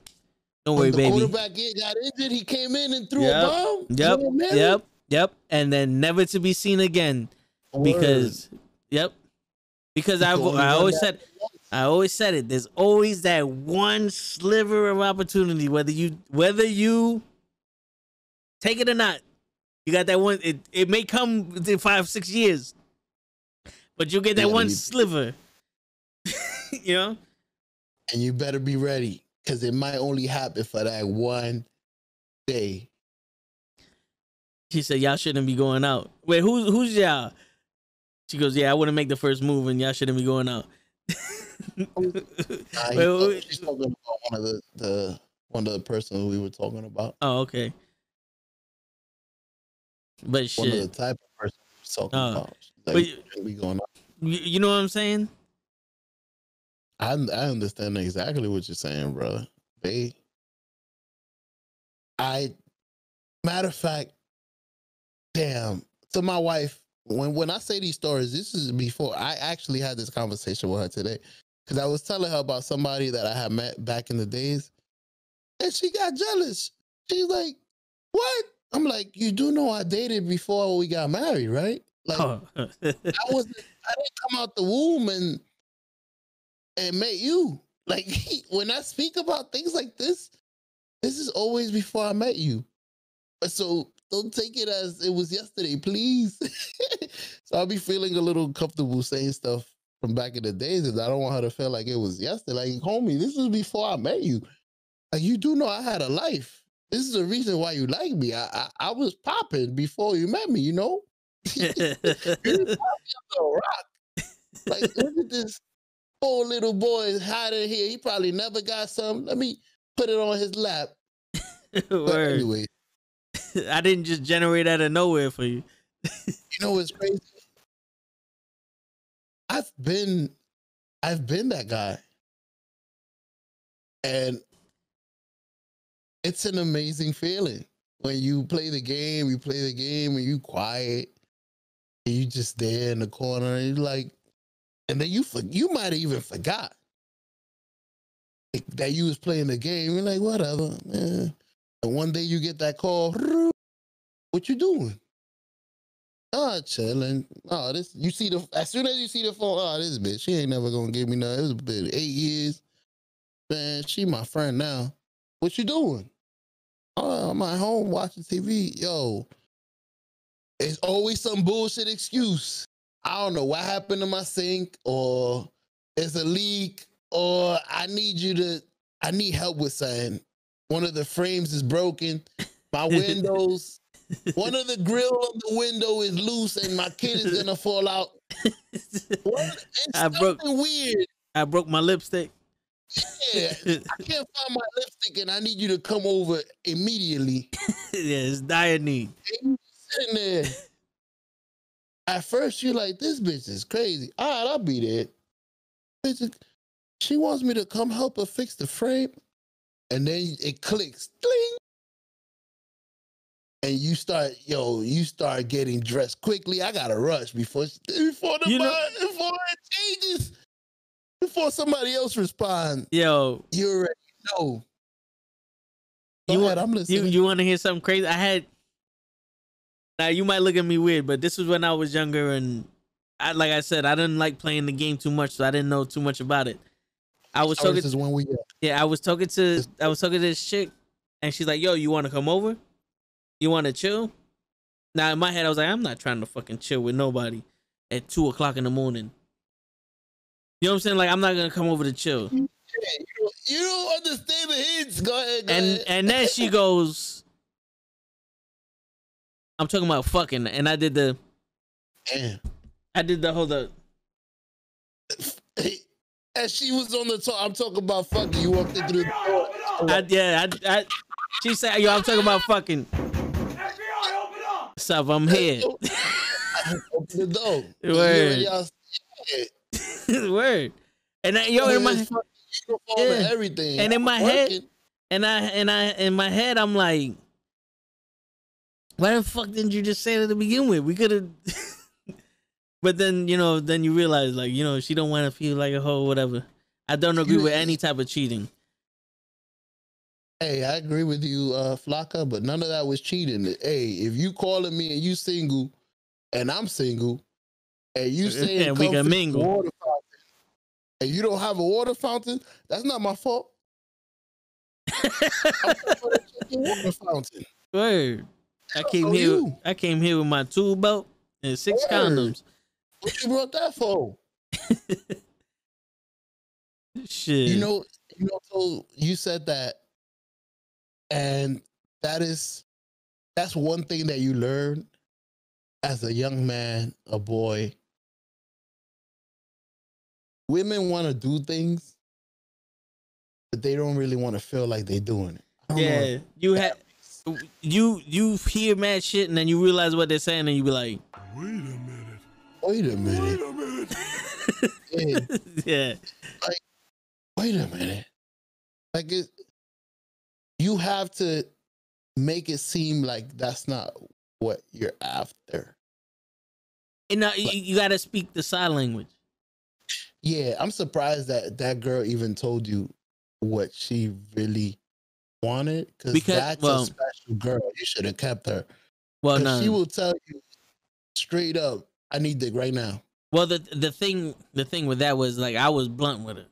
Don't worry, baby. The quarterback got injured. He came in and threw a bomb. Yep. And then never to be seen again, because I always said it. There's always that one sliver of opportunity, whether you take it or not. You got that one. It may come within 5-6 years, but you'll get that one sliver. And you better be ready, because it might only happen for that one day. She said, y'all shouldn't be going out. Wait, who's y'all? She goes, yeah, I wouldn't make the first move, and y'all shouldn't be going out. She's talking about one of the persons we were talking about. Oh, okay. But shit. One of the type of person we were talking about. Like, we going out. You know what I'm saying? I understand exactly what you're saying, brother. Matter of fact, damn. To my wife, when I say these stories, this is before I actually had this conversation with her today, because I was telling her about somebody that I had met back in the days, and she got jealous. She's like, "What?" I'm like, "You do know I dated before we got married, right? Like, I didn't come out the womb and met you. Like, when I speak about things like this is always before I met you. So don't take it as it was yesterday, please." So I'll be feeling a little comfortable saying stuff from back in the days, and I don't want her to feel like it was yesterday. Like, homie, this was before I met you. Like, you do know I had a life. This is the reason why you like me. I was popping before you met me, you know? You didn't pop me up the rock. Like, look at this poor little boy hiding here. He probably never got some. Let me put it on his lap. But anyway. I didn't just generate out of nowhere for you. You know what's crazy? I've been that guy. And it's an amazing feeling when you play the game, and you quiet, and you just there in the corner, and you're like, and then you might have even forgot that you was playing the game. You're like, whatever, man. And one day you get that call, what you doing? Oh, chilling. Oh, this, you see as soon as you see the phone, oh, this bitch, she ain't never gonna give me nothing. It was been 8 years. Man, she my friend now. What you doing? Oh, I'm at home watching TV. Yo, it's always some bullshit excuse. I don't know what happened to my sink, or it's a leak, or I need help with something. One of the frames is broken. My windows, one of the grill on the window is loose, and my kid is gonna fall out. Weird. I broke my lipstick. Yeah, I can't find my lipstick, and I need you to come over immediately. Yeah, it's dire need. And you sitting there. At first, you're like, this bitch is crazy. All right, I'll be there. Bitch, she wants me to come help her fix the frame, and then it clicks. Ding! And you start getting dressed quickly. I gotta rush before it changes. Before somebody else responds, yo, you already know. Go ahead, I'm listening. You want to hear something crazy? Now you might look at me weird, but this was when I was younger, and like I said, I didn't like playing the game too much, so I didn't know too much about it. I was talking to this chick, and she's like, "Yo, you want to come over? You want to chill?" Now in my head, I was like, "I'm not trying to fucking chill with nobody at 2:00 in the morning." You know what I'm saying? Like, I'm not gonna come over to chill. You don't understand the hints. Go ahead. And then she goes, "I'm talking about fucking," and I did the. Damn. I did the hold up. As she was on the talk, I'm talking about fucking. You walked in through the door. She said, "Yo, I'm talking about fucking." What's up? I'm here. Open the door. Word. Word. And in my everything. And in my head, in my head, I'm like, why the fuck didn't you just say it to begin with? We could have. But then then you realize, like, she don't want to feel like a hoe, whatever. I don't agree with any type of cheating. Hey, I agree with you, Flocka, but none of that was cheating. Hey, if you calling me and you single, and I'm single, and you saying and we can mingle, water fountain, and you don't have a water fountain, that's not my fault. I'm gonna check your water fountain. Word. I came here with my tool belt and 6 condoms. What you brought that for? Shit. So you said that, and that's one thing that you learn as a young man, a boy. Women want to do things, but they don't really want to feel like they're doing it. Yeah, you hear mad shit, and then you realize what they're saying, and you be like, wait a minute. Yeah. Like, wait a minute. Like, you have to make it seem like that's not what you're after. And now you got to speak the sign language. Yeah, I'm surprised that that girl even told you what she really wanted, because Because that's a special girl. You should have kept her, well, because she no. will tell you straight up, "I need dick right now." Well, the thing with that was like I was blunt with it.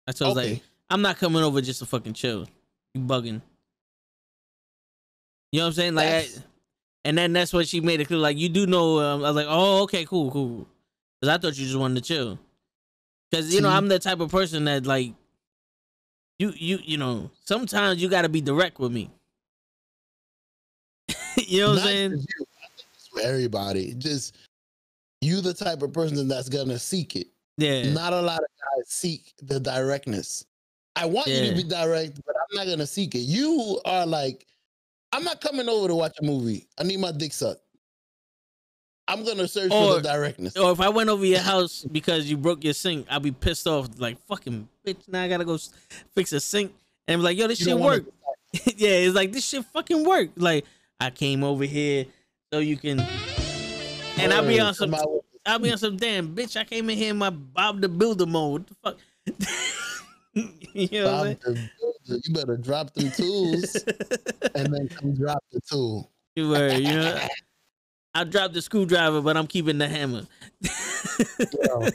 I told her, like, Okay, I'm not coming over just to fucking chill. You bugging. You know what I'm saying? Like, that's and then that's what she made it clear. Like, you do know. I was like, oh, okay, cool. Because I thought you just wanted to chill. Because you know, see, I'm the type of person that like you know. Sometimes you got to be direct with me. You know what I'm not saying? just you, I think it's for everybody. Just you, the type of person that's gonna seek it. Yeah, Not a lot of guys seek the directness. I want you to yeah. be direct, but I'm not gonna seek it. You are like, I'm not coming over to watch a movie. I need my dick sucked. I'm gonna search for the Or directness. or if I went over your house because you broke your sink, I'd be pissed off. Like, fucking bitch, now I gotta go fix a sink. And be like, yo, this You shit don't want work. Yeah, it's like this shit fucking work. Like, I came over here so you can, and I'll be on some damn bitch. I came in here in my Bob the Builder mode. What the fuck? You know what I'm saying? You better drop them tools and then come drop the tool. You know, I dropped the screwdriver, but I'm keeping the hammer. Yo,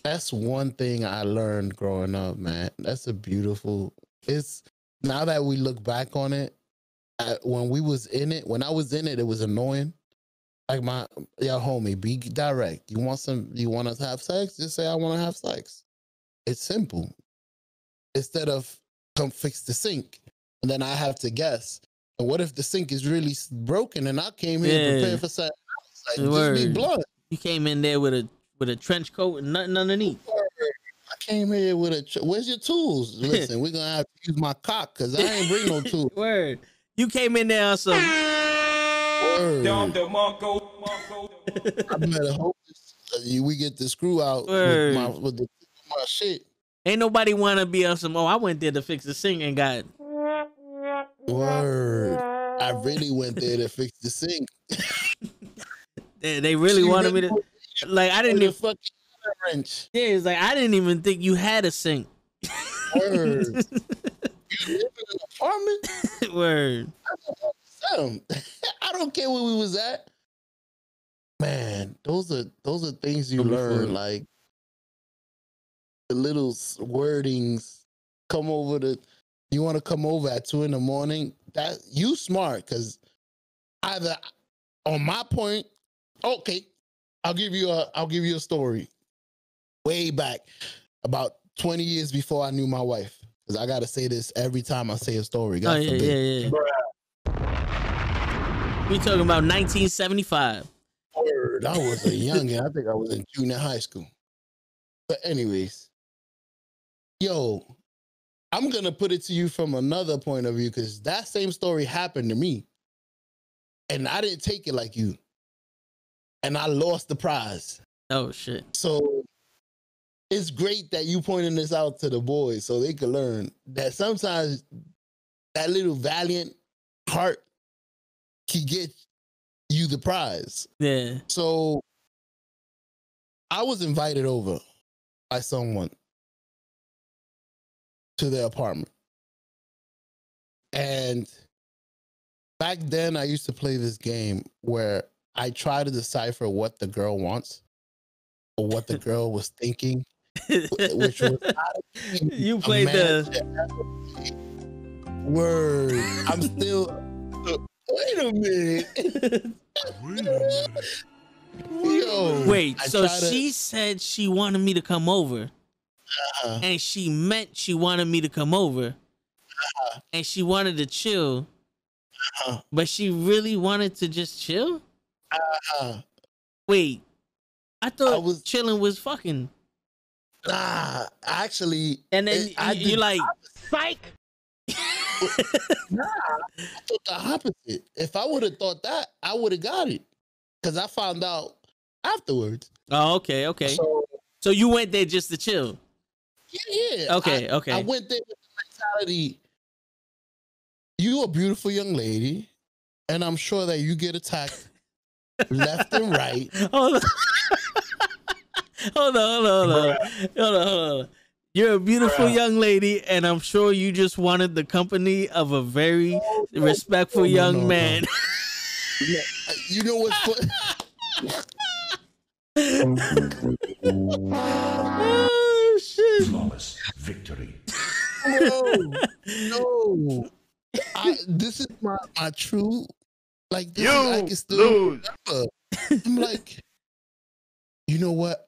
that's one thing I learned growing up, man. That's a beautiful. It's now that we look back on it, when we was in it, when I was in it, it was annoying. Like homie, be direct. You want to have sex? Just say I want to have sex. It's simple. Instead of come fix the sink, and then I have to guess. And what if the sink is really broken and I came here prepared for sex? Like, just be blunt. You came in there with a trench coat and nothing underneath. I came here with where's your tools? Listen, we're gonna have to use my cock because I ain't bring no tools. Word. You came in there on some. Word. I better hope we get the screw out with my shit. Ain't nobody want to be on some. Oh, I went there to fix the sink and got. Word. I really went there to fix the sink. They really wanted me to. Like, I didn't even fucking wrench. Yeah, it's like I didn't even think you had a sink. Word. You live in an apartment? Word. I don't care where we was at. Man, those are things you learn, like the little wordings. You want to come over at 2 a.m. That you smart, because either on my point, okay, I'll give you a story. Way back, about 20 years before I knew my wife, because I gotta say this every time I say a story. God forbid. We talking about 1975. Word, I was a youngin'. I think I was in junior high school. But anyways, yo, I'm gonna put it to you from another point of view, because that same story happened to me, and I didn't take it like you, and I lost the prize. Oh shit! So it's great that you pointing this out to the boys so they can learn that sometimes that little valiant heart can get you the prize. Yeah. So I was invited over by someone to their apartment. And back then I used to play this game where I try to decipher what the girl wants or what the girl was thinking, which was you played the word. I'm still wait a minute. Yo, wait, so she said she wanted me to come over. And she meant she wanted me to come over. And she wanted to chill. But she really wanted to just chill? Wait, I thought chilling was fucking. Nah, actually. And then you like, psych. Nah, I thought the opposite. If I would have thought that, I would have got it. Because I found out afterwards. Oh, okay. So you went there just to chill? Yeah. Okay. I went there with the mentality, you a beautiful young lady, and I'm sure that you get attacked left and right. Hold on, hold on. You're a beautiful young lady, and I'm sure you just wanted the company of a very respectful young man. No. You know what's funny? Oh shit! Flawless victory. No. This is my true. Like this is, I can still remember. I'm like, you know what?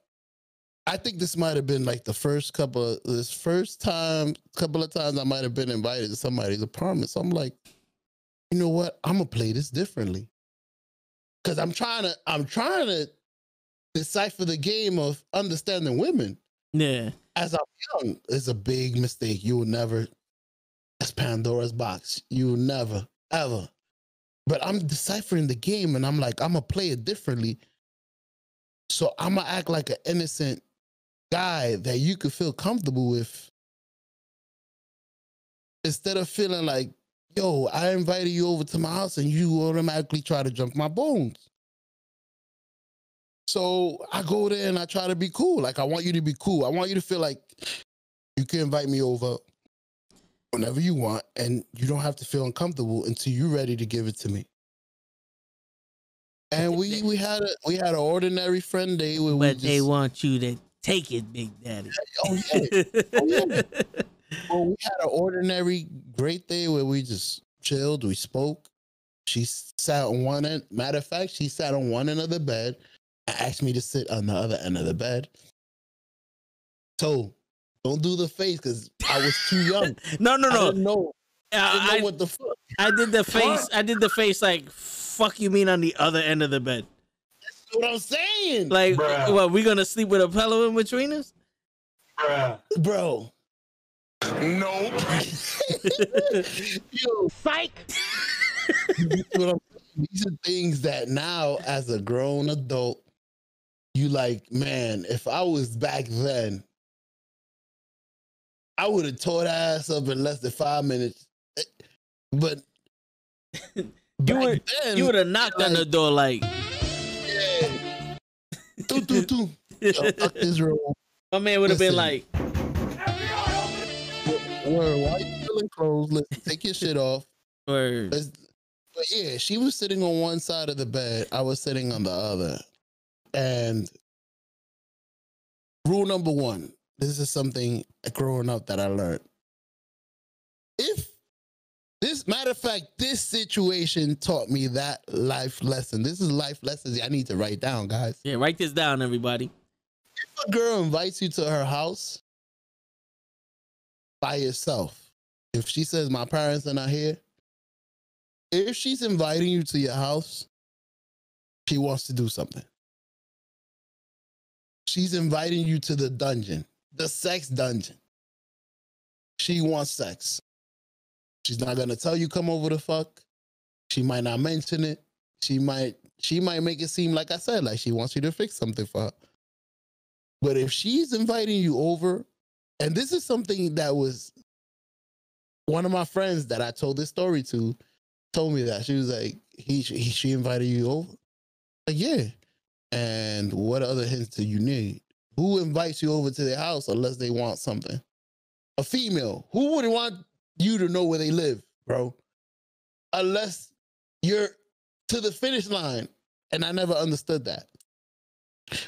I think this might have been like the first couple of times I might have been invited to somebody's apartment. So I'm like, you know what? I'm gonna play this differently. Cause I'm trying to decipher the game of understanding women. Yeah. As I'm young, it's a big mistake. You will never, that's Pandora's box. You will never, ever. But I'm deciphering the game and I'm like, I'm gonna play it differently. So I'm gonna act like an innocent guy that you could feel comfortable with. Instead of feeling like, yo, I invited you over to my house and you automatically try to jump my bones. So I go there and I try to be cool. Like, I want you to be cool. I want you to feel like you can invite me over whenever you want, and you don't have to feel uncomfortable until you're ready to give it to me. And we had an ordinary friend day where but they want you to take it, Big Daddy. Oh yeah. Oh, yeah. Well, we had an ordinary great day where we just chilled, we spoke. She sat on one end. Matter of fact, she sat on one end of the bed and asked me to sit on the other end of the bed. So don't do the face because I was too young. No. I didn't know. I didn't know what the fuck. I did the face. I did the face like, fuck you mean on the other end of the bed? That's what I'm saying. Like, what, we gonna sleep with a pillow in between us? Bro. No. Yo, Psych. These are things that now, as a grown adult, you like, man, if I was back then, I would have tore that ass up in less than 5 minutes. But you would have knocked on the door like, yeah. Two. Yo, fuck this room. My man would have been like, word, why you feeling clothes? Listen, take your shit off. Word. But yeah, she was sitting on one side of the bed. I was sitting on the other. And rule number one, this is something growing up that I learned. Matter of fact, this situation taught me that life lesson. This is life lessons I need to write down, guys. Yeah, write this down, everybody. If a girl invites you to her house by yourself, if she says, my parents are not here, if she's inviting you to your house, she wants to do something. She's inviting you to the dungeon, the sex dungeon. She wants sex. She's not gonna tell you come over to fuck. She might not mention it. She might make it seem like I said, like she wants you to fix something for her. But if she's inviting you over, and this is something that was one of my friends that I told this story to, told me that she was like, she invited you over. Like, yeah. And what other hints do you need? Who invites you over to their house unless they want something? A female. Who would want you to know where they live, bro? Unless you're to the finish line. And I never understood that.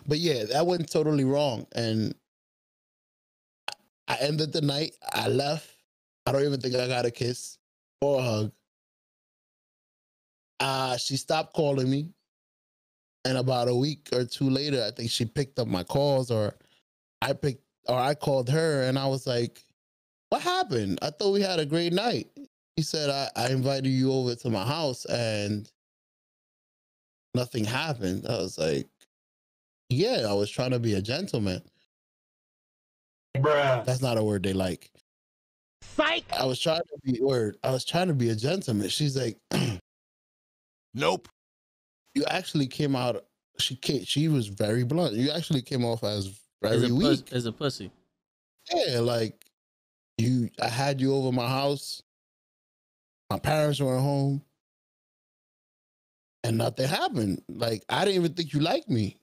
But yeah, that went totally wrong. And I ended the night. I left. I don't even think I got a kiss or a hug. She stopped calling me. And about a week or two later, I think she picked up my calls, or I called her, and I was like, what happened? I thought we had a great night. He said, I invited you over to my house and nothing happened. I was like, yeah, I was trying to be a gentleman. Bruh. That's not a word they like. Psych. I was trying to be a gentleman. She's like, Nope. you actually came out. She was very blunt. You actually came off as very weak. As a pussy. Yeah, like I had you over my house. My parents weren't home. And nothing happened. Like, I didn't even think you liked me.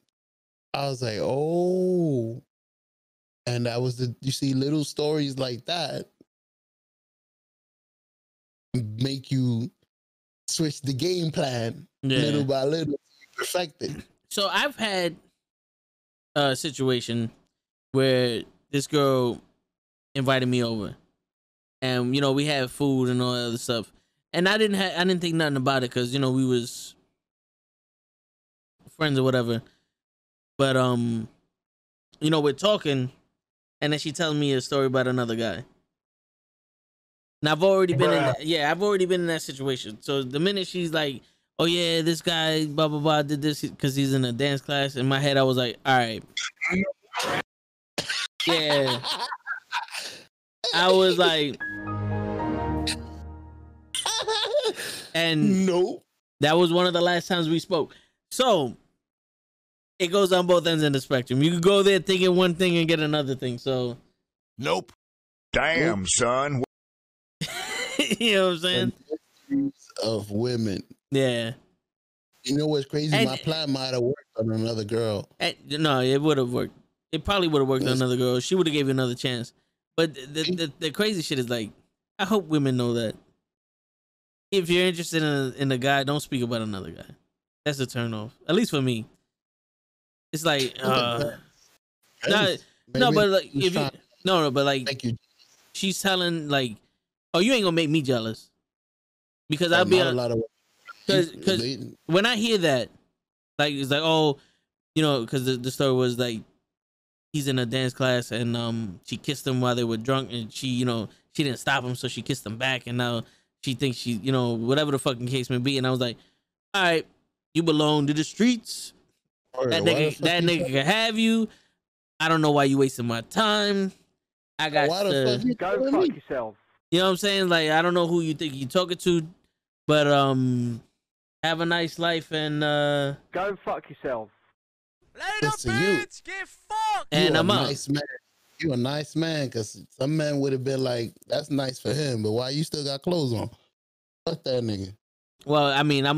I was like, oh, and that was you see little stories like that make you switch the game plan little by little, perfect it. So I've had a situation where this girl invited me over, and we had food and all that other stuff, and I didn't think nothing about it because we was friends or whatever. But we're talking, and then she tells me a story about another guy. And I've already been in that situation. So the minute she's like, "Oh yeah, this guy, blah blah blah, did this because he's in a dance class," in my head I was like, "All right, yeah." I was like, and nope. That was one of the last times we spoke. So it goes on both ends of the spectrum. You can go there thinking one thing and get another thing. So nope. Damn, son. You know what I'm saying? Of women. Yeah. You know what's crazy? My plan might have worked on another girl. No, it would have worked. It probably would have worked on another girl. She would have gave you another chance. But the crazy shit is like, I hope women know that if you're interested in a guy, don't speak about another guy. That's a turn off. At least for me. It's like, but like if you, but like, thank you. She's telling like, oh, you ain't gonna make me jealous because I'll be because when I hear that, like it's like, oh, because the story was like he's in a dance class and she kissed him while they were drunk and she she didn't stop him, so she kissed him back and now she thinks she whatever the fucking case may be, and I was like, all right, you belong to the streets. That nigga can have you. I don't know why you wasting my time. I got to go fuck yourself. You know what I'm saying? Like, I don't know who you think you're talking to, but have a nice life and go fuck yourself. Later, bitch, get fucked. And I'm out. Nice man. You a nice man, because some men would have been like, that's nice for him, but why you still got clothes on? Fuck that nigga. Well, I mean, I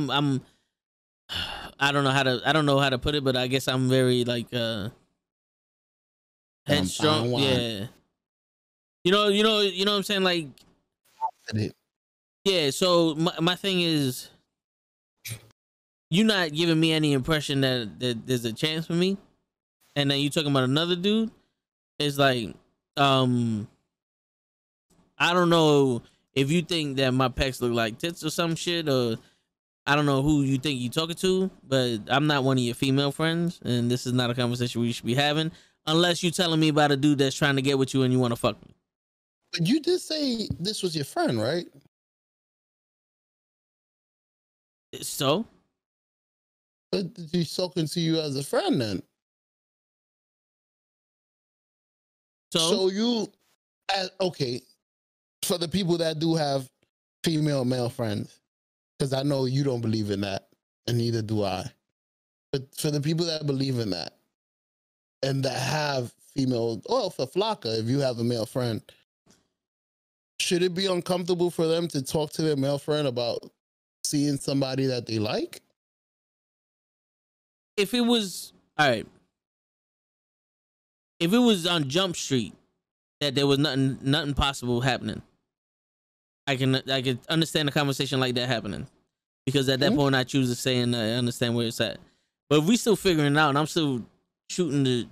don't know how to put it, but I guess I'm very like headstrong. Yeah. You know what I'm saying? Like, yeah. So my thing is, you're not giving me any impression that there's a chance for me, and then you talking about another dude. It's like, I don't know if you think that my pecs look like tits or some shit, or I don't know who you think you're talking to, but I'm not one of your female friends, and this is not a conversation we should be having unless you're telling me about a dude that's trying to get with you and you want to fuck me. But you did say this was your friend, right? So? But he's talking to you as a friend then. So you, okay, for the people that do have female male friends, because I know you don't believe in that, and neither do I. But for the people that believe in that, and that have female, for Flocka, if you have a male friend, should it be uncomfortable for them to talk to their male friend about seeing somebody that they like? If it was, all right, if it was on Jump Street that there was nothing possible happening, I could understand a conversation like that happening, because at that point I choose to say and I understand where it's at. But if we still figuring it out and I'm still shooting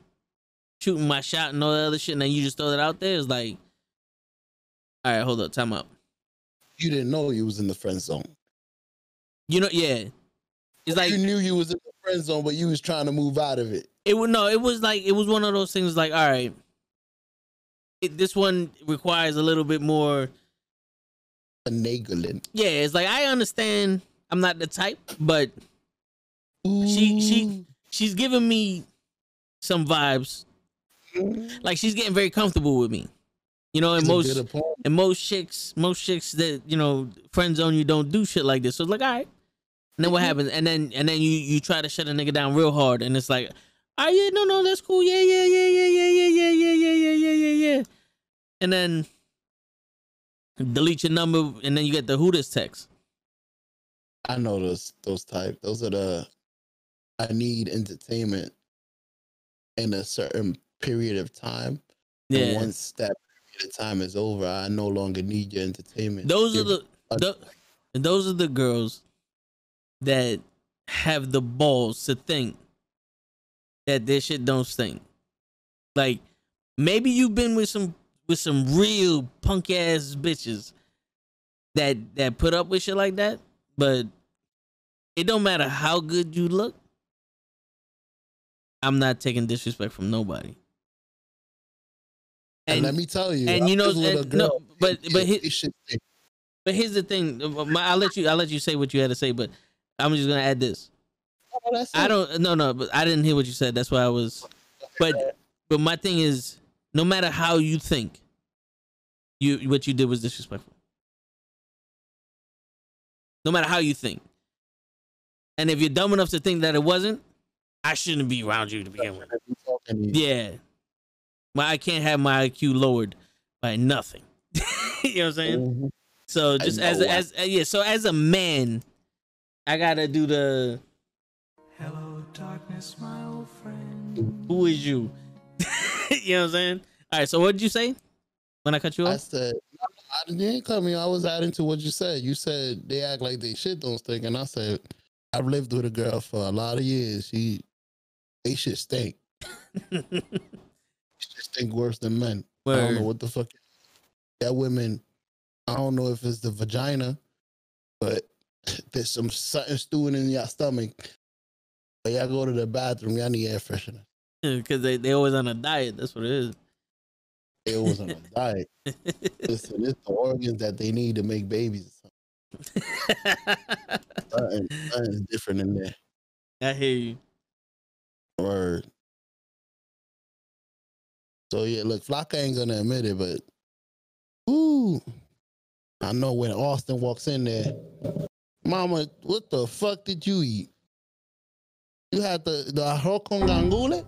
my shot and all that other shit, and then you just throw that out there, it's like, all right, hold up, time out. You didn't know you was in the friend zone. Yeah. It's like you knew you was in the friend zone, but you was trying to move out of it. It was one of those things like, all right, this one requires a little bit more finagling. Yeah, it's like, I understand I'm not the type, but she's giving me some vibes. Like, she's getting very comfortable with me. And most chicks that, friend zone you don't do shit like this. So it's like, all right. And then what happens? And then you try to shut a nigga down real hard, and it's like, oh yeah, no, that's cool. Yeah. And then delete your number, and then you get the who this text. I know those type. Those are the I need entertainment in a certain period of time. Yeah. And once that period of time is over, I no longer need your entertainment. Those are those are the girls that have the balls to think that their shit don't stink. Like, maybe you've been with some real punk ass bitches that put up with shit like that, but it don't matter how good you look. I'm not taking disrespect from nobody. And let me tell you, and you know, but here's the thing. I'll let you say what you had to say, but I'm just gonna add this. But I didn't hear what you said. That's why I was. But my thing is, no matter how you think, what you did was disrespectful. No matter how you think, and if you're dumb enough to think that it wasn't, I shouldn't be around you to begin with. Yeah, I can't have my IQ lowered by nothing. You know what I'm saying? Mm-hmm. So just as a man, I gotta do the hello darkness, my old friend. Who is you? You know what I'm saying? All right. So what did you say when I cut you off? I said you ain't cut me. I was adding to what you said. You said they act like they shit don't stink, and I said I've lived with a girl for a lot of years. They shit stink. She stink worse than men. Word. I don't know what the fuck. That women, I don't know if it's the vagina, but there's something stewing in your stomach. But y'all go to the bathroom, y'all need air freshener. Because they always on a diet. That's what it is. They always on a diet. Listen, it's the organs that they need to make babies. Something's different in there. I hear you. Word. So yeah, look, Flocka ain't gonna admit it, but I know when Austin walks in there, Mama, what the fuck did you eat? You had the arroz con gangules?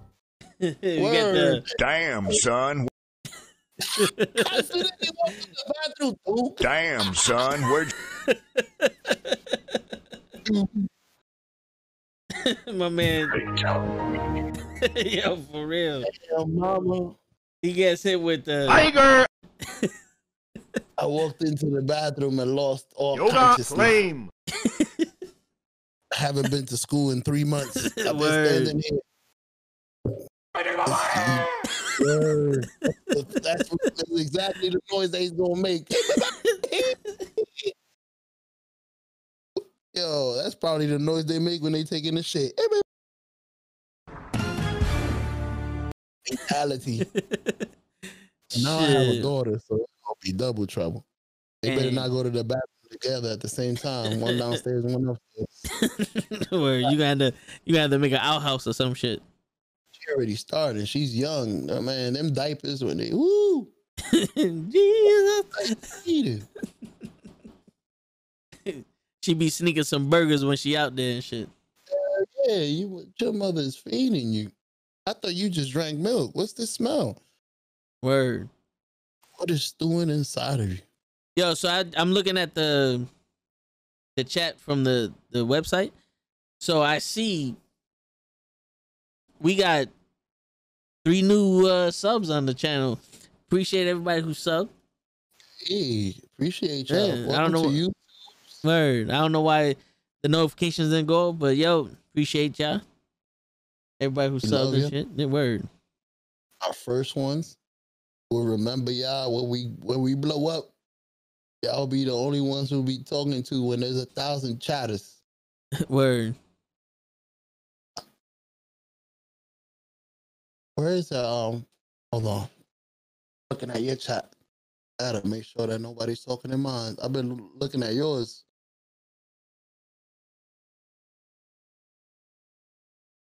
Damn, son. Damn, son. Where'd my man? Yo, for real. Yo, Mama. He gets hit with the tiger. I walked into the bathroom and lost all consciousness. Flame. I haven't been to school in 3 months. I've been standing here. That's exactly the noise that he's gonna make. Yo, that's probably the noise they make when they taking a shit. Fatality. Now I have a daughter, so it's gonna be double trouble. They better not go to the bathroom together at the same time. One downstairs and one upstairs. Where you gonna have to make an outhouse or some shit. She already started. She's young. Oh, man, them diapers when they woo. Jesus. She be sneaking some burgers when she out there and shit. Yeah, your mother's feeding you. I thought you just drank milk. What's the smell? Word. What is stewing inside of you? Yo, so I'm looking at the chat from the website. So I see we got 3 new subs on the channel. Appreciate everybody who subbed. Hey, appreciate y'all. Yeah, I don't know. You. Word. I don't know why the notifications didn't go, but yo, appreciate y'all. Everybody who subbed and shit. Yeah, word. Our first ones. We'll remember y'all when we blow up. Y'all be the only ones who'll be talking to when there's 1,000 chatters. Word. Where is hold on. Looking at your chat. I gotta make sure that nobody's talking in mine. I've been looking at yours.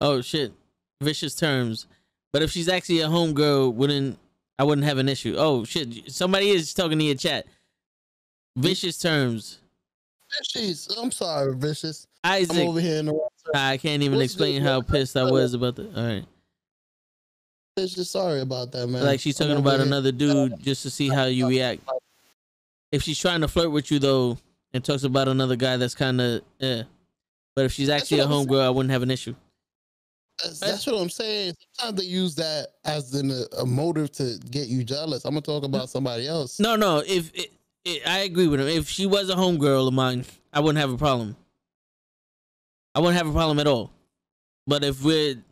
Oh shit. Vicious terms. But if she's actually a homegirl, I wouldn't have an issue. Oh shit. Somebody is talking to your chat. Vicious terms. Vicious. I'm sorry, Vicious. Isaac. I'm over here in the I can't even explain how pissed I was about that. All right. Vicious, sorry about that, man. Like she's talking about another dude just to see how you react. If she's trying to flirt with you though and talks about another guy, that's kind of But if she's actually a homegirl, I wouldn't have an issue. That's what I'm saying. Sometimes they use that as a motive to get you jealous. I'm gonna talk about somebody else. No. If I agree with him. If she was a homegirl of mine, I wouldn't have a problem. I wouldn't have a problem at all. But if we're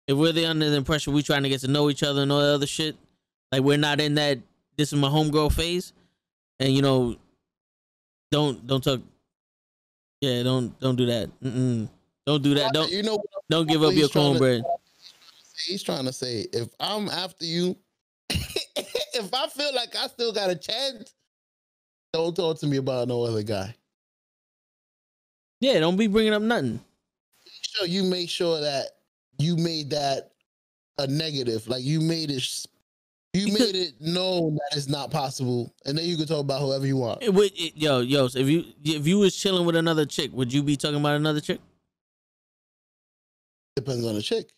under the impression we trying to get to know each other and all that other shit, like we're not in that this is my homegirl phase, and you know, don't talk. Yeah, don't do that. Don't do that. Don't give up your cornbread. He's trying to say, if I'm after you, if I feel like I still got a chance, don't talk to me about no other guy. Yeah, don't be bringing up nothing. So you make sure that you made that a negative, like you made it known that it's not possible, and then you can talk about whoever you want. Yo, so if you was chilling with another chick, would you be talking about another chick? Depends on the chick.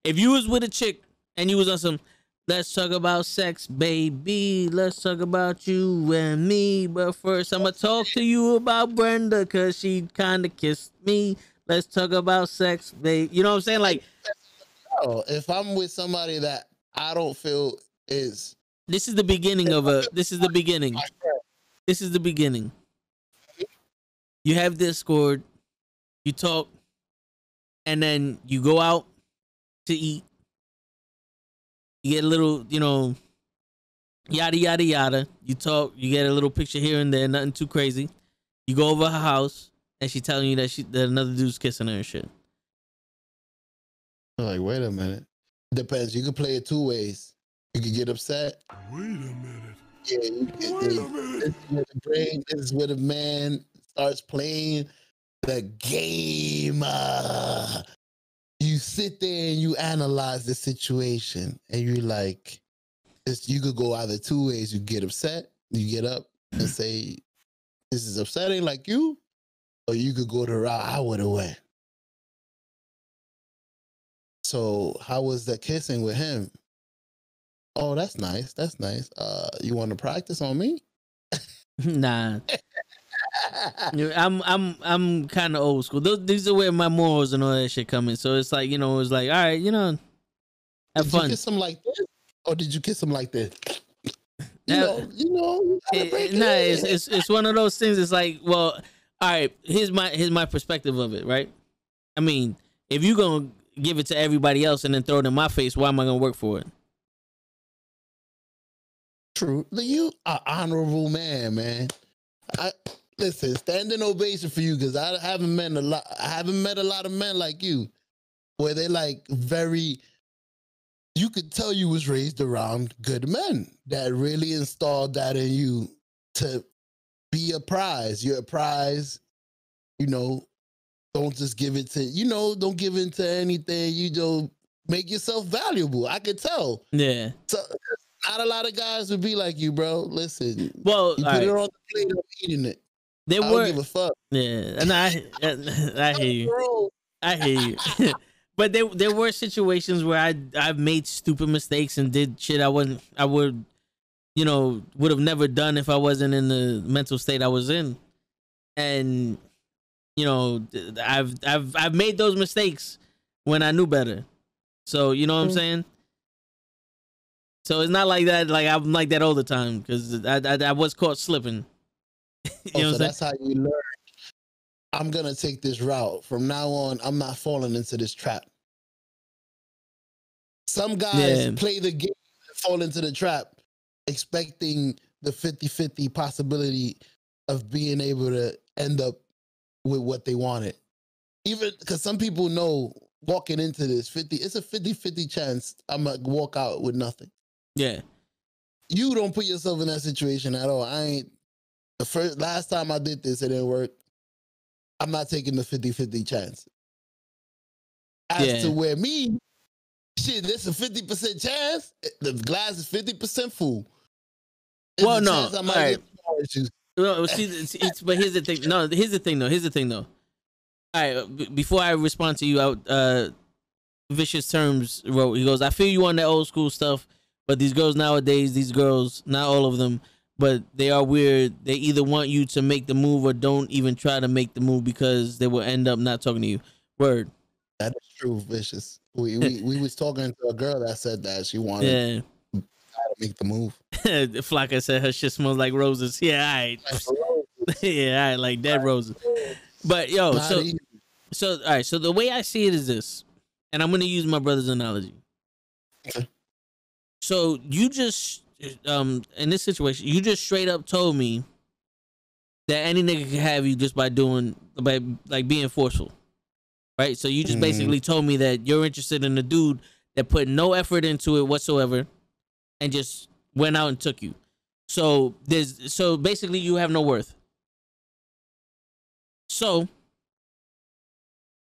If you was with a chick and you was on some, let's talk about sex, baby. Let's talk about you and me. But first, I'm going to talk to you about Brenda because she kind of kissed me. Let's talk about sex, baby. You know what I'm saying? Like, if I'm with somebody that I don't feel is... This is the beginning of a... This is the beginning. This is the beginning. You have Discord. You talk. And then you go out to eat. You get a little, you know, yada, yada, yada. You talk. You get a little picture here and there. Nothing too crazy. You go over her house. And she telling you that another dude's kissing her and shit. Like, wait a minute. Depends. You can play it two ways. You can get upset. Wait a minute. Yeah, this is where the man starts playing the game. You sit there and you analyze the situation, and you're like, you could go either two ways. You get upset, you get up and say, "This is upsetting," like you, or you could go the route I would have went. So, how was the kissing with him? Oh, that's nice. That's nice. You want to practice on me? Nah. I'm kind of old school. These are where my morals and all that shit come in. So it's like, you know, it's like, all right, you know, have fun. Did you kiss him like this, or did you kiss him like this? It's one of those things. It's like, well, all right. Here's my perspective of it, right? I mean, if you gonna give it to everybody else and then throw it in my face, why am I gonna work for it? True. You are honorable man. Listen, standing ovation for you, because I haven't met a lot of men like you, where they like very. You could tell you was raised around good men that really installed that in you to be a prize. You're a prize. You know, don't just give it to don't give in to anything. You don't make yourself valuable. I could tell. Yeah. So. Not a lot of guys would be like you, bro. Listen, well, you put it on the plate, I'm eating it. I don't give a fuck. Yeah, and I hear you. I hear you. But there were situations where I've made stupid mistakes and did shit I would have never done if I wasn't in the mental state I was in, and you know I've made those mistakes when I knew better. So you know what I'm saying. So it's not like that. Like I'm like that all the time because I was caught slipping. You know so that's how you learn. I'm gonna take this route from now on. I'm not falling into this trap. Some guys play the game and fall into the trap, expecting the 50-50 possibility of being able to end up with what they wanted. Even because some people know walking into this it's a 50-50 chance I'm gonna walk out with nothing. Yeah. You don't put yourself in that situation at all. Last time I did this, it didn't work. I'm not taking the 50-50 chance. As to where there's a 50% chance. The glass is 50% full. Well, no. All right. Well, see, but here's the thing. No, here's the thing though. All right, before I respond to you, Vicious Terms wrote, he goes, I feel you on that old school stuff. But these girls nowadays, not all of them, but they are weird. They either want you to make the move or don't even try to make the move because they will end up not talking to you. Word. That is true, Vicious. We was talking to a girl that said that she wanted Yeah. to make the move. Flocka said her shit smells like roses. Yeah, all right. Yeah, all right, like dead roses. But yo, Not so easy. all right. So the way I see it is this, and I'm gonna use my brother's analogy. Okay. So you just in this situation, you just straight up told me that any nigga can have you just by like being forceful, right? So you just basically told me that you're interested in a dude that put no effort into it whatsoever, and just went out and took you. So basically you have no worth. So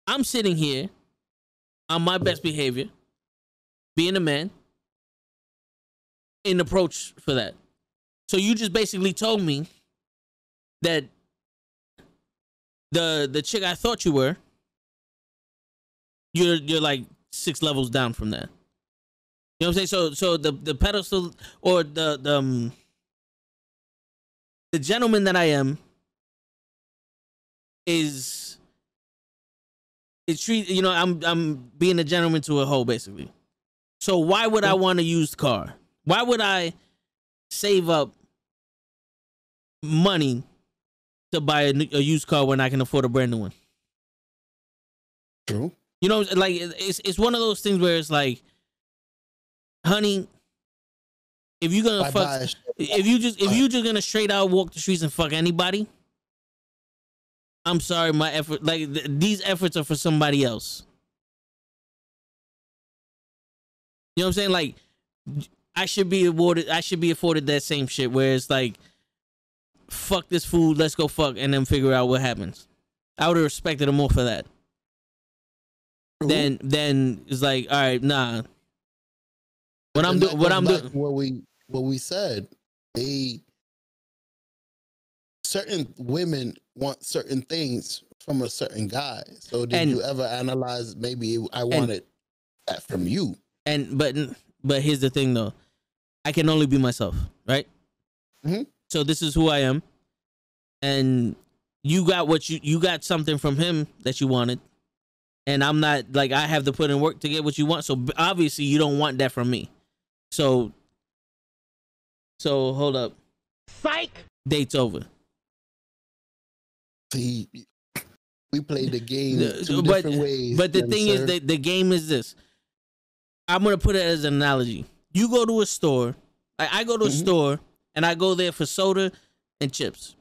I'm sitting here on my best behavior, being a man, in approach for that. So you just basically told me that the chick I thought you were, you're like 6 levels down from that. You know what I'm saying? So the pedestal or the gentleman that I am is treat, you know, I'm being a gentleman to a hoe basically. So why would I want a used car? Why would I save up money to buy a used car when I can afford a brand new one? True. You know, like it's one of those things where it's like, honey, if you're gonna if you just gonna straight out walk the streets and fuck anybody, I'm sorry, my effort, like these efforts are for somebody else. You know what I'm saying? Like, I should be afforded that same shit where it's like, fuck this food, let's go fuck, and then figure out what happens. I would have respected him more for that. Then it's like, all right, nah. What I'm doing. What we said, certain women want certain things from a certain guy. So did you ever analyze, maybe I wanted that from you? But here's the thing though, I can only be myself, right? Mm-hmm. So this is who I am, and you got what you got something from him that you wanted, and I'm not, like, I have to put in work to get what you want. So obviously you don't want that from me. So hold up. Psych. Date's over. See, we played the game two different ways. But the thing is that the game is this. I'm gonna put it as an analogy. You go to a store. I go to a store and I go there for soda and chips.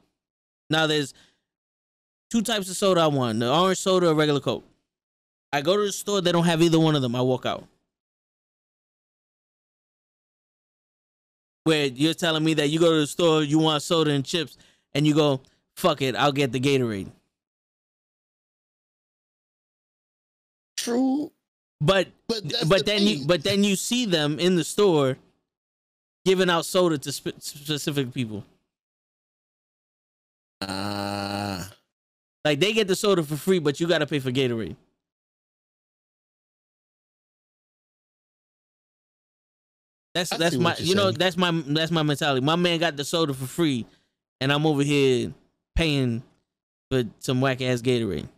Now there's 2 types of soda I want: the orange soda or regular Coke. I go to the store, they don't have either one of them. I walk out. Where you're telling me that you go to the store, you want soda and chips, and you go, fuck it, I'll get the Gatorade. True. But then you see them in the store giving out soda to specific people. Like, they get the soda for free, but you got to pay for Gatorade. That's my, you know, that's my mentality. My man got the soda for free, and I'm over here paying for some whack ass Gatorade.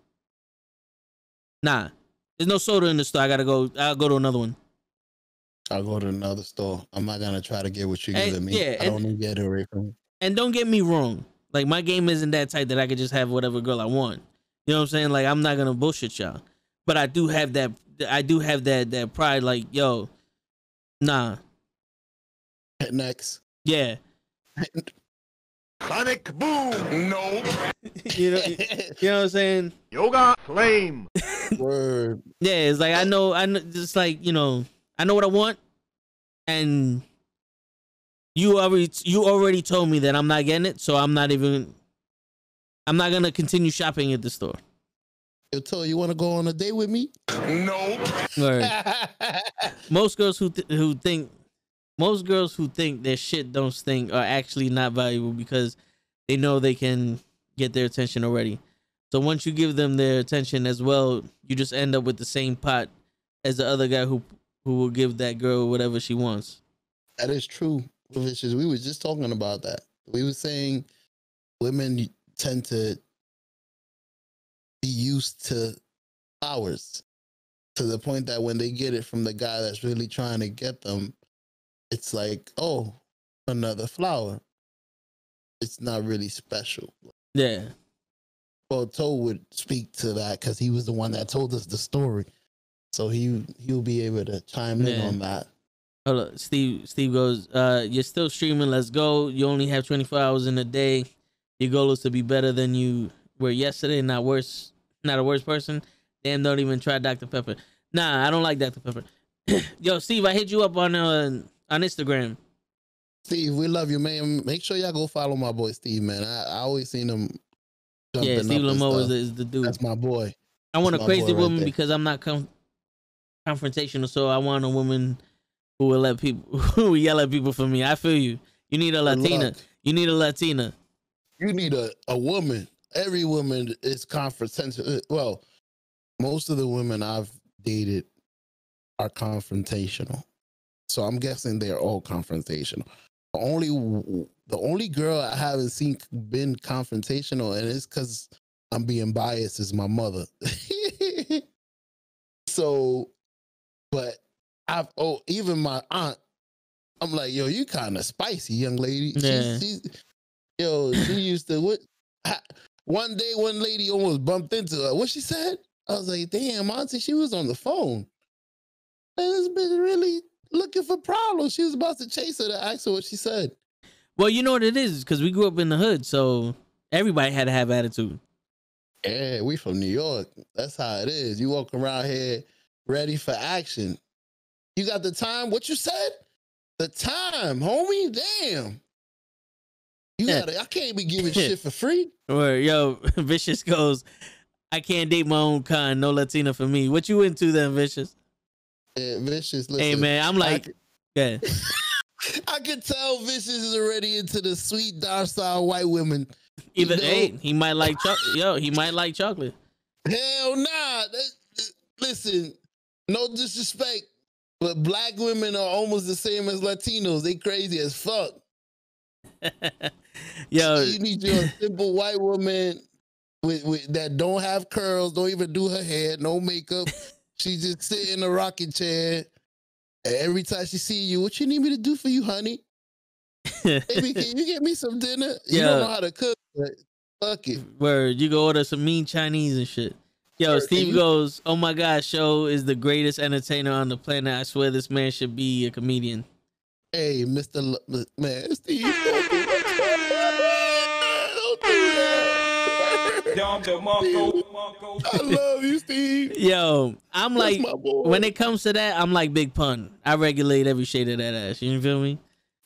Nah, there's no soda in the store. I'll go to another one. I'll go to another store. I'm not gonna try to get what you giving me. Yeah, I don't need Gatorade from you. And don't get me wrong. Like, my game isn't that tight that I could just have whatever girl I want. You know what I'm saying? Like, I'm not gonna bullshit y'all. But I do have that. That pride. Like, yo, nah. Next. Yeah. Sonic boom. No. You know what I'm saying? Yoga flame. Word. Yeah, it's like I know just like, you know, I know what I want, and you already told me that I'm not getting it, so I'm not gonna continue shopping at the store. You told you want to go on a date with me? No. Right. Most girls who think their shit don't stink are actually not valuable because they know they can get their attention already. So once you give them their attention as well, you just end up with the same pot as the other guy who will give that girl whatever she wants. That is true. We were just talking about that. We were saying women tend to be used to flowers. to the point that when they get it from the guy that's really trying to get them, it's like, oh, another flower. It's not really special. Yeah. Well, Toe would speak to that because he was the one that told us the story. So he'll be able to chime in on that. Hold up. Steve goes, you're still streaming. Let's go. You only have 24 hours in a day. Your goal is to be better than you were yesterday, not worse. Not a worse person. Damn, don't even try Dr. Pepper. Nah, I don't like Dr. Pepper. Yo, Steve, I hit you up on Instagram. Steve, we love you, man. Make sure y'all go follow my boy Steve, man. I always seen him. Yeah, Steve Lamo is the dude. That's my boy. I want a crazy woman because I'm not confrontational, so I want a woman who will let people who will yell at people for me. I feel you. You need a Latina. You need a Latina. You need a woman. Every woman is confrontational. Well, most of the women I've dated are confrontational. So I'm guessing they're all confrontational. The only girl I haven't seen been confrontational, and it's because I'm being biased, is my mother. So, but even my aunt, I'm like, yo, you kind of spicy, young lady. Yeah. She used to, one day, one lady almost bumped into her. What she said? I was like, damn, auntie, she was on the phone. And this bitch really looking for problems. She was about to chase her to ask her what she said. Well, you know what it is, because we grew up in the hood, so everybody had to have attitude. Yeah, we from New York. That's how it is. You walk around here ready for action. You got the time? What you said? The time, homie. Damn. I can't be giving shit for free. Or yo, Vicious goes, I can't date my own kind. No Latina for me. What you into then, Vicious? Yeah, Vicious. Listen, hey man, I'm like, yeah. I could tell Vicious is already into the sweet, docile white women. Either he might like chocolate. Yo, he might like chocolate. Hell nah. Listen, no disrespect, but black women are almost the same as Latinos. They crazy as fuck. Yo, you need your simple white woman with that don't have curls, don't even do her hair, no makeup. She just sit in a rocking chair. And every time she see you, what you need me to do for you, honey? Baby, can you get me some dinner? You don't know how to cook, but fuck it. Word, you go order some mean Chinese and shit. Yo, Steve goes, oh my God, Show is the greatest entertainer on the planet. I swear this man should be a comedian. Hey, Mr. Man, Steve, don't do that. Don't do that. I love you, Steve. Yo, I'm like, when it comes to that, I'm like Big Pun. I regulate every shade of that ass. You feel me?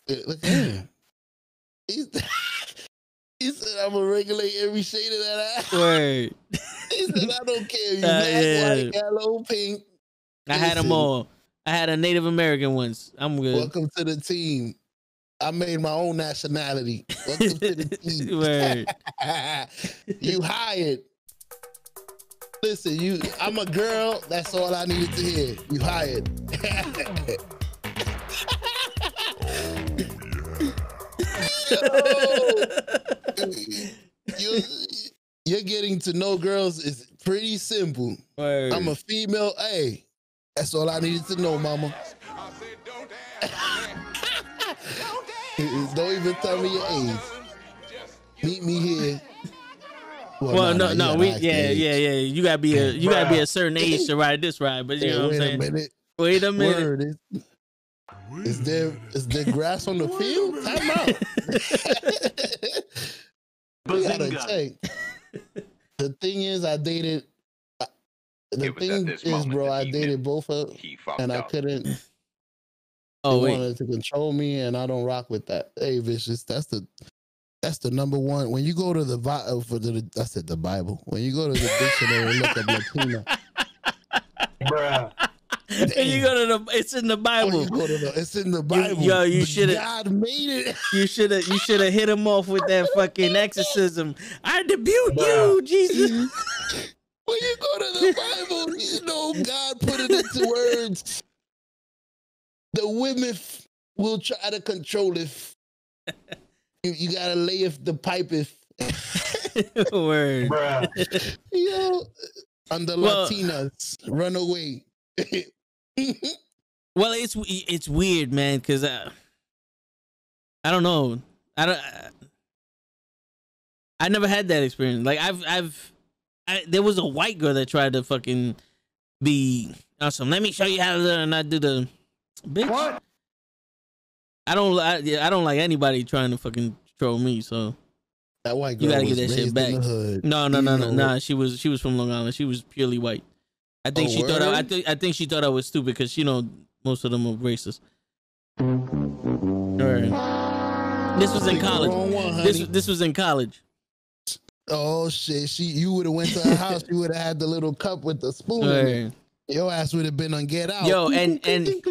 Look at him. He said, I'm going to regulate every shade of that ass. Word. He said, I don't care. You black, white, yellow, pink. I had them all. I had a Native American once. I'm good. Welcome to the team. I made my own nationality. Welcome to the team. Word. You hired. Listen, I'm a girl. That's all I needed to hear. You hired. You're getting to know girls is pretty simple. Word. I'm a female. Hey, that's all I needed to know, mama. Don't even tell me your age. Meet me here. Well, no, yeah. You gotta be a certain age to ride this ride, but you know what I'm saying. Wait a minute. Word. Is there grass on the field? Time out. You gotta check. The thing is, I dated. The thing is, bro, I dated both of them, and I couldn't. Oh, they wanted to control me, and I don't rock with that. Hey, Vicious, that's the number one. When you go to the Bible, the Bible. When you go to the dictionary and look up Latina, bruh. And you go to it's in the Bible. It's in the Bible. You should have. God made it. You should have hit him off with that fucking exorcism. I rebuke you, Jesus. When you go to the Bible, you know God put it into words. The women will try to control it. You gotta lay if the pipe is. Word. Yo, and the Latinas run away. Well, it's weird, man, because I don't know. I never had that experience. Like there was a white girl that tried to fucking be awesome. Let me show you how to do it, and I do the bitch. What? I don't like anybody trying to fucking troll me. So that white girl, you gotta was get that shit raised back. in the hood. No. Nah, she was from Long Island. She was purely white. I think she thought I think she thought I was stupid because most of them are racist. This was in college. This was in college. Oh shit! You would have went to her house. You would have had the little cup with the spoon in it. Your ass would have been on Get Out. Yo, and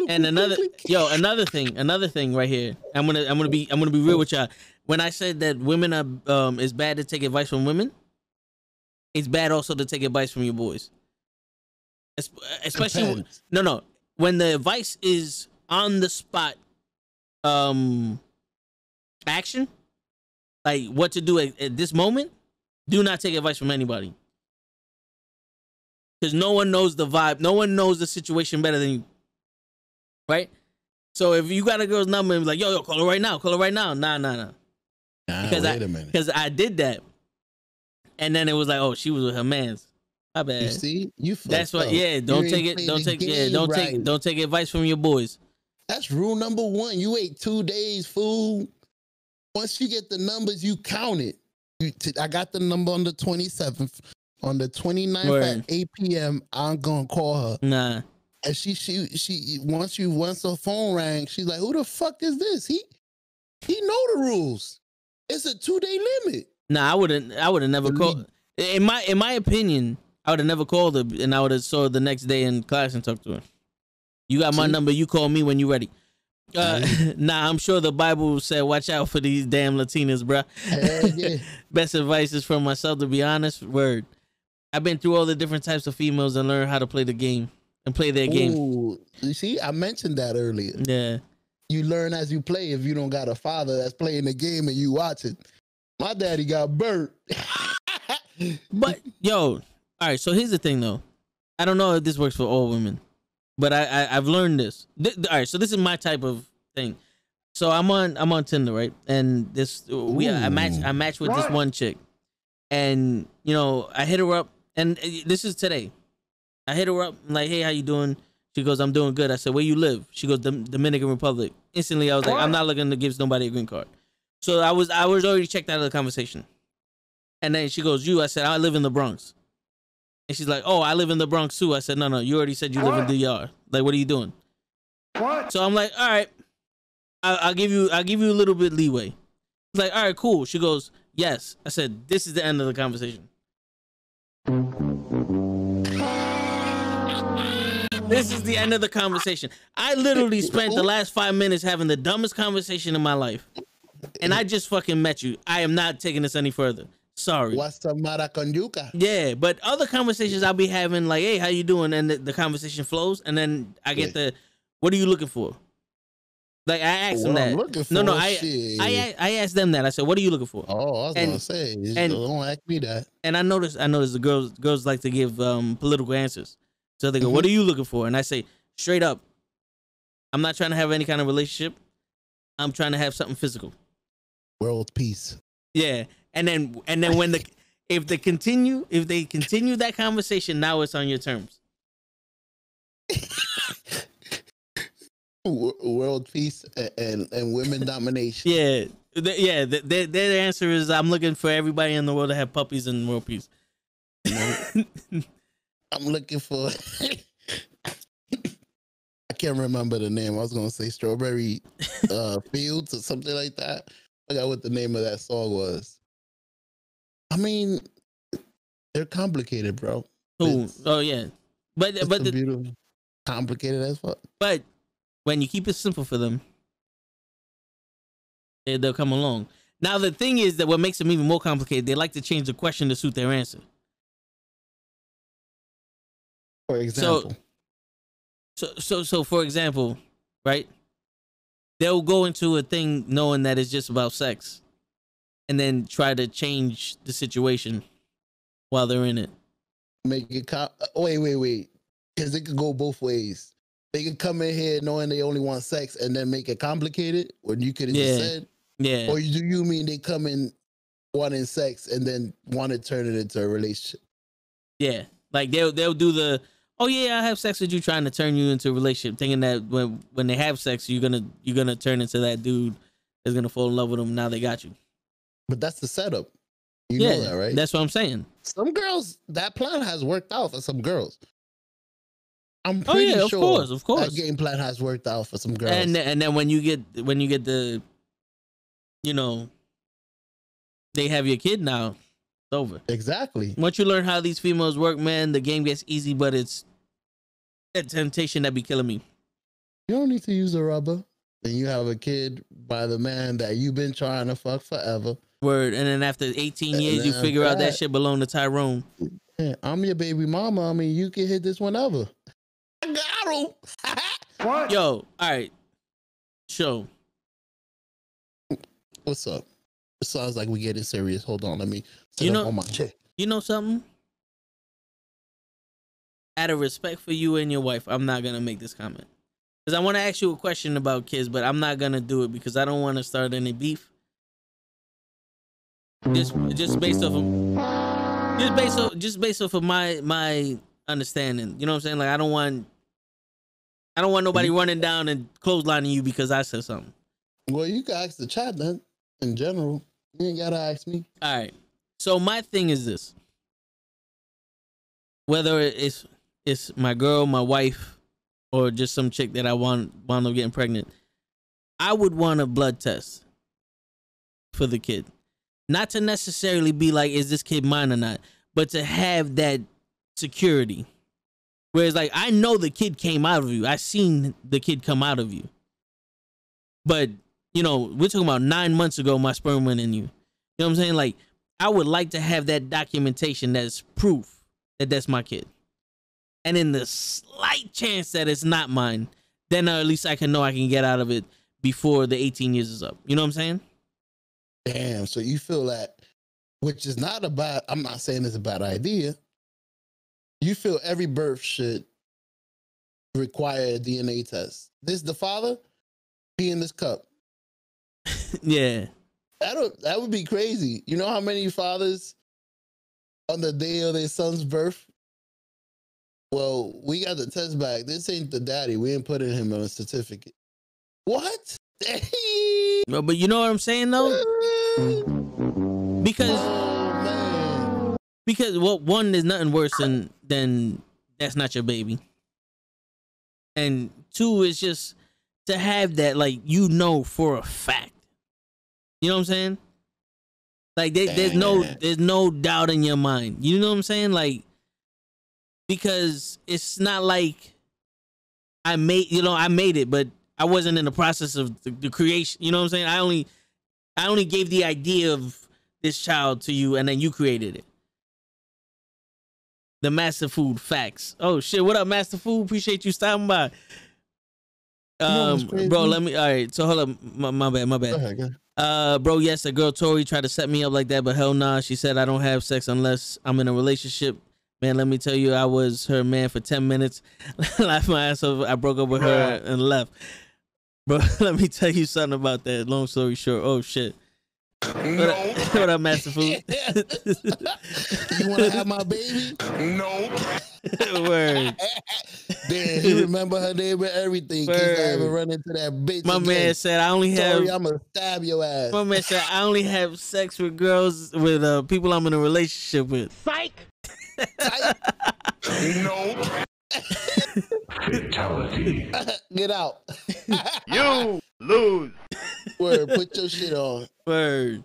another thing right here. I'm gonna be real with y'all. When I said that women are it's bad to take advice from women, it's bad also to take advice from your boys. Especially when the advice is on the spot action, like what to do at this moment. Do not take advice from anybody. Because no one knows the vibe. No one knows the situation better than you. Right? So if you got a girl's number and be like, yo, call her right now. Nah. Wait a minute. Because I did that. And then it was like, oh, she was with her mans. My bad. You see? That's what, yeah, don't take advice from your boys. That's rule number 1. You ate 2 days food. Once you get the numbers, you count it. I got the number on the 27th. On the 29th at 8 p.m., I'm gonna call her. Nah. And she once the phone rang, she's like, "Who the fuck is this? He know the rules. It's a 2-day limit." Nah, I would have never called. In my opinion, I would have never called her, and I would have saw her the next day in class and talked to her. You got my number. You call me when you ready. Nah, I'm sure the Bible said, watch out for these damn Latinas, bruh. Yeah. Best advice is from myself, to be honest. Word. I've been through all the different types of females and learned how to play the game and play their game. You see, I mentioned that earlier. Yeah. You learn as you play if you don't got a father that's playing the game and you watch it. My daddy got burnt. But, yo, all right, so here's the thing, though. I don't know if this works for all women, but I've learned this. All right, so this is my type of thing. So I'm on Tinder, right? And I matched with this one chick. And, I hit her up. And this is today. I hit her up, like, hey, how you doing? She goes, I'm doing good. I said, where you live? She goes, Dominican Republic. Instantly, I was like, I'm not looking to give nobody a green card. So I was already checked out of the conversation. And then she goes, you? I said, I live in the Bronx. And she's like, oh, I live in the Bronx too. I said, no, you already said you live in DR. Like, what are you doing? What? So I'm like, all right, I'll give you a little bit leeway. She's like, all right, cool. She goes, yes. I said, this is the end of the conversation. This is the end of the conversation. I literally spent the last 5 minutes having the dumbest conversation in my life. And I just fucking met you. I am not taking this any further. Sorry. What's the matter con yuca? Yeah, but other conversations I'll be having, like, hey, how you doing? And the conversation flows. And then I get what are you looking for? Like, I asked them that. I asked them that. I said, what are you looking for? Oh, I was going to say, don't ask me that. And I noticed the girls like to give political answers. So they go, what are you looking for? And I say, straight up, I'm not trying to have any kind of relationship. I'm trying to have something physical. World peace. Yeah. And then when if they continue that conversation, now it's on your terms. World peace and women domination. Yeah. Their answer is, I'm looking for everybody in the world to have puppies and world peace. I'm looking for I can't remember the name. I was gonna say Strawberry Fields or something like that. I forgot what the name of that song was. I mean, they're complicated, bro. Oh yeah. But beautiful, complicated as fuck. But when you keep it simple for them, they'll come along. Now the thing is that what makes them even more complicated, they like to change the question to suit their answer. For example. So for example, right? They'll go into a thing knowing that it's just about sex, and then try to change the situation while they're in it. Make it wait. because it could go both ways. They could come in here knowing they only want sex and then make it complicated when you could have just said, yeah. or do you mean they come in wanting sex and then want to turn it into a relationship? Yeah, like they'll do the, oh yeah, I have sex with you, trying to turn you into a relationship, thinking that when they have sex, you're gonna turn into that dude that's gonna fall in love with them. Now they got you. But that's the setup. You know that, right? That's what I'm saying. Some girls, that plan has worked out for some girls. I'm pretty sure of course. that game plan has worked out for some girls. And then when you get the, you know, they have your kid now, it's over. Exactly. Once you learn how these females work, man, the game gets easy, but it's that temptation that be killing me. You don't need to use a rubber. And you have a kid by the man that you've been trying to fuck forever. Word. And then after 18 years, you figure out that shit belonged to Tyrone. Yeah, I'm your baby mama. I mean, you can hit this whenever. I got him. What? Yo, all right. Show. What's up? It sounds like we getting serious. Hold on, let me set You up know- on my chair. You know something? Out of respect for you and your wife, I'm not going to make this comment. Because I want to ask you a question about kids, but I'm not going to do it because I don't want to start any beef. Just based off of based off of my understanding. You know what I'm saying? Like I don't want nobody running down and clotheslining you because I said something. Well, you can ask the chat then. In general, you ain't gotta ask me. All right. So my thing is this: whether it's my girl, my wife, or just some chick that I wound up getting pregnant, I would want a blood test for the kid. Not to necessarily be like, is this kid mine or not, but to have that security. Whereas, like, I know the kid came out of you. I seen the kid come out of you. But, you know, we're talking about 9 months ago, my sperm went in you. You know what I'm saying? Like, I would like to have that documentation that's proof that that's my kid. And in the slight chance that it's not mine, then at least I can know I can get out of it before the 18 years is up. You know what I'm saying? Damn, so you feel that, which is not a bad, I'm not saying it's a bad idea. You feel every birth should require a DNA test. This the father? Pee in this cup. Yeah. That would be crazy. You know how many fathers on the day of their son's birth? Well, we got the test back. This ain't the daddy. We ain't putting him on a certificate. What? But you know what I'm saying though? Because well, one, there's nothing worse than that's not your baby. And two, is just to have that, like, you know, for a fact. You know what I'm saying? Like there's no doubt in your mind. You know what I'm saying? Like, because it's not like I made it, but I wasn't in the process of the creation. You know what I'm saying? I only gave the idea of this child to you, and then you created it. The Master Food facts. Oh shit! What up, Master Food? Appreciate you stopping by. Bro, let me. All right, so hold up. My bad. Go ahead. Bro, yes, a girl Tori tried to set me up like that, but hell nah. She said I don't have sex unless I'm in a relationship. Man, let me tell you, I was her man for 10 minutes. Laughed my ass off. I broke up with her and left. Bro, let me tell you something about that. Long story short. Oh, shit. No. What up, Master Food? You want to have my baby? No. Word. Damn, he remember her name and everything. Cause I ever run into that bitch. My man said I only have. Sorry, I'm gonna stab your ass. My man said I only have sex with girls with people I'm in a relationship with. Psych. No. Fatality. Get out. You lose. Word, put your shit on. Word.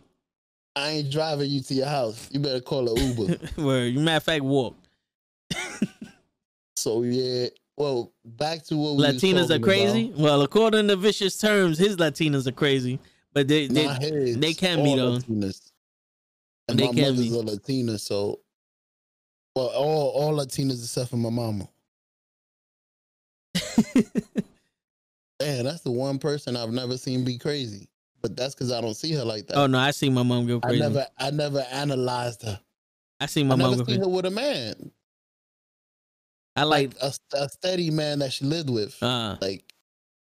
I ain't driving you to your house. You better call an Uber. Word. You matter of fact walk. So yeah. Well, back to what we Latinas was are crazy. about. Well, according to Vicious Terms, his Latinas are crazy, but they can be though. Latinas. And They my can mother's be. a Latina, so well, all Latinas except for my mama. Man, that's the one person I've never seen be crazy. But that's because I don't see her like that. Oh no, I see my mom go crazy. I never analyzed her. I see my I mom never go seen crazy. her with a man. I like a steady man that she lived with. Like,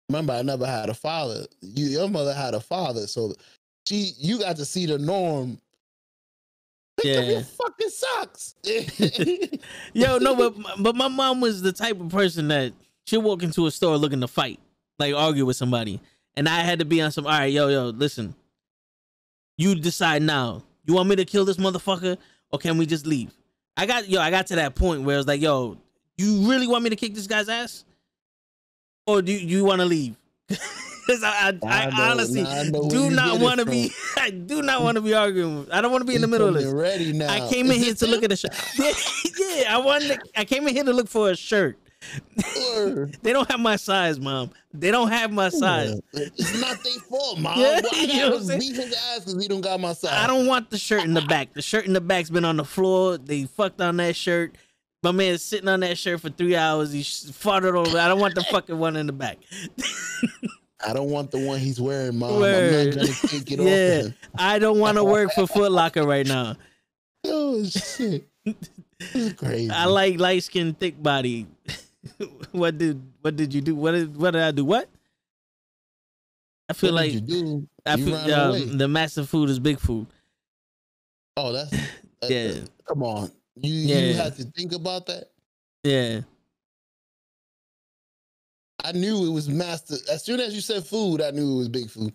remember, I never had a father. Your mother had a father, so you got to see the norm. Pick up your fucking socks. Yo, no, but my mom was the type of person that she'll walk into a store looking to fight, like argue with somebody, and I had to be on some. All right, yo, listen. You decide now. You want me to kill this motherfucker, or can we just leave? I got to that point where it's like, yo, you really want me to kick this guy's ass, or do you want to leave? Because I honestly do not want to be. I do not want to be arguing. I don't want to be in the middle of this. Ready now. I came in here to look at a shirt. Yeah. I came in here to look for a shirt. They don't have my size, Mom. They don't have my size. It's not their fault, Mom. Yeah, Why you know what I'm saying? beat his ass because he don't got my size? I don't want the shirt in the back. The shirt in the back's been on the floor. They fucked on that shirt. My man's sitting on that shirt for 3 hours. He farted over. I don't want the fucking one in the back. I don't want the one he's wearing, Mom. I'm not gonna take it off of him. I don't want to work for Foot Locker right now. Oh shit. This is crazy. I like light skin, thick body. What did you do? What did I do? What? I feel What like did you do? I You feel ran away. the massive food is big food. Oh, that's Yeah. Come on, you had to think about that. Yeah. I knew it was master. As soon as you said food, I knew it was Big Food.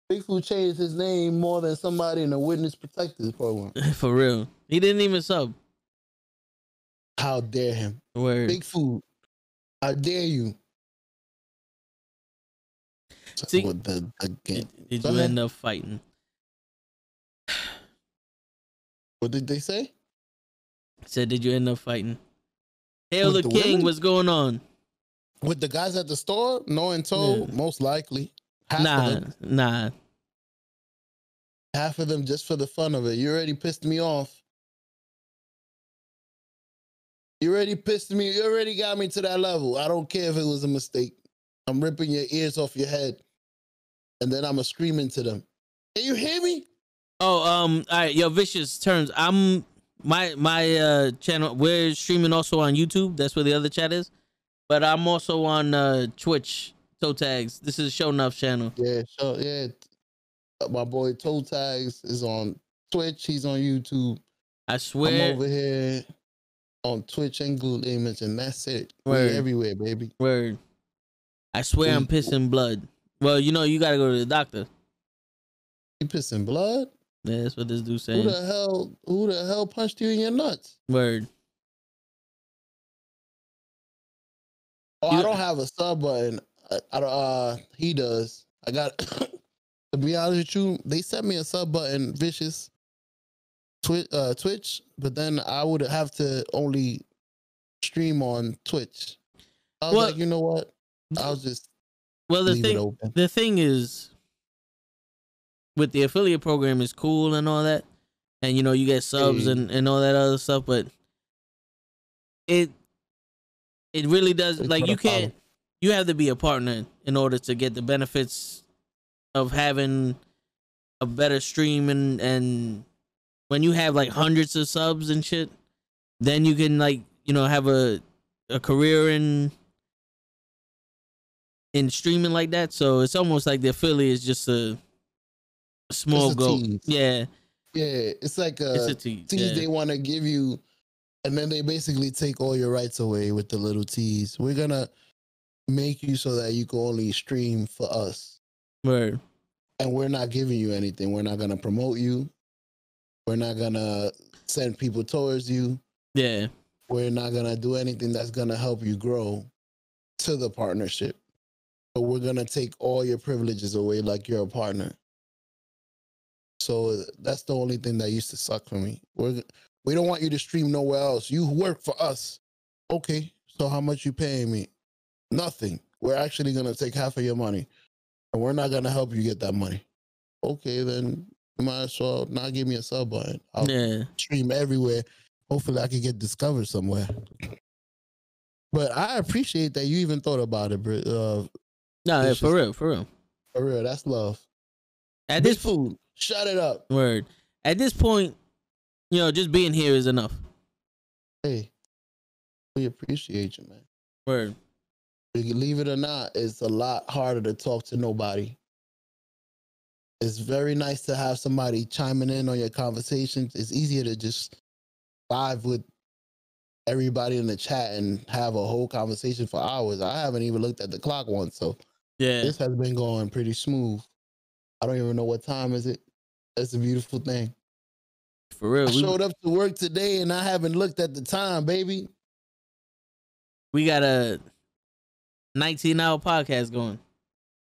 Big Food changed his name more than somebody in the witness protected program. For real. He didn't even sub. How dare him? Word. Big Food. How dare you? See, Did you end up fighting? What did they say? Said, did you end up fighting? Hail the With the King, women? what's going on? With the guys at the store? No and told? Yeah. Most likely. Half of them just for the fun of it. You already pissed me off. You already pissed me. You already got me to that level. I don't care if it was a mistake. I'm ripping your ears off your head. And then I'm screaming to them. Can you hear me? Oh, all right, yo, Vicious Turns. I'm my channel. We're streaming also on YouTube. That's where the other chat is. But I'm also on Twitch. Toe Tags. This is Show Enough channel. Yeah, sure. Yeah. My boy Toe Tags is on Twitch. He's on YouTube. I swear. I'm over here on Twitch and Google Image, and that's it. Word. We're everywhere, baby. Word. I swear I'm pissing blood. Well, you know, you gotta go to the doctor. You pissing blood? Yeah, that's what this dude saying. Who the hell punched you in your nuts? Word. Oh, I don't have a sub button. He does. I got to be honest with you, they sent me a sub button, Vicious Twitch, but then I would have to only stream on Twitch. I was like, you know what? I'll just the thing is, with the affiliate program is cool and all that, and you know you get subs and all that other stuff, but it really does, like, you have to be a partner in order to get the benefits of having a better stream, and when you have like hundreds of subs and shit, then you can, like, you know, have a career in streaming like that. So it's almost like the affiliate is just a small goal. Yeah. Yeah, it's like a tease they want to give you, and then they basically take all your rights away with the little tease. We're gonna make you so that you can only stream for us. Word. And we're not giving you anything. We're not gonna promote you. We're not gonna send people towards you. Yeah. We're not gonna do anything that's gonna help you grow to the partnership. But we're gonna take all your privileges away like you're a partner. So that's the only thing that used to suck for me. We don't want you to stream nowhere else. You work for us. Okay, so how much you paying me? Nothing. We're actually gonna take half of your money, and we're not gonna help you get that money. Okay, then you might as well not give me a sub button. I'll stream everywhere. Hopefully, I can get discovered somewhere. But I appreciate that you even thought about it, bro. No, for real. For real, that's love. At this food, shut it up. Word. At this point, you know, just being here is enough. Hey, We appreciate you, man. Word. Believe it or not, it's a lot harder to talk to nobody. It's very nice to have somebody chiming in on your conversations. It's easier to just vibe with everybody in the chat and have a whole conversation for hours. I haven't even looked at the clock once, so Yeah. this has been going pretty smooth. I don't even know what time is it. That's a beautiful thing. For real. I showed up to work today and I haven't looked at the time, baby. We got a 19-hour podcast going.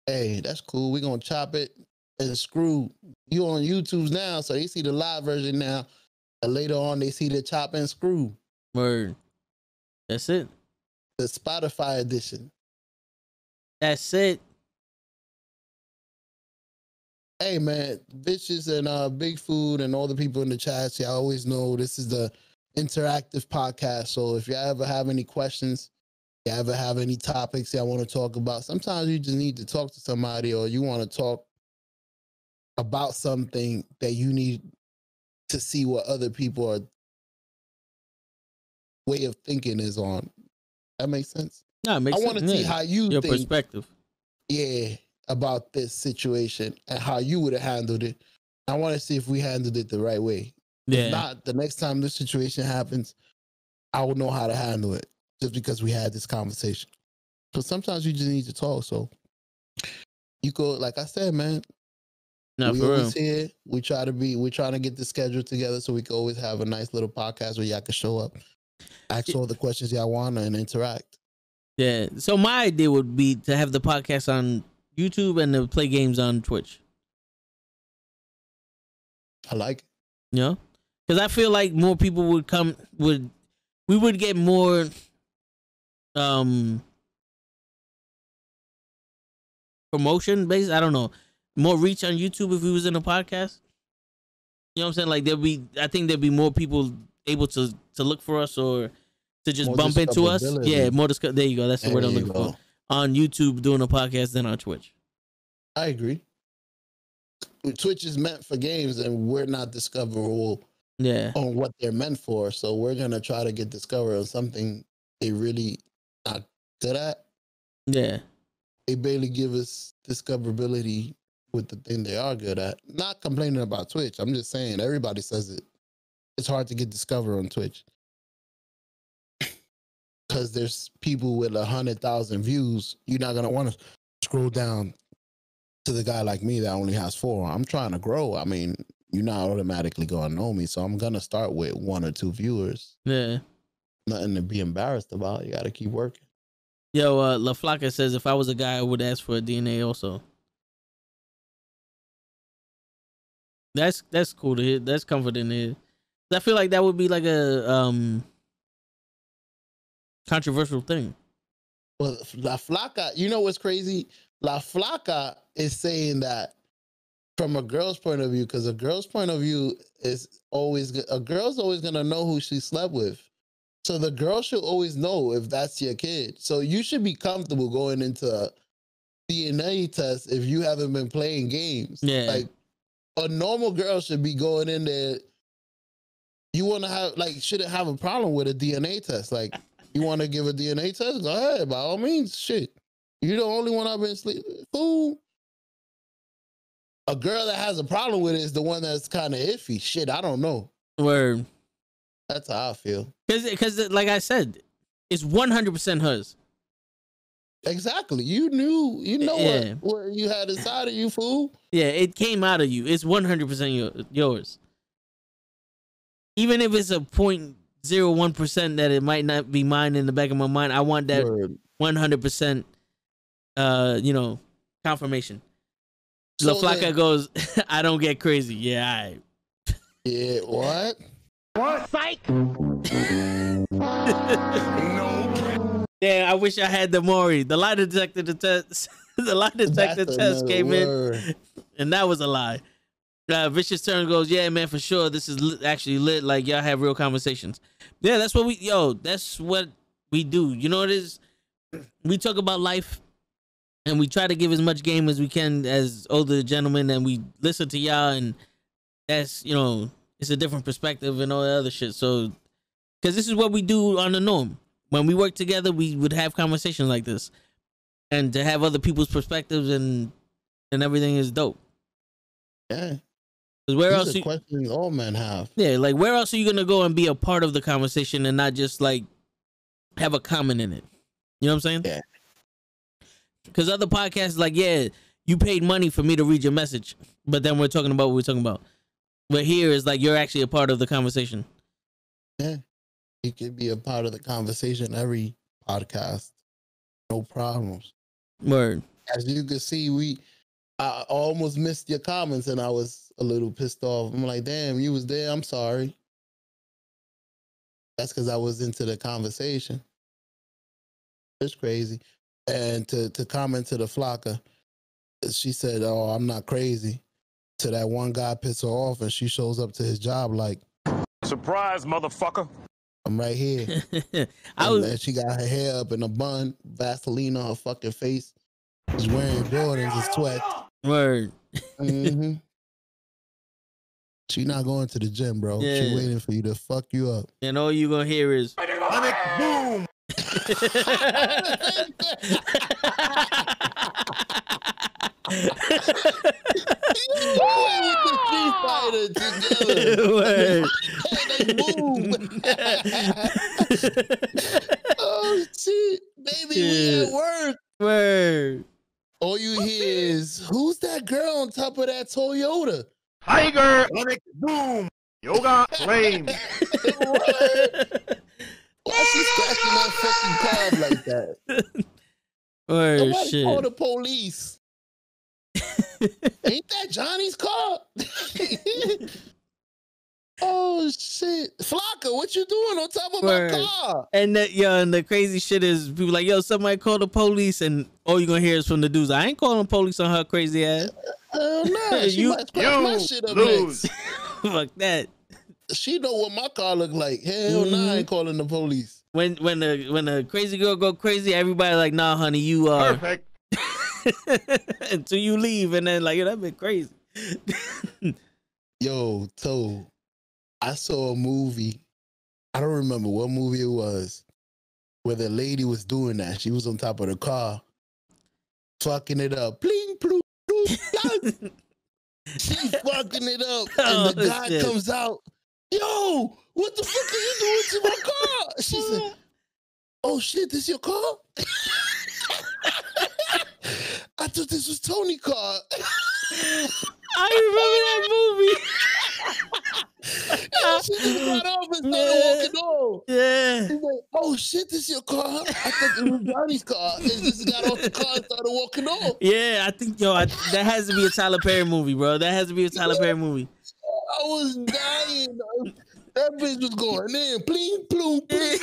Hey, that's cool. We're going to chop it and screw. You on YouTube now, so they see the live version now. And later on, they see the chop and screw. Word. That's it. The Spotify edition. That's it. Hey, man, Vicious and Big Food and all the people in the chat, y'all always know this is the interactive podcast. So if you ever have any questions, you ever have any topics y'all want to talk about, sometimes you just need to talk to somebody or you want to talk about something that you need to see what other people are way of thinking is on. That makes sense? No, it makes I sense. want to see how you your think, perspective. yeah, about this situation and how you would have handled it. I want to see if we handled it the right way. Yeah. If not, the next time this situation happens, I will know how to handle it just because we had this conversation. Because sometimes you just need to talk. So you go, like I said, man, No, we for real. always here. We're trying to get the schedule together so we can always have a nice little podcast where y'all can show up, ask all the questions y'all want and interact. Yeah. So my idea would be to have the podcast on YouTube and to play games on Twitch. I like it. You know? Because I feel like more people would come, we would get more promotion based. I don't know. More reach on YouTube if we was in a podcast. You know what I'm saying? Like I think there'd be more people able to look for us or to just More bump into us. discoverability. Yeah, more there you go. That's the word I'm There you looking go. for. On YouTube doing a podcast than on Twitch. I agree. Twitch is meant for games and we're not discoverable Yeah. on what they're meant for. So we're going to try to get discovered on something they really not good at. Yeah. They barely give us discoverability with the thing they are good at. Not complaining about Twitch. I'm just saying everybody says it. It's hard to get discovered on Twitch. Because there's people with 100,000 views. You're not going to want to scroll down to the guy like me that only has 4. I'm trying to grow. I mean, you're not automatically going to know me. So I'm going to start with 1 or 2 viewers. Yeah. Nothing to be embarrassed about. You got to keep working. Yo, La Flaca says if I was a guy, I would ask for a DNA also. That's cool to hear. That's comforting to hear. I feel like that would be like a controversial thing. Well, La Flaca, you know what's crazy? La Flaca is saying that from a girl's point of view, because a girl's point of view is a girl's always going to know who she slept with. So the girl should always know if that's your kid. So you should be comfortable going into a DNA test if you haven't been playing games. Yeah. Like a normal girl should be going in there. You want to have, shouldn't have a problem with a DNA test. Like, you want to give a DNA test? Go ahead, by all means. Shit. You're the only one I've been sleeping. Fool. A girl that has a problem with it is the one that's kind of iffy. Shit, I don't know. Word. That's how I feel. Because like I said, it's 100% hers. Exactly. You know what you had inside of you, fool. Yeah, it came out of you. It's 100% yours. Even if it's a 0.01% that it might not be mine in the back of my mind, I want that 100%, confirmation. So La Flaca goes, I don't get crazy. Yeah, all right. Yeah, what? What? Psych! Yeah, I wish I had the Maury. The lie detector test. The lie detector test came in, and that was a lie. Vicious Turn goes, yeah, man, for sure. This is actually lit. Like, y'all have real conversations. Yeah, that's what that's what we do. You know what it is? We talk about life, and we try to give as much game as we can as older gentlemen, and we listen to y'all, and that's, it's a different perspective and all that other shit. So, because this is what we do on the norm. when we worked together, we would have conversations like this, and to have other people's perspectives and everything is dope. Yeah. Because where else? These are questions all men have. Yeah, like where else are you gonna go and be a part of the conversation and not just like have a comment in it? You know what I'm saying? Yeah. Because other podcasts, like, yeah, you paid money for me to read your message, but then we're talking about what we're talking about. But here is like you're actually a part of the conversation. Yeah. You could be a part of the conversation every podcast. No problems. Word. As you can see, I almost missed your comments and I was a little pissed off. I'm like, damn, you was there. I'm sorry. That's because I was into the conversation. It's crazy. And to comment to the flocker, she said, oh, I'm not crazy. To that one guy piss her off and she shows up to his job like, Surprise, motherfucker. I'm right here. And she got her hair up in a bun, Vaseline on her fucking face. She's wearing Jordans and sweats. Word. Mm-hmm. She not going to the gym, bro. Yeah. She waiting for you to fuck you up. And all you gonna hear is Boom. With the Street Fighter together. Word. They boom. Oh shit, baby, we at work. Word. All you hear is, who's that girl on top of that Toyota? Tiger. Boom. Yoga lame. Why she scratching that fucking car like that? Word. Somebody Shit. call the police. Ain't that Johnny's car? Oh shit, Flocka, what you doing on top of Word. my car? And that, yo, and the crazy shit is people like, yo, somebody call the police, and all you're gonna hear is from the dudes. I ain't calling the police on her crazy ass. Nah, she You- might scratch my shit up lose. next. Fuck that. She know what my car look like. Hell nah, I ain't calling the police. When the crazy girl go crazy, everybody like, nah, honey, you Perfect. until you leave, and then like, yo, that been crazy. Yo, Toe, I saw a movie. I don't remember what movie it was, where the lady was doing that. She was on top of the car, fucking it up. Bling, bloop, bloop, blang. She's fucking it up, and the guy shit. comes out. Yo, what the fuck are you doing to my car? She said, oh shit, this your car? I thought this was Tony's car. I remember that movie. Yo, she just got off and started walking off. Yeah. She's like, oh shit, this your car? I thought it was Johnny's car. And just got off the car and started walking off. Yeah, I think, that has to be a Tyler Perry movie, bro. That has to be a Tyler Perry movie. I was dying. That bitch was going in. Pling, ploom, pling,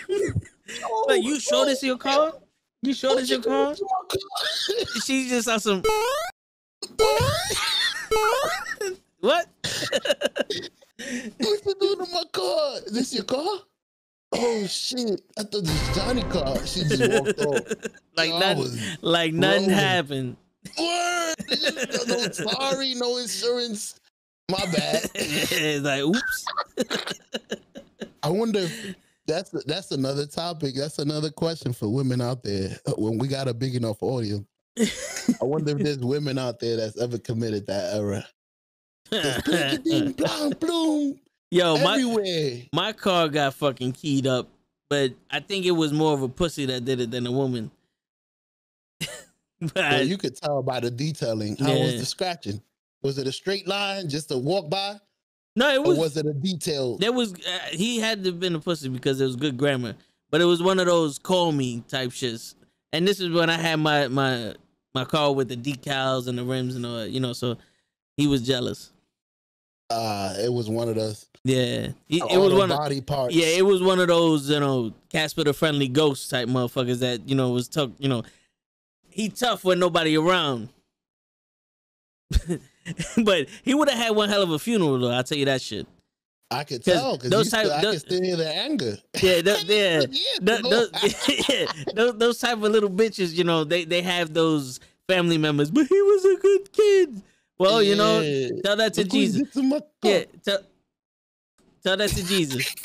ploom. Oh, Like, you sure this your car? You sure this your car? She just saw some. What? What you doing to my car? Is this your car? Oh shit! I thought this was Johnny's car. She just walked off. Like Yo, I nothing. was Like nothing rolling. happened. Word. No, sorry, no insurance. My bad. It's like, oops. I wonder if that's another topic. That's another question for women out there. When we got a big enough audience, I wonder if there's women out there that's ever committed that error. Bling, blang, bloom, Yo, everywhere. my car got fucking keyed up, but I think it was more of a pussy that did it than a woman. But Well, you could tell by the detailing. How Yeah. was the scratching? Was it a straight line, just a walk by, no, it or was. was it a detail? There was he had to have been a pussy because it was good grammar, but it was one of those call me type shits. And this is when I had my car with the decals and the rims and all that, so he was jealous. It was one of those. Yeah, it All was the one of body parts. yeah, it was one of those Casper the Friendly Ghost type motherfuckers that was tough. He tough when nobody around. But he would have had one hell of a funeral though. I'll tell you that shit. I could tell because I could still hear the anger. Yeah, No. those type of little bitches, they have those family members, but he was a good kid. Well, Yeah. tell that to Look who Jesus. gets in my car. Yeah, tell that to Jesus.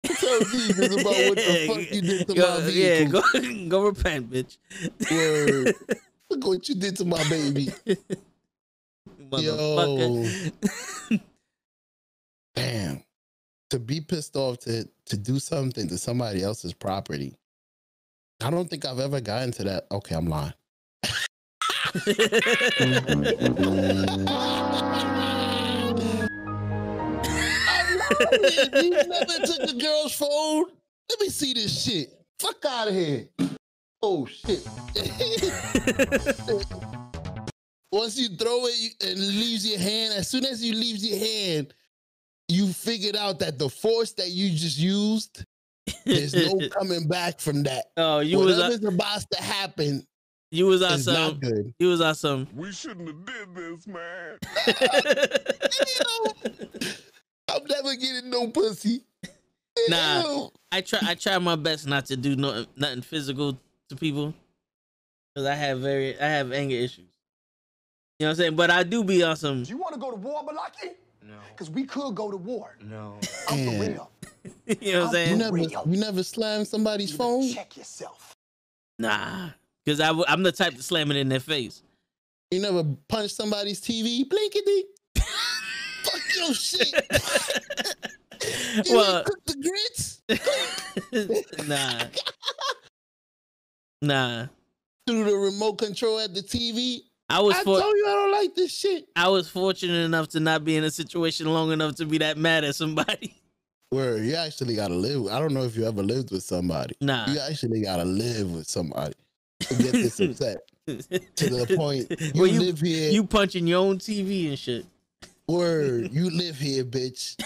Look so deep. It's about what the fuck you did to my vehicle. Yeah, go repent, bitch. Word. Look what you did to my baby. Yo. Damn. To be pissed off to do something to somebody else's property. I don't think I've ever gotten to that. Okay, I'm lying. You never took a girl's phone? Let me see this shit. Fuck out of here. Oh, shit. Once you throw it and leaves your hand, as soon as you leaves your hand, you figured out that the force that you just used, there's no coming back from that. Oh, whatever's about to happen. You was on some. Not good. You was on some. We shouldn't have did this, man. I'm never getting no pussy. Nah, I try my best not to do nothing physical to people because I have anger issues. You know what I'm saying? But I do be on some. Do you want to go to war, Balaki? No. Because we could go to war. No. I'm for real. You know what I'm saying? You never slammed somebody's phone? Check yourself. Nah, because I'm the type to slam it in their face. You never punched somebody's TV? Blinkety. Fuck your shit. You Well, cook the grits? Nah. Through the remote control at the TV? I told you I don't like this shit. I was fortunate enough to not be in a situation long enough to be that mad at somebody. Where you actually gotta live. I don't know if you ever lived with somebody. Nah. You actually gotta live with somebody to get this upset. To the point you live here. You punching your own TV and shit. Word, you live here, bitch.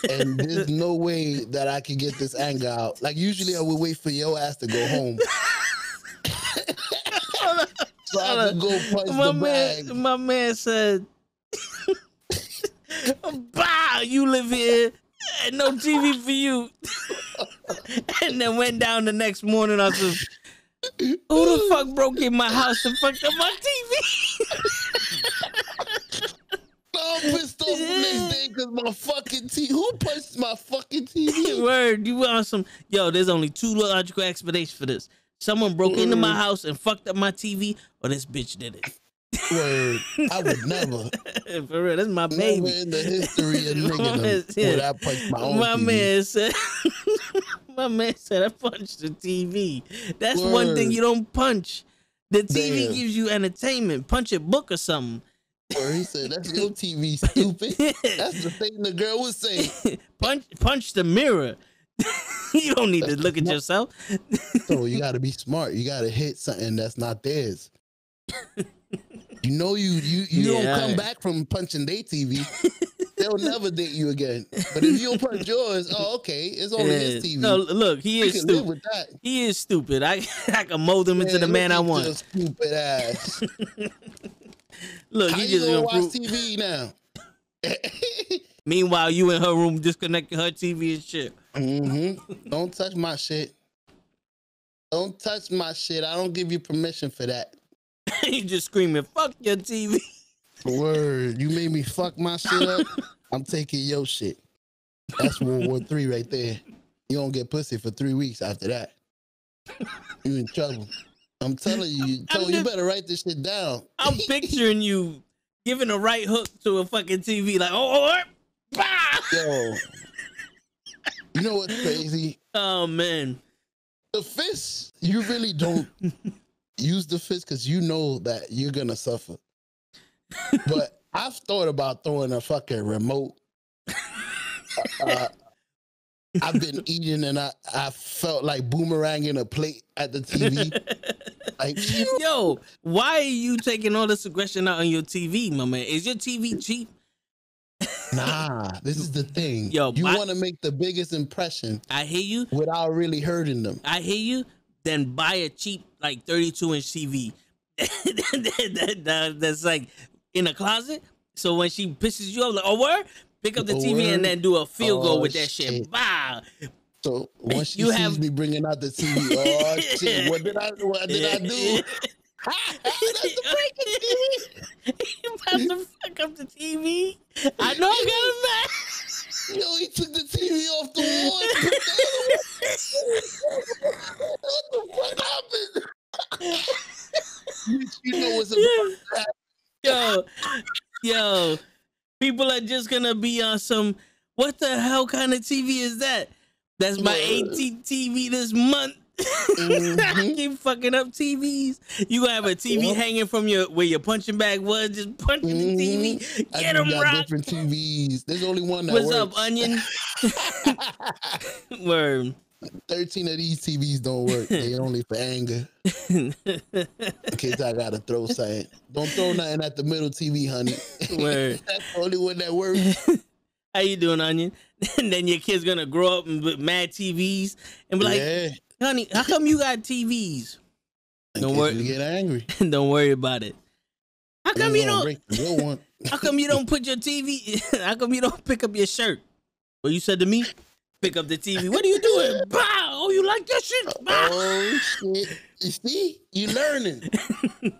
And there's no way that I can get this anger out. Like usually I would wait for your ass to go home. So I can go punch the bag. My man said, "Bah, you live here and no TV for you." And then went down the next morning. I said, "Who the fuck broke in my house and fucked up my TV?" I'm pissed off the next day because my fucking TV. Who punched my fucking TV? Word, you want some? Yo, there's only two logical explanations for this. Someone broke into my house and fucked up my TV, or this bitch did it. Word, I would never. For real, that's my baby. Never in the history of nigga would I punch my own TV. My man said, I punched the TV. That's one thing you don't punch. The TV gives you entertainment. Punch a book or something. Or he said, that's your TV, stupid. That's the thing the girl would say. Punch the mirror. You don't need to look at yourself. So you got to be smart. You got to hit something that's not theirs. You know you don't come back from punching their TV. They'll never date you again. But if you don't punch yours, oh, okay, it's only his TV. No, look, he is stupid. Live with that. He is stupid. I can mold him into the man I want. Your stupid ass. Look, how he you just gonna watch TV now? Meanwhile, you in her room disconnecting her TV and shit. Don't touch my shit. Don't touch my shit. I don't give you permission for that. You just screaming, fuck your TV. Word. You made me fuck my shit up. I'm taking your shit. That's World War III right there. You don't get pussy for 3 weeks after that. You in trouble. I'm telling you, you better write this shit down. I'm picturing you giving a right hook to a fucking TV like, bah! Yo. You know what's crazy? Oh, man. The fist, you really don't use the fist because you know that you're going to suffer. But I've thought about throwing a fucking remote. I've been eating and I felt like boomeranging a plate at the TV. Like, yo, why are you taking all this aggression out on your TV, my man? Is your TV cheap? Nah, this is the thing. Yo, you want to make the biggest impression. I hear you. Without really hurting them. I hear you. Then buy a cheap, like 32-inch TV. That's like in a closet. So when she pisses you off, like, oh, word? Pick up the TV and then do a field goal with that shit. Wow. So once she sees me bringing out the TV, oh shit, what did I do? That's the breaking TV. You about to fuck up the TV? I know I got it back. Yo, he took the TV off the wall and put the other one. What the fuck happened? You know what's about to happen. Yo, people are just gonna be on some. What the hell kind of TV is that? That's my 18th TV this month. I keep fucking up TVs. You gonna have a TV hanging from where your punching bag was, just punching the TV. Get them right. Different TVs. There's only one that What's works. up, Onion? Word. 13 of these TVs don't work. They only for anger. In case I gotta throw something. Don't throw nothing at the middle TV, honey. Word. That's the only one that works. How you doing, Onion? And then your kid's gonna grow up with mad TVs and be like, honey, how come you got TVs? Don't worry. You get angry. Don't worry about it. How come you don't? One. How come you don't put your TV? How come you don't pick up your shirt? Well, you said to me, pick up the TV. What are you doing? Bow. Oh, you like that shit? Bow. Oh shit! You see, you learning. You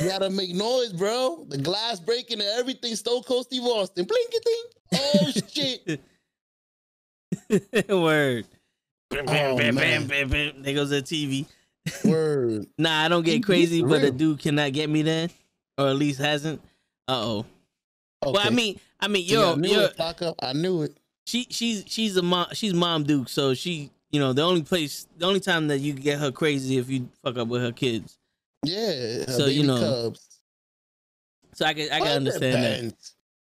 gotta make noise, bro. The glass breaking and everything. Stone Cold Steve Austin. Blinky-ding. Oh shit! Word. Bam, Oh, bam, man. bam, bam, bam. There goes the TV. Word. Nah, I don't get crazy, but a dude cannot get me then, or at least hasn't. Okay. Well, I mean, I knew you're. it, Flocka. I knew it. She's a mom. She's Mom Duke, so she, the only time that you can get her crazy if you fuck up with her kids. Yeah. So Cubs. So I can understand that.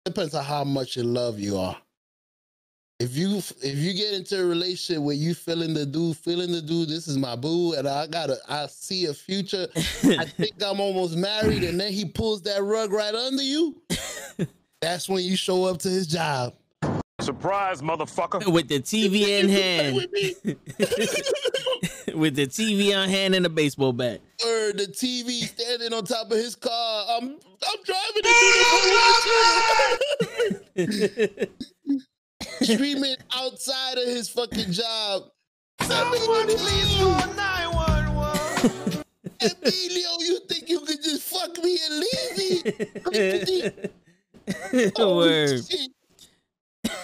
Depends on how much in love you are. If you get into a relationship where you feeling the dude, this is my boo, and I see a future. I think I'm almost married, and then he pulls that rug right under you. That's when you show up to his job. Surprise, motherfucker. With the TV in hand. With the TV on hand and a baseball bat. Or the TV standing on top of his car. I'm driving it. Screaming outside of his fucking job. Someone please call 911. Emilio, you think you could just fuck me and leave me? Word. Shit.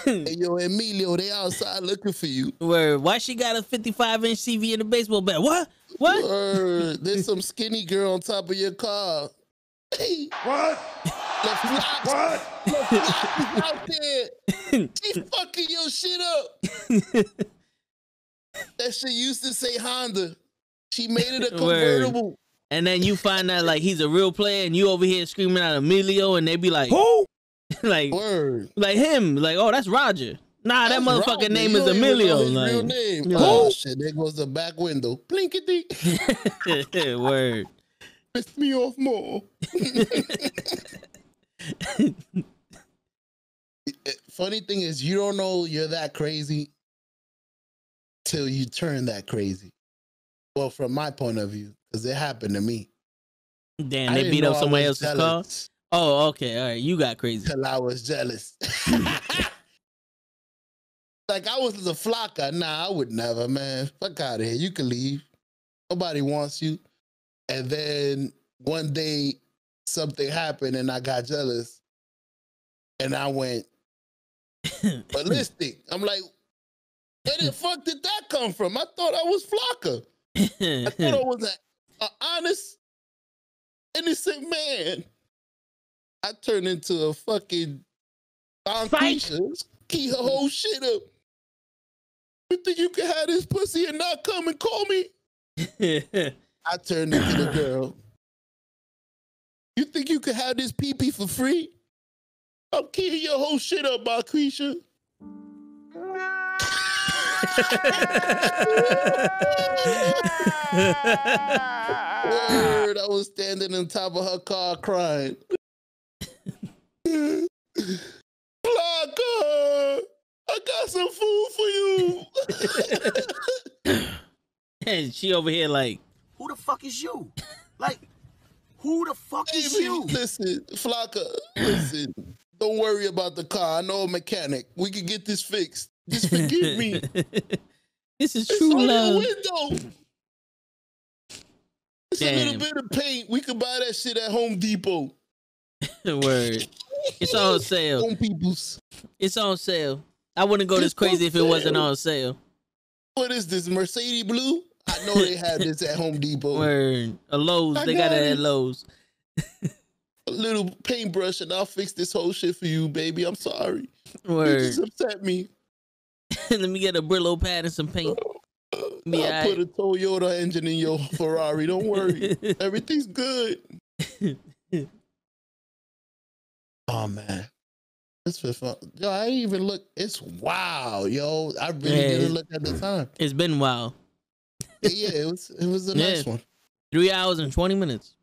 Hey, yo, Emilio, they outside looking for you. Word. Why she got a 55-inch TV and a baseball bat? What? Word. There's some skinny girl on top of your car. Hey. What? The flops. What? The flops is out there. She fucking your shit up. That shit used to say Honda. She made it a convertible. Word. And then you find out like he's a real player, and you over here screaming out Emilio, and they be like, Who? Word. like him, like, oh, that's Roger. Nah, that motherfucking Roger. name You is don't even Emilio. know his Like, real name. yeah. Oh shit! There goes the back window. Blinkety. Word. Pissed me off more. Funny thing is, you don't know you're that crazy till you turn that crazy. Well, from my point of view, because it happened to me. Damn, I they didn't beat know up I somebody was else's car. jealous Oh, okay, all right, you got crazy. till I was jealous. Like I was a flocker. Nah, I would never, man. Fuck out of here. You can leave. Nobody wants you. And then one day something happened and I got jealous. And I went ballistic. I'm like, where the fuck did that come from? I thought I was flocker. I thought I was an honest, innocent man. I turned into a fucking Keisha. Key her whole shit up. You think you can have this pussy and not come and call me? I turned into the girl. You think you can have this pee-pee for free? I'm keying your whole shit up, Marquisha. Word, I was standing on top of her car crying. Blanca, I got some food for you. And she over here like, Who the fuck is you? Like, who the fuck is Baby, you? listen, Flocka, listen. Don't worry about the car. I know a mechanic. We can get this fixed. Just forgive me. this is It's true on love. the window. It's a little bit of paint. We could buy that shit at Home Depot. Word. It's on sale. Home Peoples. It's on sale. I wouldn't go this It's on crazy if it wasn't sale. on sale. What is this, Mercedes blue? I know they have this at Home Depot. Word. A Lowe's. I They got got it it. at Lowe's. A little paintbrush and I'll fix this whole shit for you, baby. I'm sorry. You Word. just upset me. Let me get a Brillo pad and some paint. Be I'll put a Toyota engine in your Ferrari. Don't worry. Everything's good. Oh, man. This was fun. Yo, I didn't even look. It's wow, yo. I really didn't look at the time. It's been a while. Yeah, it was a nice one. 3 hours and 20 minutes.